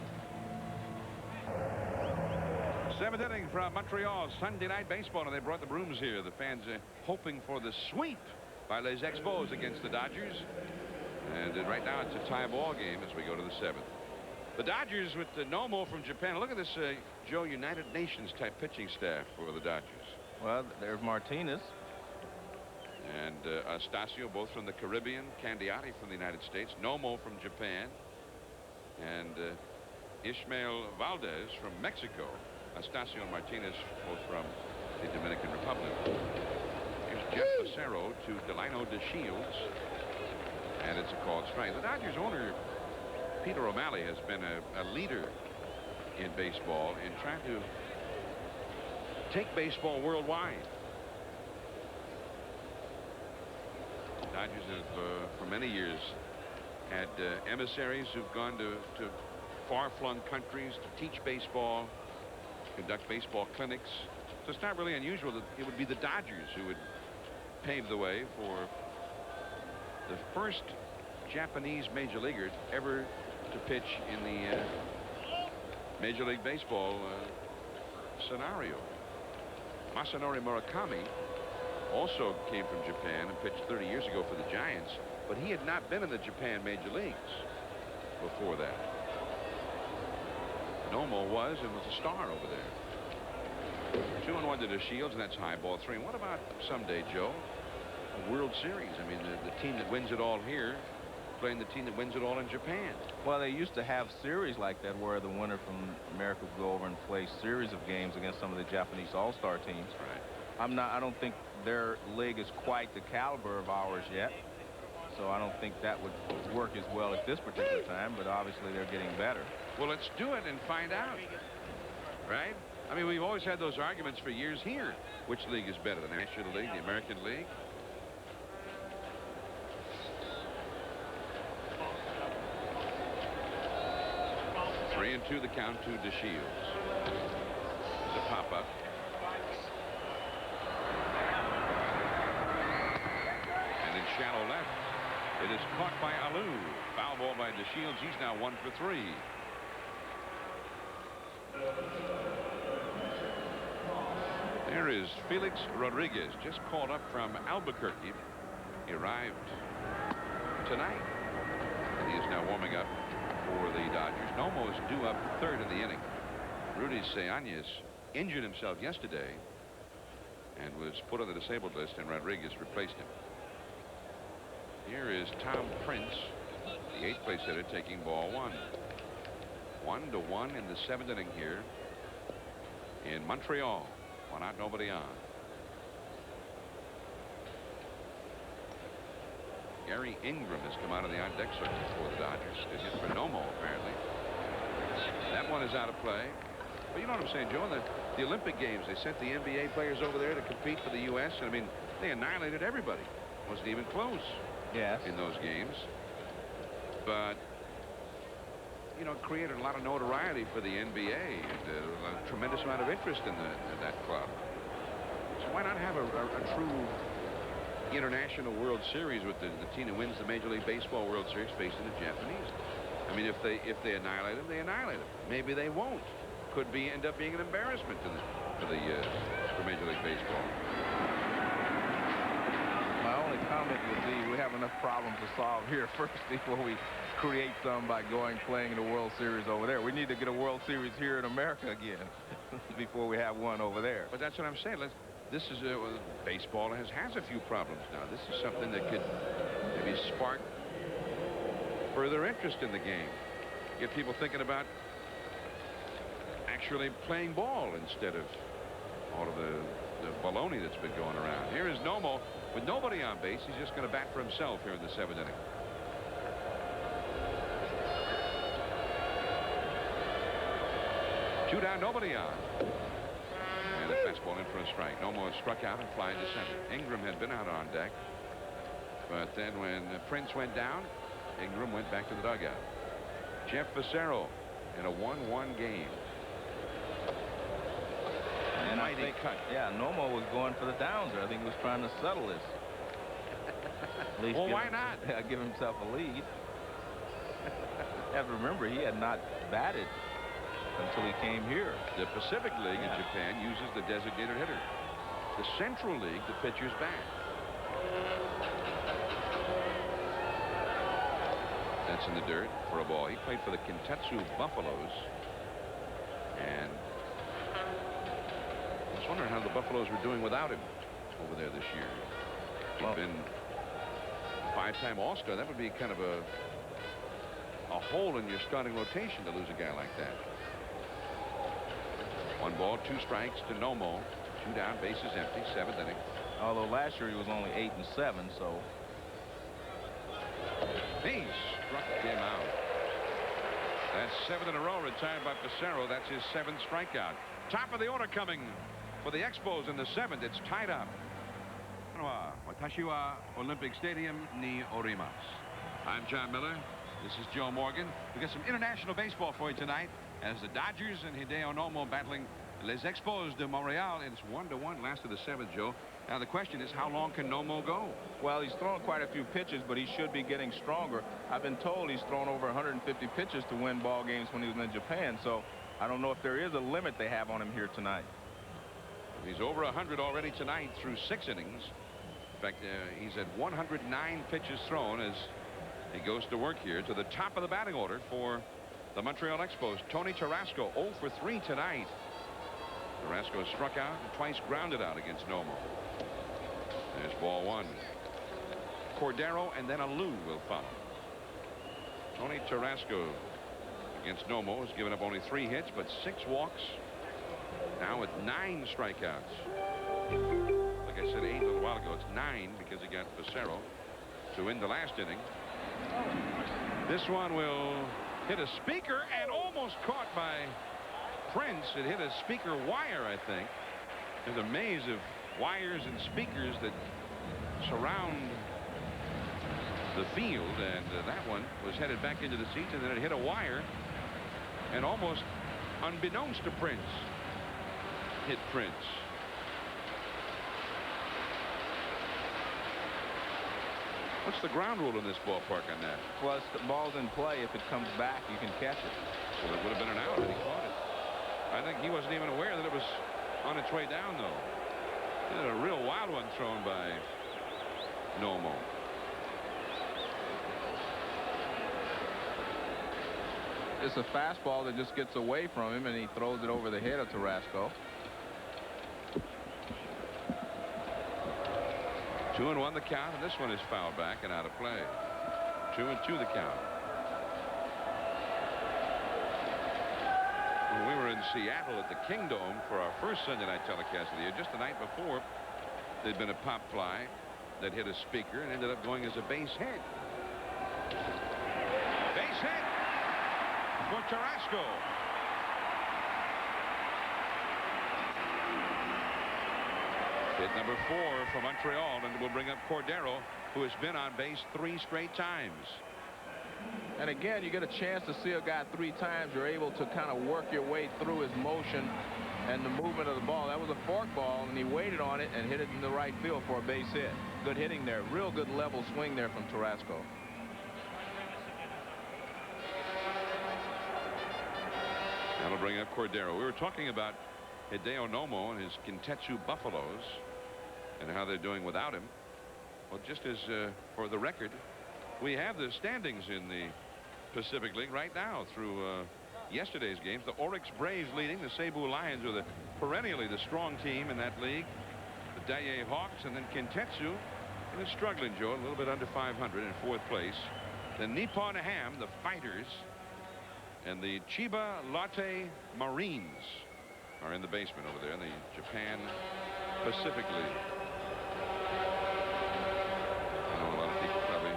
7th inning from Montreal, Sunday Night Baseball, and they brought the brooms here. The fans hoping for the sweep by Les Expos against the Dodgers. And right now it's a tie ball game as we go to the 7th. The Dodgers with the Nomo from Japan. Look at this, Joe, United Nations type pitching staff for the Dodgers. Well, there's Martinez. And Astacio, both from the Caribbean. Candiati from the United States. Nomo from Japan. And Ishmael Valdez from Mexico. Astacio and Martinez both from the Dominican Republic. Here's Jeff Fassero to Delino de Shields. And it's a called strike. The Dodgers owner, Peter O'Malley, has been a leader in baseball in trying to take baseball worldwide. The Dodgers have, for many years, had emissaries who've gone to far-flung countries to teach baseball, conduct baseball clinics. So it's not really unusual that it would be the Dodgers who would pave the way for the first Japanese major leaguer ever to pitch in the Major League Baseball scenario. Masanori Murakami also came from Japan and pitched 30 years ago for the Giants, but he had not been in the Japan major leagues before that. Nomo was and was a star over there. 2-1 to the Shields, and that's high ball 3. And what about someday, Joe, a World Series? I mean, the team that wins it all here playing the team that wins it all in Japan. Well, they used to have series like that where the winner from America would go over and play series of games against some of the Japanese all-star teams. Right. I don't think their league is quite the caliber of ours yet. So I don't think that would work as well at this particular time, but obviously they're getting better. Well, let's do it and find out. Right? I mean, we've always had those arguments for years here. Which league is better, the National League, the American League? Three and 2 the count to DeShields. There's a pop-up. And in shallow left, it is caught by Alou. Foul ball by DeShields. He's now 1 for 3. There is Felix Rodriguez, just called up from Albuquerque. He arrived tonight. And he is now warming up for the Dodgers. Nomo is due up 3rd in the inning. Rudy Seañez injured himself yesterday and was put on the disabled list, and Rodriguez replaced him. Here is Tom Prince, the 8th place hitter, taking ball 1. 1-1 in the 7th inning here in Montreal. 1 out, nobody on. Gary Ingram has come out of the on-deck circle for the Dodgers to hit for Nomo, apparently. That one is out of play. But you know what I'm saying, Joe? The Olympic Games, they sent the NBA players over there to compete for the U.S. And I mean, they annihilated everybody. Wasn't even close. Yes. In those games. But, you know, it created a lot of notoriety for the NBA and a tremendous amount of interest in that club. So why not have a true international World Series with the team that wins the Major League Baseball World Series facing the Japanese? I mean, if they annihilate them, they annihilate them. Maybe they won't. Could end up being an embarrassment for Major League Baseball. My only comment would be we have enough problems to solve here first before we create some by playing in the World Series over there. We need to get a World Series here in America again before we have one over there. But that's what I'm saying. This is baseball has a few problems now. This is something that could maybe spark further interest in the game. Get people thinking about actually playing ball instead of all of the baloney that's been going around. Here is Nomo with nobody on base. He's just going to bat for himself here in the 7th inning. Two down, nobody on. And a fastball in for a strike. Nomo struck out and flying to center. Ingram had been out on deck. But then when Prince went down, Ingram went back to the dugout. Jeff Fassero in a 1-1 game. And I mighty think, cut. yeah, Nomo was going for the downs there. I think he was trying to settle this. At least Well, why not? Give himself a lead. You have to remember, he had not batted until he came here. The Pacific League in Japan uses the designated hitter. The Central League, the pitcher's bat. That's in the dirt for a ball. He played for the Kintetsu Buffaloes. And I was wondering how the Buffaloes were doing without him over there this year. He'd been a 5-time All-Star. That would be kind of a hole in your starting rotation to lose a guy like that. 1 ball, 2 strikes to Nomo. 2 down, bases empty, 7th inning. Although last year he was only 8 and 7, so He struck him out. That's 7 in a row retired by Fassero. That's his 7th strikeout. Top of the order coming for the Expos in the 7th. It's tied up. Watashi wa Olympic Stadium ni orimasu. I'm John Miller. This is Joe Morgan. We got some international baseball for you tonight as the Dodgers and Hideo Nomo battling Les Expos de Montreal. And it's 1-1 last of the 7th, Joe. Now the question is, how long can Nomo go? well, he's thrown quite a few pitches, but he should be getting stronger. I've been told he's thrown over 150 pitches to win ball games when he was in Japan, so I don't know if there is a limit they have on him here tonight. He's over 100 already tonight through 6 innings. In fact, he's at 109 pitches thrown as he goes to work here to the top of the batting order for the Montreal Expos. Tony Tarasco 0 for 3 tonight. Tarasco struck out and twice grounded out against Nomo. There's ball 1. Cordero and then Alou will follow. Tony Tarasco against Nomo has given up only 3 hits but 6 walks. Now with 9 strikeouts. Like I said 8 a little while ago, it's 9 because he got Fassero to end the last inning. This one will hit a speaker and almost caught by Prince. It hit a speaker wire, I think. There's a maze of wires and speakers that surround the field, and that one was headed back into the seats, and then it hit a wire and almost unbeknownst to Prince hit Prince. What's the ground rule in this ballpark on that? Plus, the ball's in play. If it comes back, you can catch it. So it would have been an out, and he caught it. I think he wasn't even aware that it was on its way down, though. This is a real wild one thrown by Nomo. It's a fastball that just gets away from him, and he throws it over the head of Tarasco. 2-1 the count, and this one is fouled back and out of play. 2-2 the count. When we were in Seattle at the Kingdome for our first Sunday night telecast of the year, just the night before, there'd been a pop fly that hit a speaker and ended up going as a base hit. Base hit for Tarasco. Hit number 4 for Montreal, and we'll bring up Cordero, who has been on base 3 straight times. And again, you get a chance to see a guy 3 times. You're able to kind of work your way through his motion and the movement of the ball. That was a fork ball, and he waited on it and hit it in the right field for a base hit. Good hitting there. Real good level swing there from Tarasco. That'll bring up Cordero. We were talking about Hideo Nomo and his Kintetsu Buffaloes and how they're doing without him. Well, just as for the record, we have the standings in the Pacific League right now through yesterday's games. The Oryx Braves leading. The Cebu Lions are perennially the strong team in that league. The Daye Hawks, and then Kintetsu is struggling, Joe, a little bit under 500 in 4th place. Then Nippon Ham, the Fighters, and the Chiba Lotte Marines are in the basement over there in the Japan Pacific League. I know a lot of people probably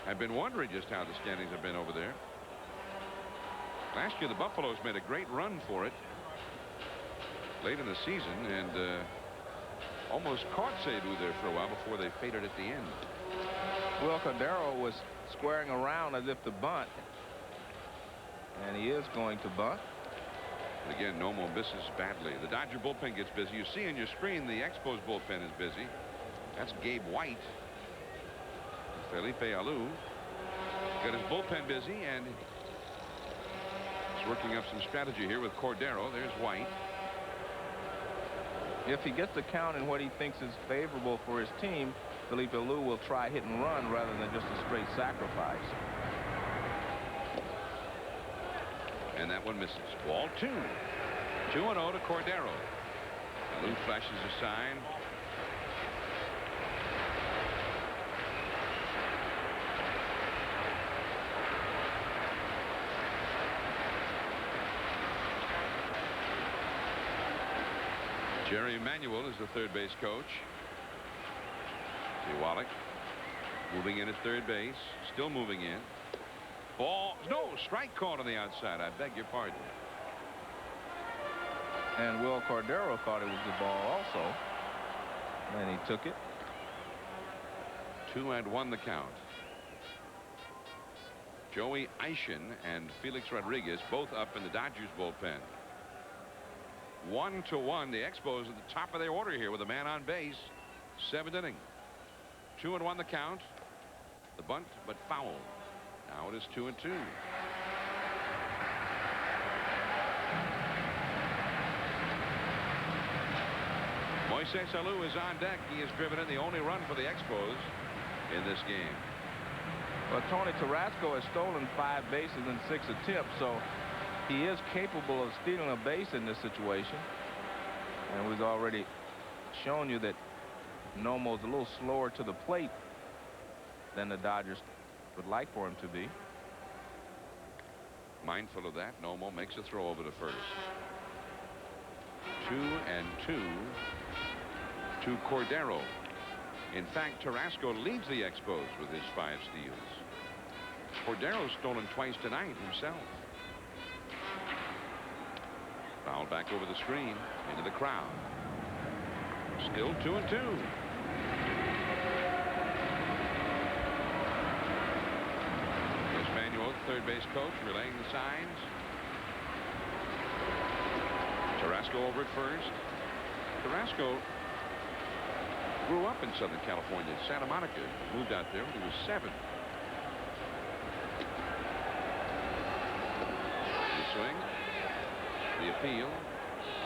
have been wondering just how the standings have been over there. Last year the Buffaloes made a great run for it late in the season and almost caught Cebu there for a while before they faded at the end. Well, Cordero was squaring around as if to bunt, and he is going to bunt. Again, Nomo misses badly. The Dodger bullpen gets busy. You see on your screen the Expos bullpen is busy. That's Gabe White. Felipe Alou got his bullpen busy, and he's working up some strategy here with Cordero. There's White. If he gets the count in what he thinks is favorable for his team, Felipe Alou will try hit and run rather than just a straight sacrifice. And that one misses. Ball 2. 2-0 to Cordero. Alou flashes a sign. Jerry Emanuel is the third base coach. See Wallach moving in at third base. Still moving in. Ball. No, strike called on the outside. I beg your pardon. And Will Cordero thought it was the ball also. And he took it. 2-1 the count. Joey Eischen and Felix Rodriguez both up in the Dodgers bullpen. 1-1. The Expos at the top of their order here with a man on base. 7th inning. 2-1 the count. The bunt, but foul. Now it is 2-2. Moises Alou is on deck. He has driven in the only run for the Expos in this game. Well, Tony Tarasco has stolen 5 bases in 6 attempts, so he is capable of stealing a base in this situation. And we've already shown you that Nomo's a little slower to the plate than the Dodgers would like for him to be. Mindful of that, Nomo makes a throw over to first. 2-2 to Cordero. In fact, Tarasco leads the Expos with his 5 steals. Cordero's stolen twice tonight himself. Foul back over the screen into the crowd. Still 2-2. Third base coach relaying the signs. Tarasco over at first. Tarasco grew up in Southern California, Santa Monica. Moved out there when he was 7. The swing. The appeal.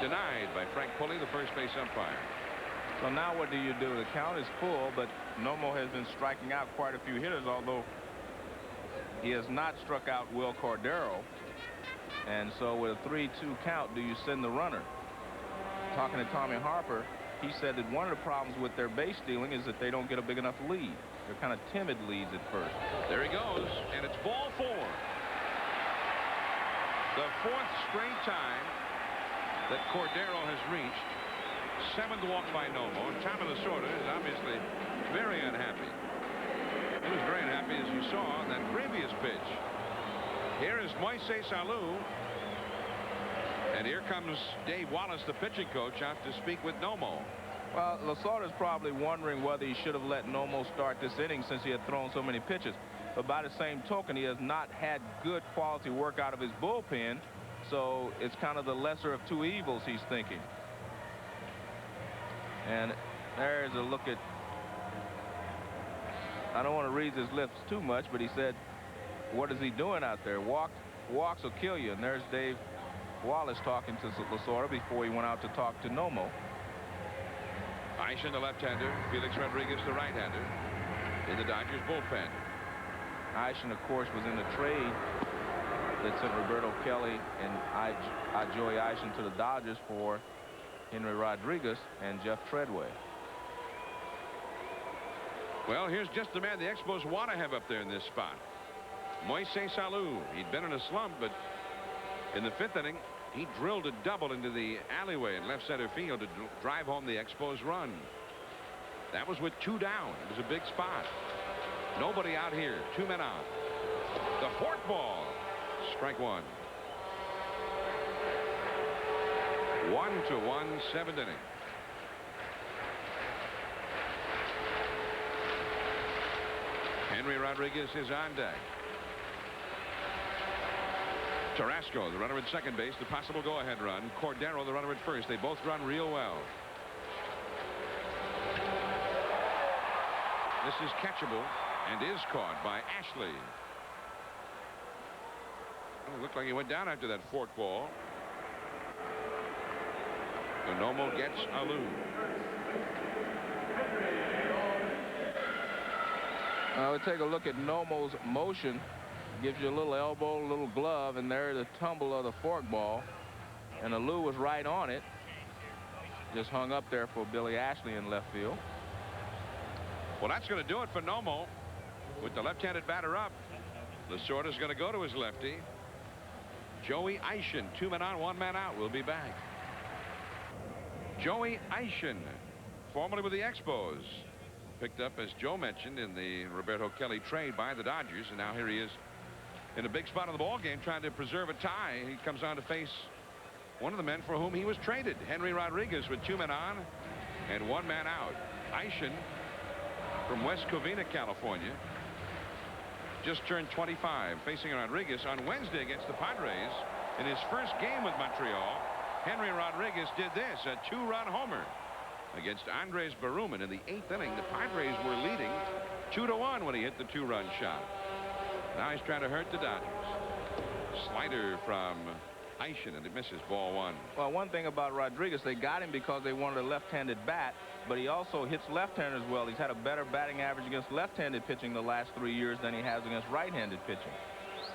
Denied by Frank Pulley, the first base umpire. So now what do you do? The count is full, but Nomo has been striking out quite a few hitters, although he has not struck out Will Cordero. And so with a 3-2 count, do you send the runner? Talking to Tommy Harper, he said that one of the problems with their base stealing is that they don't get a big enough lead. They're kind of timid leads at first. There he goes, and it's ball 4. The 4th straight time that Cordero has reached. 7th walk by Nomo, and Tommy Lasorda is obviously very unhappy. He was very unhappy, as you saw, on that previous pitch. Here is Moises Alou. And here comes Dave Wallace, the pitching coach, out to speak with Nomo. Well, Lasorda's probably wondering whether he should have let Nomo start this inning since he had thrown so many pitches. But by the same token, he has not had good quality work out of his bullpen. So it's kind of the lesser of 2 evils, he's thinking. And there's a look at, I don't want to read his lips too much, but he said, what is he doing out there? Walks will kill you. And there's Dave Wallace talking to Lasorda before he went out to talk to Nomo. Eischen, the left-hander. Felix Rodriguez, the right-hander, in the Dodgers bullpen. Eischen, of course, was in the trade that sent Roberto Kelly and Joey Eischen to the Dodgers for Henry Rodriguez and Jeff Treadway. Well, here's just the man the Expos want to have up there in this spot. Moises Alou. He'd been in a slump, but in the 5th inning, he drilled a double into the alleyway in left center field to drive home the Expos run. That was with 2 down. It was a big spot. Nobody out here. 2 men out. The 4th ball. Strike 1. 1-1, 7th inning. Henry Rodriguez is on deck. Carrasco, the runner at second base, the possible go-ahead run. Cordero, the runner at first. They both run real well. This is catchable and is caught by Ashley. Well, it looked like he went down after that fork ball. So Nomo gets Alou. We'll take a look at Nomo's motion. Gives you a little elbow, a little glove, and there's the tumble of the fork ball. And Alou was right on it. Just hung up there for Billy Ashley in left field. Well, that's going to do it for Nomo. With the left-handed batter up, Lasorda's going to go to his lefty. Joey Eischen, 2 men on, 1 man out. We'll be back. Joey Eischen, formerly with the Expos, picked up, as Joe mentioned, in the Roberto Kelly trade by the Dodgers, and now here he is in a big spot in the ball game trying to preserve a tie. He comes on to face one of the men for whom he was traded, Henry Rodriguez, with 2 men on and 1 man out. Eischen from West Covina, California, just turned 25, facing Rodriguez on Wednesday against the Padres. In his first game with Montreal, Henry Rodriguez did this, a 2-run homer against Andres Berrumen in the 8th inning. The Padres were leading 2-1 when he hit the 2-run shot. Now he's trying to hurt the Dodgers. Slider from Eischen, and it misses, ball 1. Well, one thing about Rodriguez, they got him because they wanted a left-handed bat, but he also hits left-handers well. He's had a better batting average against left-handed pitching the last 3 years than he has against right-handed pitching.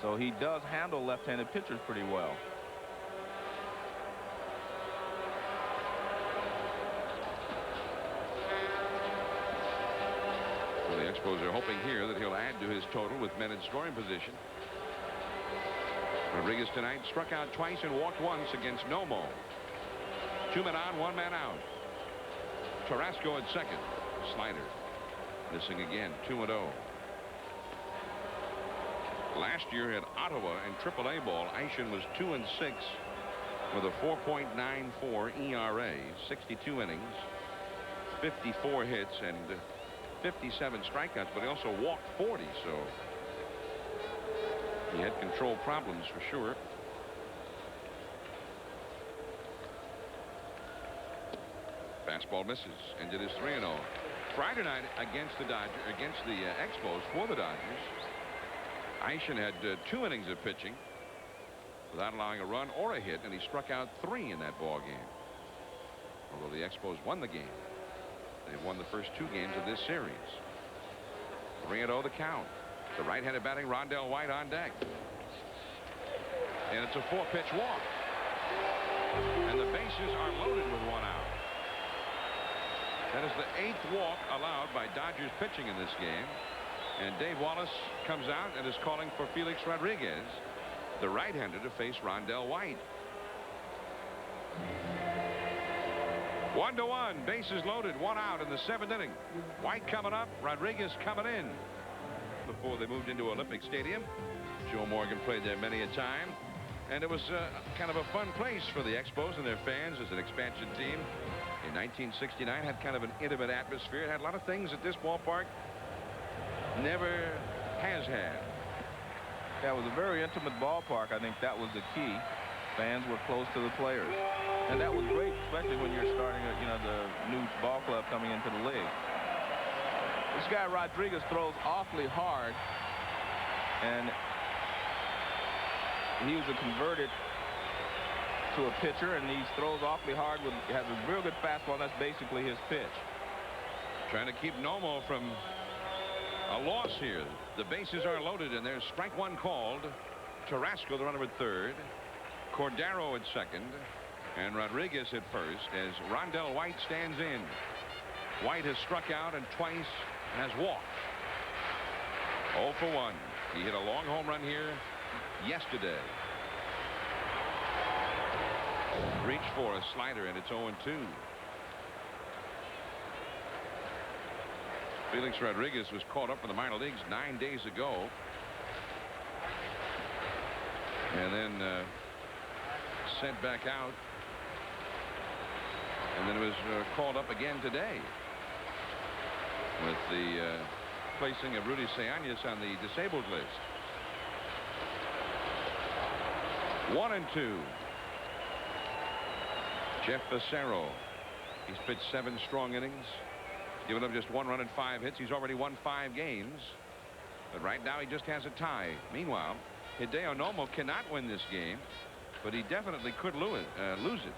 So he does handle left-handed pitchers pretty well. Well, the Expos are hoping here that he'll add to his total with men in scoring position. Rodriguez tonight struck out twice and walked once against Nomo. 2 men on, 1 man out. Carrasco at second. Slider missing again, 2-0. Last year at Ottawa in AAA ball, Eischen was 2-6 with a 4.94 ERA, 62 innings, 54 hits, and 57 strikeouts, but he also walked 40, so he had control problems for sure. Fastball misses, and it is 3-0. Friday night against the Expos for the Dodgers, Eischen had 2 innings of pitching without allowing a run or a hit, and he struck out 3 in that ball game. Although the Expos won the game, they've won the first 2 games of this series. 3-0 the count. The right-handed batting Rondell White on deck, and it's a 4-pitch walk, and the bases are loaded with 1 out. That is the 8th walk allowed by Dodgers pitching in this game. And Dave Wallace comes out and is calling for Felix Rodriguez, the right-hander, to face Rondell White. 1-1, bases loaded, 1 out in the 7th inning. White coming up, Rodriguez coming in. Before they moved into Olympic Stadium, Joe Morgan played there many a time, and it was kind of a fun place for the Expos and their fans as an expansion team. In 1969, had kind of an intimate atmosphere. It had a lot of things that this ballpark never has had. That was a very intimate ballpark. I think that was the key. Fans were close to the players, and that was great, especially when you're starting the new ball club coming into the league. This guy Rodriguez throws awfully hard, and he was a converted to a pitcher, and he throws awfully hard. Has a real good fastball, and that's basically his pitch. Trying to keep Nomo from a loss here. The bases are loaded, and there's strike 1 called. Carrasco, the runner at third. Cordero at second, and Rodriguez at first as Rondell White stands in. White has struck out and twice has walked. 0 for 1. He hit a long home run here yesterday. Reach for a slider, and it's 0-2. Felix Rodriguez was called up in the minor leagues 9 days ago, and then sent back out, and then was called up again today with the placing of Rudy Seañez on the disabled list. 1-2. Jeff Fassero. He's pitched 7 strong innings, given up just 1 run and 5 hits. He's already won 5 games, but right now he just has a tie. Meanwhile, Hideo Nomo cannot win this game, but he definitely could lose it.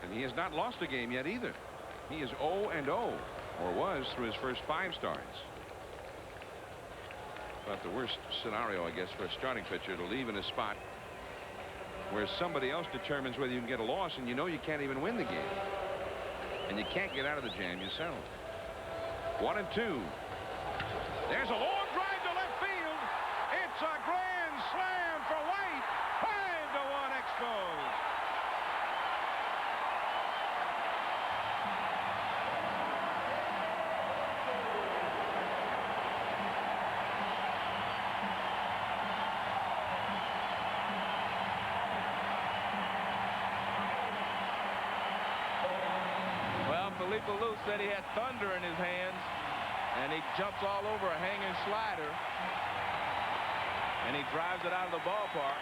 And he has not lost a game yet either. He is 0-0, or was through his first 5 starts. About the worst scenario, I guess, for a starting pitcher to leave in a spot where somebody else determines whether you can get a loss, and you know you can't even win the game. And you can't get out of the jam yourself. 1-2. There's a long drive to left field. It's a grand slam for White. 5-1 Expos. Lou said he had thunder in his hands, and he jumps all over a hanging slider, and he drives it out of the ballpark.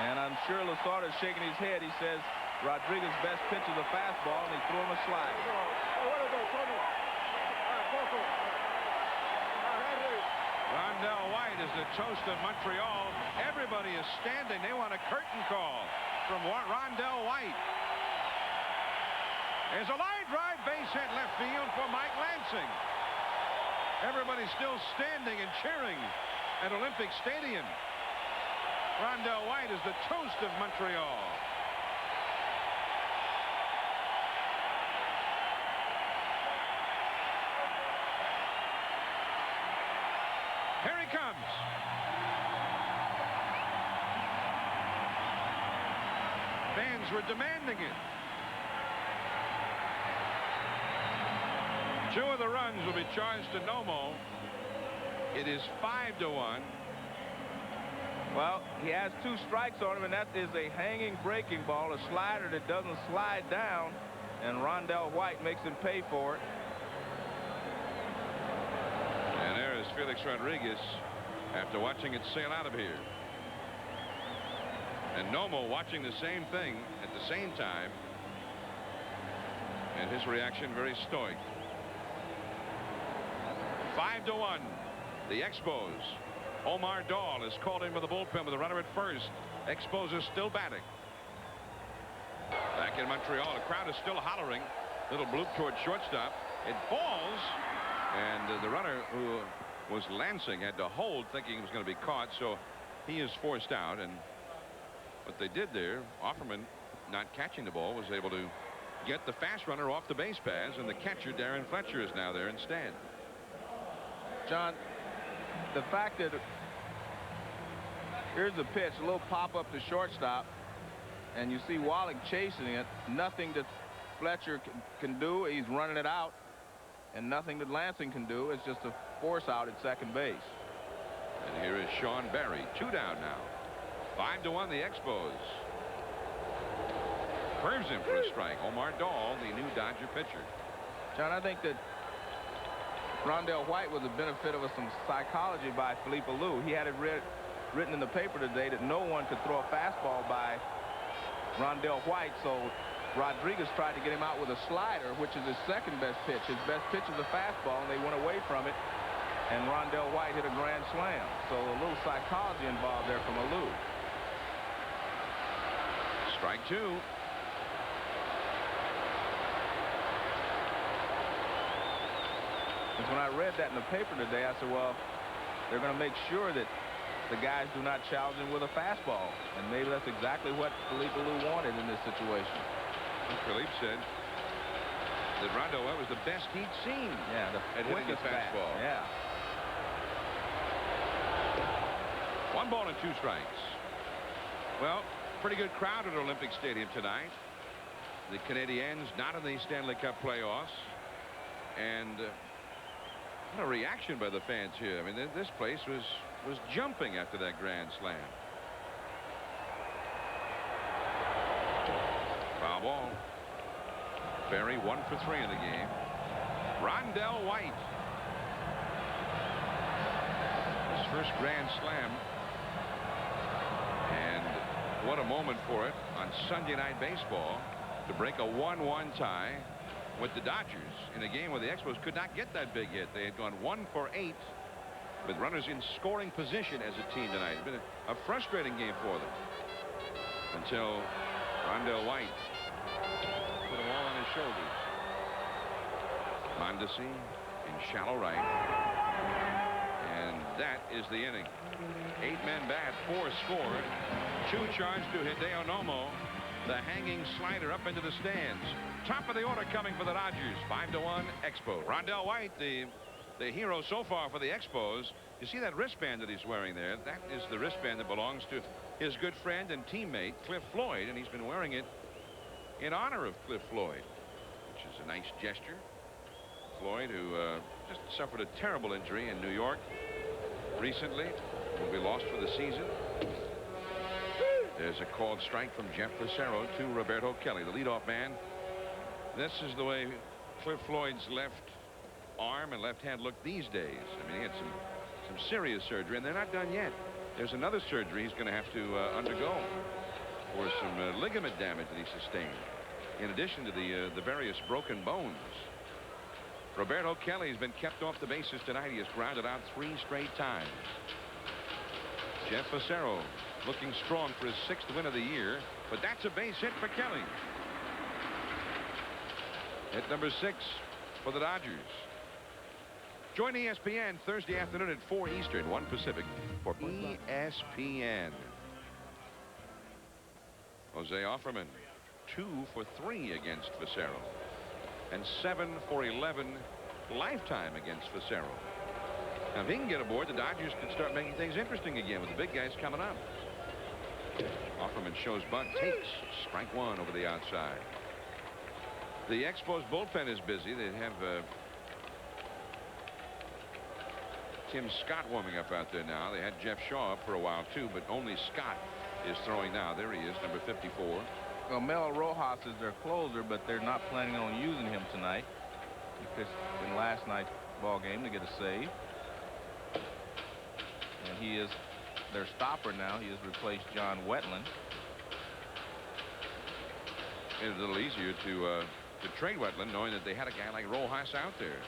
And I'm sure Lasorda's shaking his head. He says Rodriguez's best pitch is a fastball, and he threw him a slider. Rondell White is the toast of Montreal. Everybody is standing. They want a curtain call from Rondell White. There's a line drive, base hit left field for Mike Lansing. Everybody's still standing and cheering at Olympic Stadium. Rondell White is the toast of Montreal. Here he comes. Fans were demanding it. 2 of the runs will be charged to Nomo. It is 5-1. Well, he has 2 strikes on him, and that is a hanging breaking ball, a slider that doesn't slide down, and Rondell White makes him pay for it. And there is Felix Rodriguez after watching it sail out of here. And Nomo watching the same thing at the same time, and his reaction very stoic. 5-1. The Expos. Omar Dahl is called in for the bullpen with the runner at first. Expos is still batting. Back in Montreal, the crowd is still hollering. Little bloop toward shortstop. It falls, and the runner, who was Lansing, had to hold, thinking he was going to be caught, so he is forced out. And what they did there, Offerman, not catching the ball, was able to get the fast runner off the base paths, and the catcher, Darren Fletcher, is now there instead. John, the fact that here's the pitch, a little pop up to shortstop, and you see Wallach chasing it. Nothing that Fletcher can do. He's running it out, and nothing that Lansing can do. It's just a force out at second base. And here is Sean Barry, 2 down now. 5-1 the Expos. Curves him for a strike. Omar Dahl, the new Dodger pitcher. John, I think that Rondell White was a benefit of some psychology by Felipe Alou. He had it written in the paper today that no one could throw a fastball by Rondell White, so Rodriguez tried to get him out with a slider, which is his second best pitch. His best pitch is a fastball, and they went away from it, and Rondell White hit a grand slam. So a little psychology involved there from Alou. Strike 2. When I read that in the paper today, I said, well, they're going to make sure that the guys do not challenge him with a fastball. And maybe that's exactly what Felipe Alou wanted in this situation. Philippe said that Rondell White was the best he'd seen at hitting the fastball. Yeah. 1 ball and 2 strikes. Well, pretty good crowd at Olympic Stadium tonight. The Canadiens not in the Stanley Cup playoffs. And what a reaction by the fans here. I mean, this place was jumping after that grand slam. Foul ball. Barry 1 for 3 in the game. Rondell White. His first grand slam what a moment for it on Sunday Night Baseball to break a 1-1 tie with the Dodgers in a game where the Expos could not get that big hit. They had gone 1 for 8 with runners in scoring position as a team tonight. It's been a frustrating game for them until Rondell White put them all on his shoulders. Mondesi in shallow right, and that is the inning. 8 men bat, 4 scored, 2 charged to Hideo Nomo. The hanging slider up into the stands. Top of the order coming for the Dodgers. 5-1 Expos. Rondell White, the hero so far for the Expos. You see that wristband that he's wearing there? That is the wristband that belongs to his good friend and teammate Cliff Floyd, and he's been wearing it in honor of Cliff Floyd, which is a nice gesture. Floyd, who just suffered a terrible injury in New York recently, will be lost for the season. There's a called strike from Jeff Fassero to Roberto Kelly, the leadoff man. This is the way Cliff Floyd's left arm and left hand look these days. I mean, he had some serious surgery, and they're not done yet. There's another surgery he's going to have to undergo for some ligament damage that he sustained, in addition to the various broken bones. Roberto Kelly has been kept off the bases tonight. He has grounded out 3 straight times. Jeff Fassero looking strong for his 6th win of the year, but that's a base hit for Kelly. Hit number 6 for the Dodgers. Join ESPN Thursday afternoon at 4 Eastern, 1 Pacific for ESPN. Jose Offerman 2 for 3 against Fassero, and 7 for 11 lifetime against Fassero. Now, if he can get aboard, the Dodgers could start making things interesting again with the big guys coming up. Offerman shows bunt, takes strike 1 over the outside. The Expos bullpen is busy. They have Tim Scott warming up out there now. They had Jeff Shaw up for a while too, but only Scott is throwing now. There he is, number 54. Well, Melo Rojas is their closer, but they're not planning on using him tonight. He pitched in last night's ball game to get a save. And he is their stopper now. He has replaced John Wetland. It's a little easier to trade Wetland, knowing that they had a guy like Rojas out there.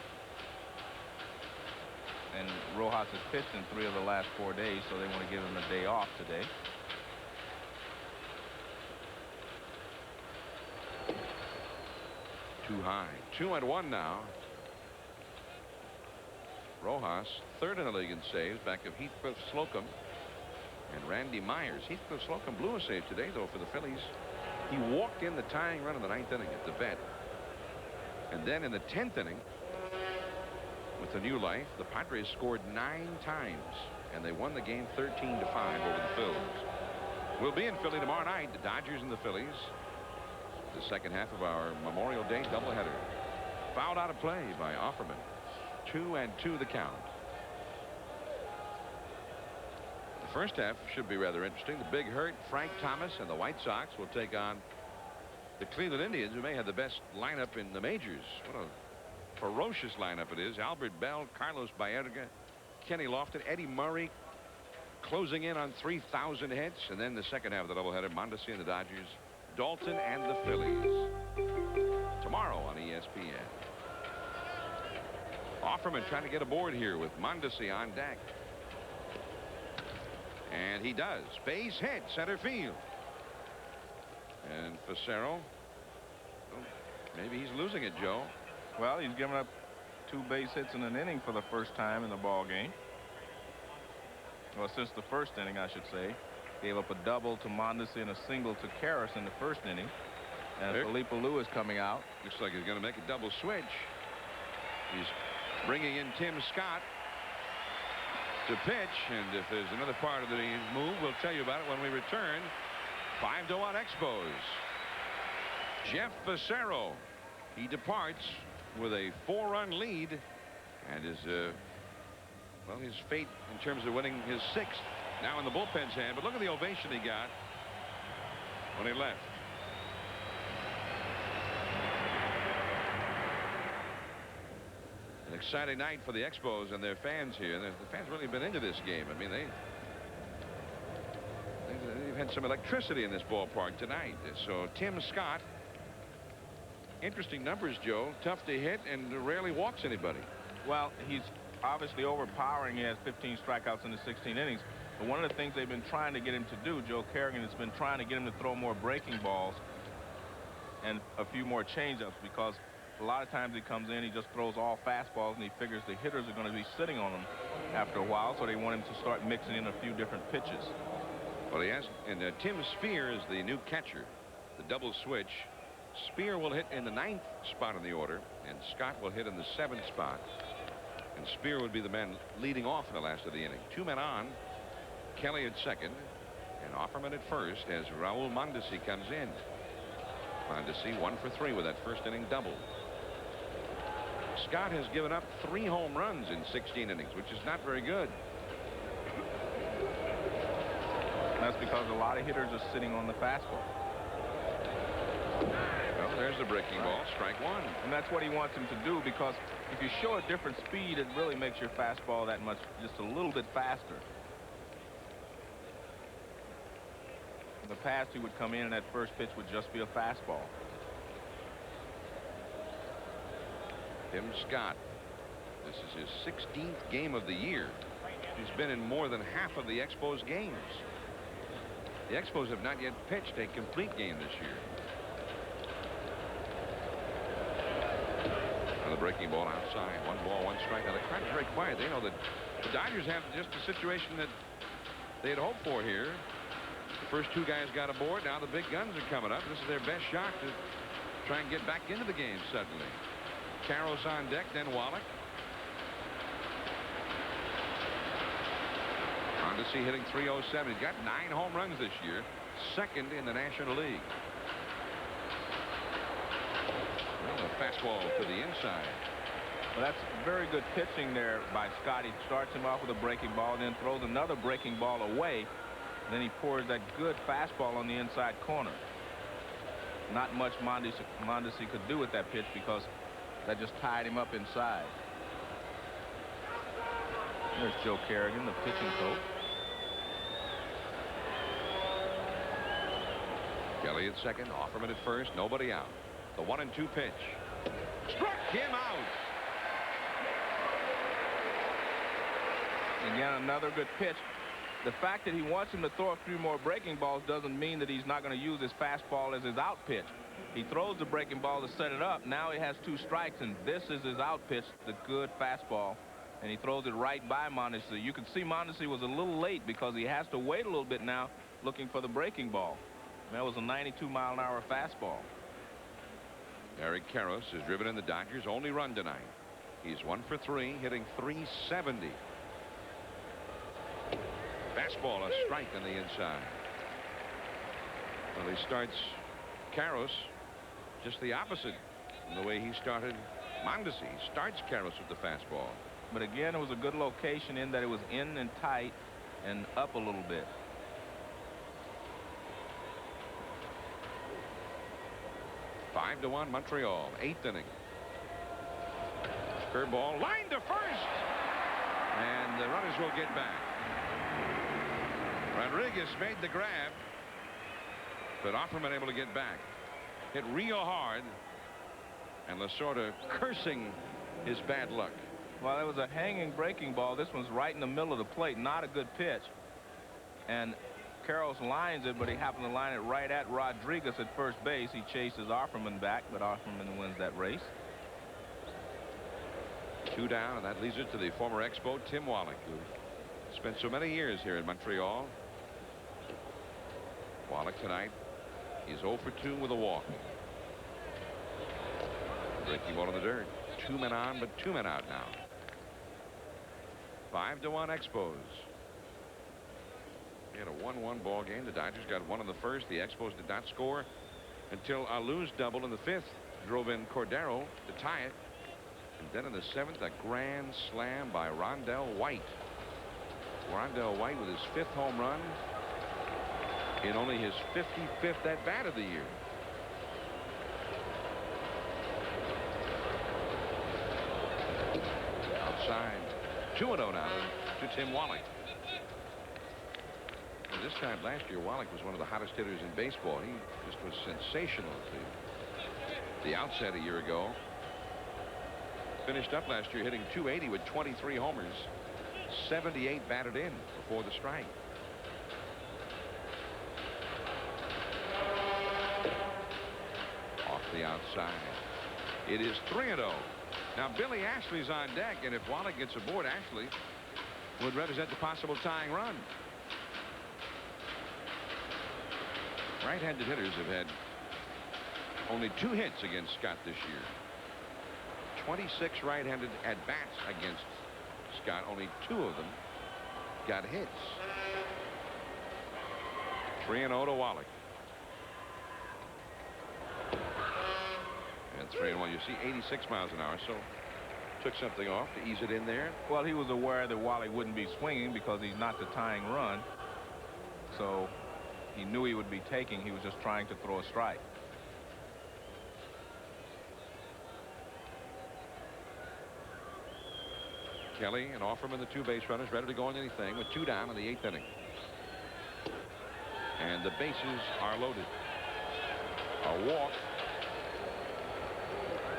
And Rojas has pitched in 3 of the last 4 days, so they want to give him a day off today. Too high. 2-1 now. Rojas, 3rd in the league in saves, back of Heathcliff Slocum and Randy Myers. Heathcliff Slocum blew a save today, though, for the Phillies. He walked in the tying run in the 9th inning at the vet. And then in the 10th inning, with a new life, the Padres scored 9 times, and they won the game 13-5 over the Phils. We'll be in Philly tomorrow night, the Dodgers and the Phillies. The second half of our Memorial Day doubleheader. Fouled out of play by Offerman. 2-2 the count. The first half should be rather interesting. The Big Hurt, Frank Thomas, and the White Sox will take on the Cleveland Indians, who may have the best lineup in the majors. What a ferocious lineup it is. Albert Bell, Carlos Baerga, Kenny Lofton, Eddie Murray closing in on 3,000 hits. And then the second half of the doubleheader, Mondesi and the Dodgers, Dalton and the Phillies. Tomorrow on ESPN. Offerman trying to get aboard here with Mondesi on deck. And he does. Base hit, center field. And Fassero, well, maybe he's losing it, Joe. Well, he's given up 2 base hits in an inning for the first time in the ball game. Well, since the first inning, I should say. Gave up a double to Mondesi and a single to Karras in the first inning. And Felipe Lewis coming out. Looks like he's going to make a double switch. He's bringing in Tim Scott to pitch, and if there's another part of the move, we'll tell you about it when we return. 5-1 Expos. Jeff Fassero, he departs with a 4-run lead, and his well, his fate in terms of winning his 6th now in the bullpen's hand. But look at the ovation he got when he left. An exciting night for the Expos and their fans here. The fans really been into this game. I mean, they've had some electricity in this ballpark tonight. So Tim Scott, interesting numbers, Joe. Tough to hit and rarely walks anybody. Well, he's obviously overpowering. He has 15 strikeouts in the 16 innings. But one of the things they've been trying to get him to do, Joe Kerrigan has been trying to get him to throw more breaking balls and a few more changeups, because a lot of times he comes in, he just throws all fastballs, and he figures the hitters are going to be sitting on him after a while, so they want him to start mixing in a few different pitches. Well, he has, and Tim Spear is the new catcher, the double switch. Spear will hit in the 9th spot in the order, and Scott will hit in the 7th spot. And Spear would be the man leading off in the last of the inning. 2 men on. Kelly at second, and Offerman at first as Raul Mondesi comes in. Mondesi 1 for 3 with that first inning double. Scott has given up 3 home runs in 16 innings, which is not very good. That's because a lot of hitters are sitting on the fastball. Well, there's the breaking ball, strike 1. And that's what he wants him to do, because if you show a different speed, it really makes your fastball that much, just a little bit faster. In the past, he would come in and that first pitch would just be a fastball. Tim Scott. This is his 16th game of the year. He's been in more than half of the Expos games. The Expos have not yet pitched a complete game this year. The breaking ball outside. 1 ball, 1 strike. Now the crowd is very quiet. They know that the Dodgers have just a situation that they had hoped for here. The first 2 guys got aboard. Now the big guns are coming up. This is their best shot to try and get back into the game suddenly. Karros on deck, then Wallach. Mondesi hitting .307. He's got 9 home runs this year, 2nd in the National League. Well, a fastball to the inside. Well, that's very good pitching there by Scott. He starts him off with a breaking ball, then throws another breaking ball away. Then he pours that good fastball on the inside corner. Not much Mondesi could do with that pitch, because that just tied him up inside. There's Joe Kerrigan, the pitching coach. Kelly at second, Offerman at first, nobody out. The 1-2 pitch. Struck him out. Again, another good pitch. The fact that he wants him to throw a few more breaking balls doesn't mean that he's not going to use his fastball as his out pitch. He throws the breaking ball to set it up. Now he has 2 strikes, and this is his out pitch, the good fastball. And he throws it right by Mondesi. You can see Mondesi was a little late, because he has to wait a little bit now looking for the breaking ball. And that was a 92-mile-an-hour fastball. Eric Karros has driven in the Dodgers' only run tonight. He's 1 for 3, hitting .370. Fastball, a strike on the inside. Well, he starts Karros just the opposite from the way he started Mondesi. He starts Karros with the fastball. But again, it was a good location in that it was in and tight and up a little bit. Five to 1 Montreal, 8th inning. Curveball, line to first, and the runners will get back. Rodriguez made the grab, but Offerman able to get back. Hit real hard, and Lasorda cursing his bad luck. Well, it was a hanging breaking ball. This one's right in the middle of the plate. Not a good pitch. And Karros lines it, but he happened to line it right at Rodriguez at first base. He chases Offerman back, but Offerman wins that race. 2 down, and that leads it to the former Expo, Tim Wallach, who spent so many years here in Montreal. Wallach tonight is 0 for 2 with a walk. Breaking ball in the dirt. 2 men on, but 2 men out now. 5 to 1 Expos. They had a 1-1 ball game. The Dodgers got 1 in the first. The Expos did not score until Alou's double in the 5th drove in Cordero to tie it. And then in the 7th, a grand slam by Rondell White. Rondell White with his 5th home run in only his 55th at bat of the year. Outside, 2-0 now to Tim Wallach. this time last year, Wallach was one of the hottest hitters in baseball. He just was sensational at the outset a year ago. Finished up last year hitting .280 with 23 homers, 78 batted in before the strike. Off the outside. It is 3-0. Now Billy Ashley's on deck, and if Wallach gets aboard, Ashley would represent the possible tying run. Right-handed hitters have had only 2 hits against Scott this year. 26 right-handed at-bats against Scott. Only 2 of them got hits. 3-0 to Wallach. And 3-1. You see 86 miles an hour, so took something off to ease it in there. Well, he was aware that Wallach wouldn't be swinging because he's not the tying run. So he knew he would be taking. He was just trying to throw a strike. Kelly and Offerman, the 2 base runners, ready to go on anything with 2 down in the 8th inning. And the bases are loaded. A walk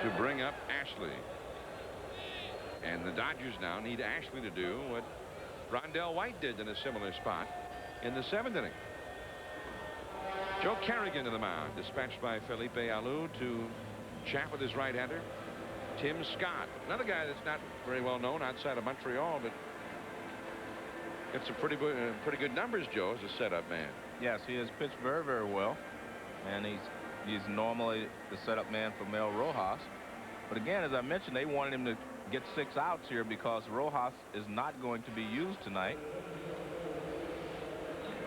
to bring up Ashley. And the Dodgers now need Ashley to do what Rondell White did in a similar spot in the 7th inning. Joe Kerrigan to the mound, dispatched by Felipe Alou to chat with his right-hander, Tim Scott, another guy that's not very well known outside of Montreal, but got some pretty good numbers, Joe, as a setup man. Yes, he has pitched very, very well, and he's normally the setup man for Mel Rojas. But again, as I mentioned, they wanted him to get 6 outs here because Rojas is not going to be used tonight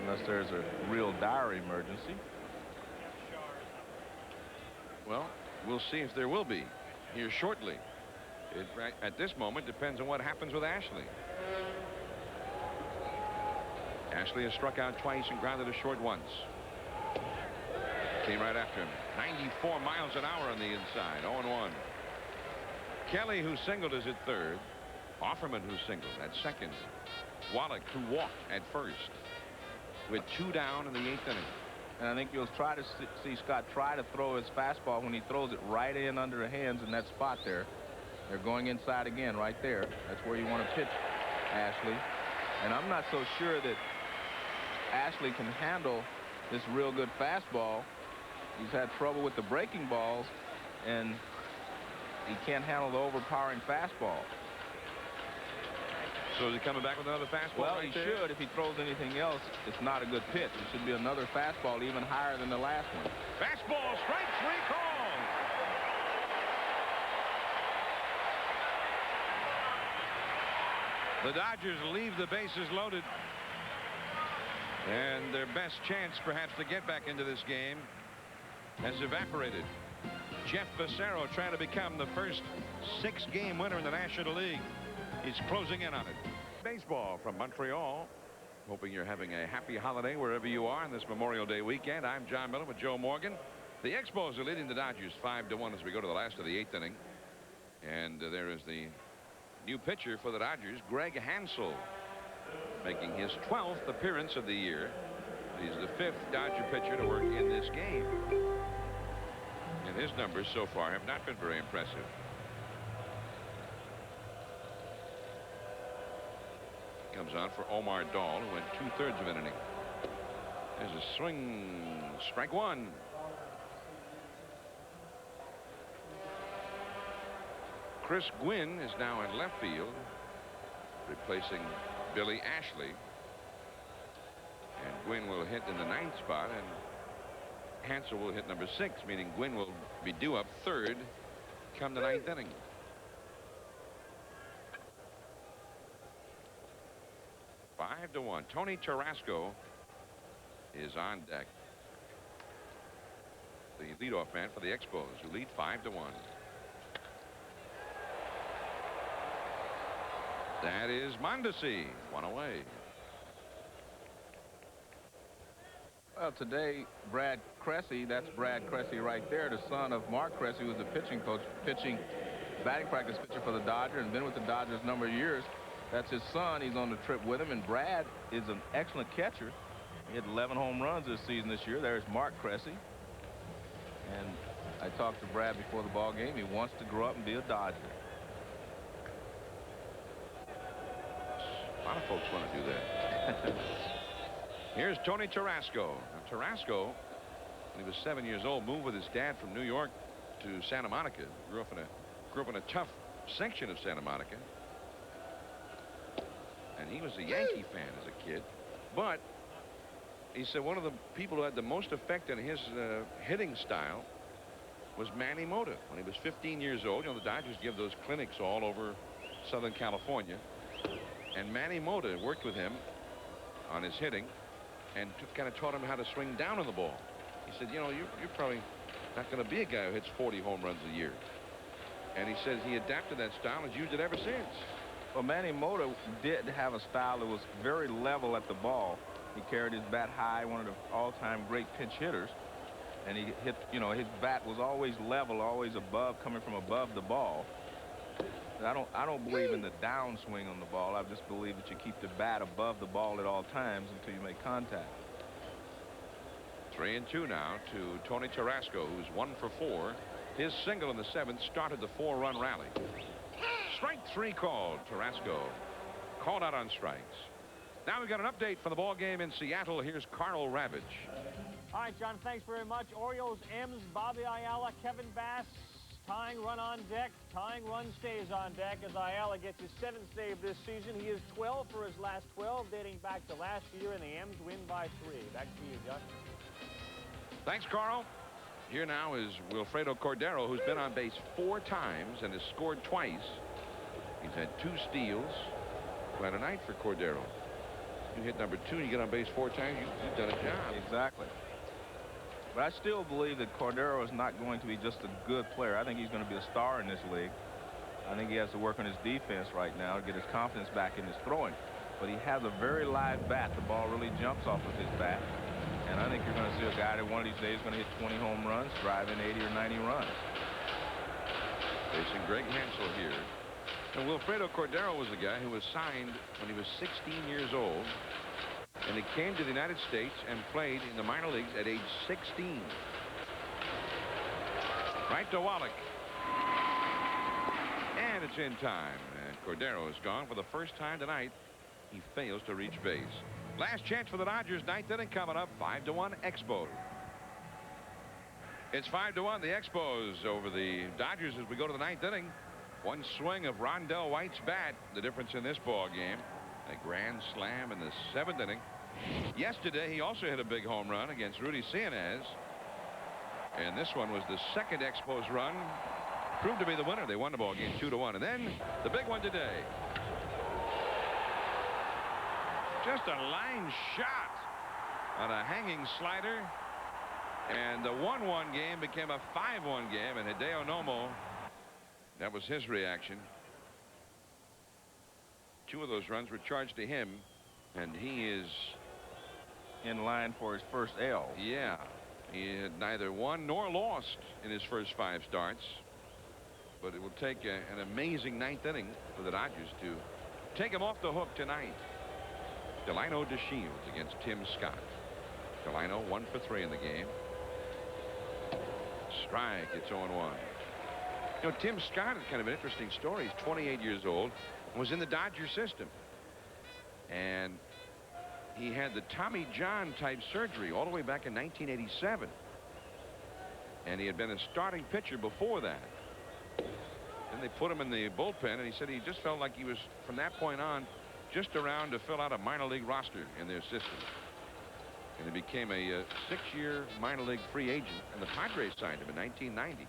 unless there's a real dire emergency. Well, we'll see if there will be here shortly. It, at this moment, depends on what happens with Ashley. Ashley has struck out twice and grounded a short once. Came right after him. 94 miles an hour on the inside. 0-1. Kelly, who singled, is at third. Offerman, who singled, at second. Wallach, who walked, at first. With 2 down in the 8th inning. And I think you'll try to see Scott try to throw his fastball when he throws it right in under the hands in that spot there. They're going inside again right there. That's where you want to pitch Ashley. And I'm not so sure that Ashley can handle this real good fastball. He's had trouble with the breaking balls, and he can't handle the overpowering fastball. So is he coming back with another fastball? Well, right he there? should. If he throws anything else, it's not a good pitch. It should be another fastball even higher than the last one. Fastball, strike 3 call. The Dodgers leave the bases loaded. And their best chance perhaps to get back into this game has evaporated. Jeff Fassero trying to become the first 6-game winner in the National League. He's closing in on it. Baseball from Montreal. Hoping you're having a happy holiday wherever you are on this Memorial Day weekend. I'm John Miller with Joe Morgan. The Expos are leading the Dodgers 5-1 as we go to the last of the 8th inning. And there is the new pitcher for the Dodgers, Greg Hansel, making his 12th appearance of the year. He's the 5th Dodger pitcher to work in this game. And his numbers so far have not been very impressive. Comes on for Omar Dahl, who went 2/3 of an inning. There's a swing. Strike 1. Chris Gwynn is now in left field, replacing Billy Ashley. And Gwynn will hit in the 9th spot, and Hansel will hit number 6, meaning Gwynn will be due up 3rd come the 9th inning. Five to 1. Tony Tarasco is on deck. The leadoff man for the Expos, who lead 5-1. That is Mondesi, 1 away. Well, today, Brad Cressy, that's Brad Cressy right there, the son of Mark Cressy, who was the pitching coach, batting practice pitcher for the Dodgers, and been with the Dodgers a number of years. That's his son. He's on the trip with him, and Brad is an excellent catcher. He had 11 home runs this year. There's Mark Cressy. And I talked to Brad before the ball game. He wants to grow up and be a Dodger. A lot of folks want to do that. Here's Tony Tarasco. Now, Tarasco, when he was 7 years old, moved with his dad from New York to Santa Monica. Grew up in a tough section of Santa Monica. And he was a Yankee fan as a kid. But he said one of the people who had the most effect on his hitting style was Manny Mota. When he was 15 years old, you know, the Dodgers give those clinics all over Southern California. And Manny Mota worked with him on his hitting and kind of taught him how to swing down on the ball. He said, you know, you're probably not going to be a guy who hits 40 home runs a year. And he says he adapted that style and has used it ever since. Well, Manny Mota did have a style that was very level at the ball. He carried his bat high, one of the all-time great pinch hitters. And he hit, you know, his bat was always level, always above, coming from above the ball. I don't believe in the downswing on the ball. I just believe that you keep the bat above the ball at all times until you make contact. 3-2 now to Tony Tarasco, who's 1 for 4. His single in the 7th started the 4-run rally. Strike 3 called. Tarasco called out on strikes. Now we've got an update from the ball game in Seattle. Here's Carl Ravitch. All right, John, thanks very much. Orioles, M's, Bobby Ayala, Kevin Bass, tying run on deck. Tying run stays on deck as Ayala gets his 7th save this season. He is 12 for his last 12, dating back to last year, and the M's win by 3. Back to you, John. Thanks, Carl. Here now is Wilfredo Cordero, who's been on base 4 times and has scored twice. He's had 2 steals. Quite a night for Cordero. You hit number 2 and you get on base 4 times, you've done a job. Exactly. But I still believe that Cordero is not going to be just a good player. I think he's going to be a star in this league. I think he has to work on his defense right now to get his confidence back in his throwing. But he has a very live bat. The ball really jumps off of his bat. And I think you're going to see a guy that one of these days is going to hit 20 home runs, drive in 80 or 90 runs. Facing Greg Hansel here. And Wilfredo Cordero was the guy who was signed when he was 16 years old. And he came to the United States and played in the minor leagues at age 16. Right to Wallach. And it's in time. And Cordero is gone for the first time tonight. He fails to reach base. Last chance for the Dodgers. 9th inning coming up. 5-1 Expos. It's 5-1 the Expos over the Dodgers as we go to the 9th inning. One swing of Rondell White's bat. The difference in this ball game. A grand slam in the 7th inning. Yesterday he also hit a big home run against Rudy Cianez. And this one was the 2nd Expos run. Proved to be the winner. They won the ball game 2-1. And then the big one today. Just a line shot on a hanging slider. And the 1-1 game became a 5-1 game. And Hideo Nomo, that was his reaction. 2 of those runs were charged to him. And he is in line for his first L. Yeah. He had neither won nor lost in his first 5 starts. But it will take an amazing 9th inning for the Dodgers to take him off the hook tonight. Delino DeShields against Tim Scott. Delino 1 for 3 in the game. Strike. It's 0-1. You know, Tim Scott is kind of an interesting story. He's 28 years old. Was in the Dodger system. And he had the Tommy John type surgery all the way back in 1987. And he had been a starting pitcher before that. Then they put him in the bullpen, and he said he just felt like he was, from that point on, just around to fill out a minor league roster in their system. And he became a 6-year minor league free agent, and the Padres signed him in 1990.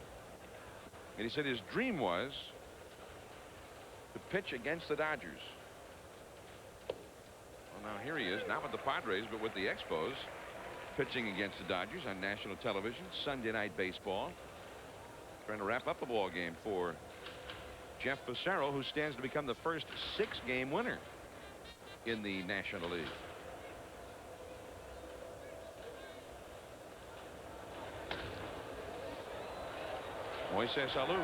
And he said his dream was to pitch against the Dodgers. Well, now here he is, not with the Padres, but with the Expos, pitching against the Dodgers on national television, Sunday Night Baseball. Trying to wrap up the ball game for Jeff Fassero, who stands to become the first 6-game winner in the National League. Moises Alou,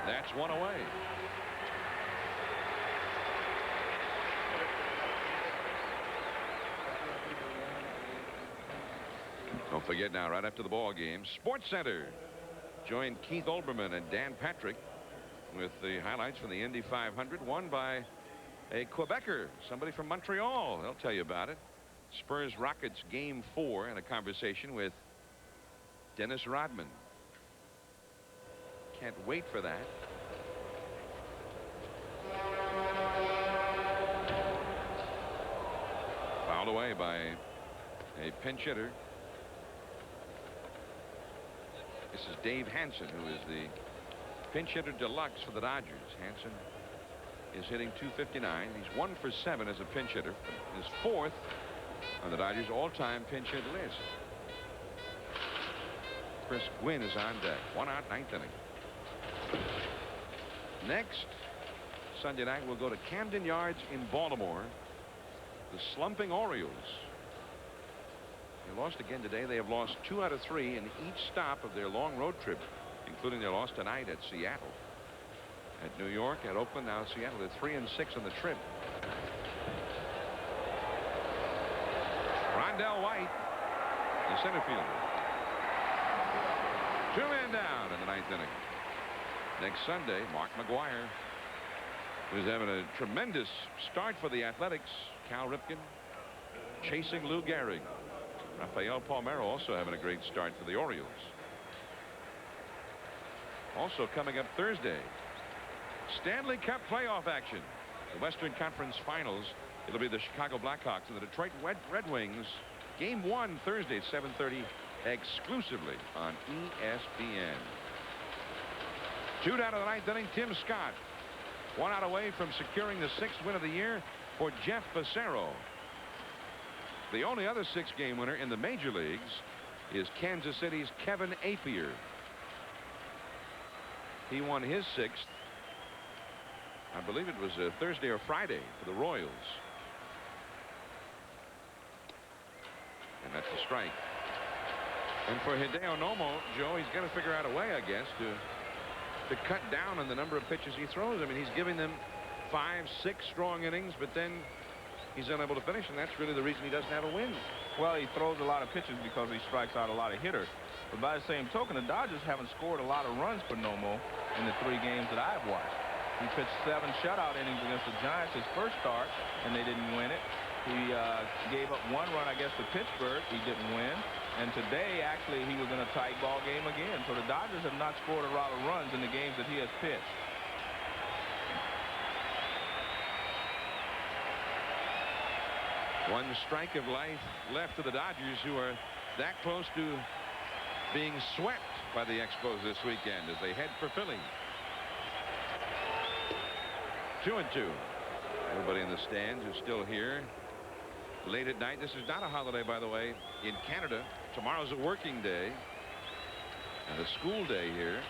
that's 1 away. forget now, right after the ball game, Sports Center joined Keith Olbermann and Dan Patrick with the highlights from the Indy 500, won by a Quebecer, somebody from Montreal. They'll tell you about it. Spurs Rockets game 4, and a conversation with Dennis Rodman. Can't wait for that. Fouled away by a pinch hitter. This is Dave Hansen, who is the pinch hitter deluxe for the Dodgers. Hansen is hitting .259. He's 1 for 7 as a pinch hitter. His 4th on the Dodgers all-time pinch hit list. Chris Gwynn is on deck. 1 out, 9th inning. Next Sunday night we'll go to Camden Yards in Baltimore. The slumping Orioles. They lost again today. They have lost 2 out of 3 in each stop of their long road trip, including their loss tonight at Seattle. At New York, at Oakland, now Seattle. They're 3-6 on the trip. Rondell White, the center fielder. 2 men down in the 9th inning. Next Sunday, Mark McGuire, who's having a tremendous start for the Athletics. Cal Ripken chasing Lou Gehrig. Rafael Palmeiro also having a great start for the Orioles. Also coming up Thursday, Stanley Cup playoff action. The Western Conference Finals. It'll be the Chicago Blackhawks and the Detroit Red Wings. Game 1 Thursday at 7:30 exclusively on ESPN. 2 down to the 9th inning. Tim Scott 1 out away from securing the 6th win of the year for Jeff Fassero. The only other 6-game winner in the major leagues is Kansas City's Kevin Apier. He won his 6th. I believe it was a Thursday or Friday for the Royals. And that's the strike. And for Hideo Nomo, Joe, he's got to figure out a way, I guess, to cut down on the number of pitches he throws. I mean, he's giving them 5, 6 strong innings, but then he's unable to finish, and that's really the reason he doesn't have a win. Well, he throws a lot of pitches because he strikes out a lot of hitters. But by the same token, the Dodgers haven't scored a lot of runs for Nomo in the 3 games that I've watched. He pitched 7 shutout innings against the Giants his first start, and they didn't win it. He gave up 1 run, I guess, to Pittsburgh. He didn't win. And today, actually, he was in a tight ball game again. So the Dodgers have not scored a lot of runs in the games that he has pitched. One strike of life left to the Dodgers, who are that close to being swept by the Expos this weekend as they head for Philly. 2-2. Everybody in the stands is still here late at night. This is not a holiday, by the way, in Canada. Tomorrow's a working day and a school day here.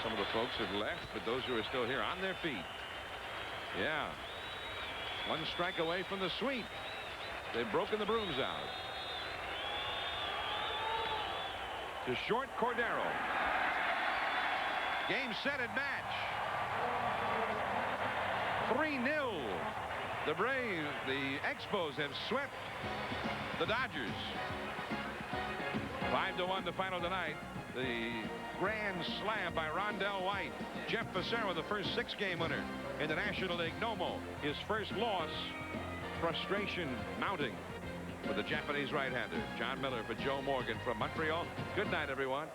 Some of the folks have left, but those who are still here on their feet. Yeah. 1 strike away from the sweep. They've broken the brooms out. To short, Cordero. Game, set, and match. 3-0. The Expos have swept the Dodgers. 5-1 the final tonight. The grand slam by Rondell White. Jeff Fassero, the first 6-game winner in the National League. Nomo, his first loss. Frustration mounting for the Japanese right-hander. John Miller for Joe Morgan from Montreal. Good night, everyone.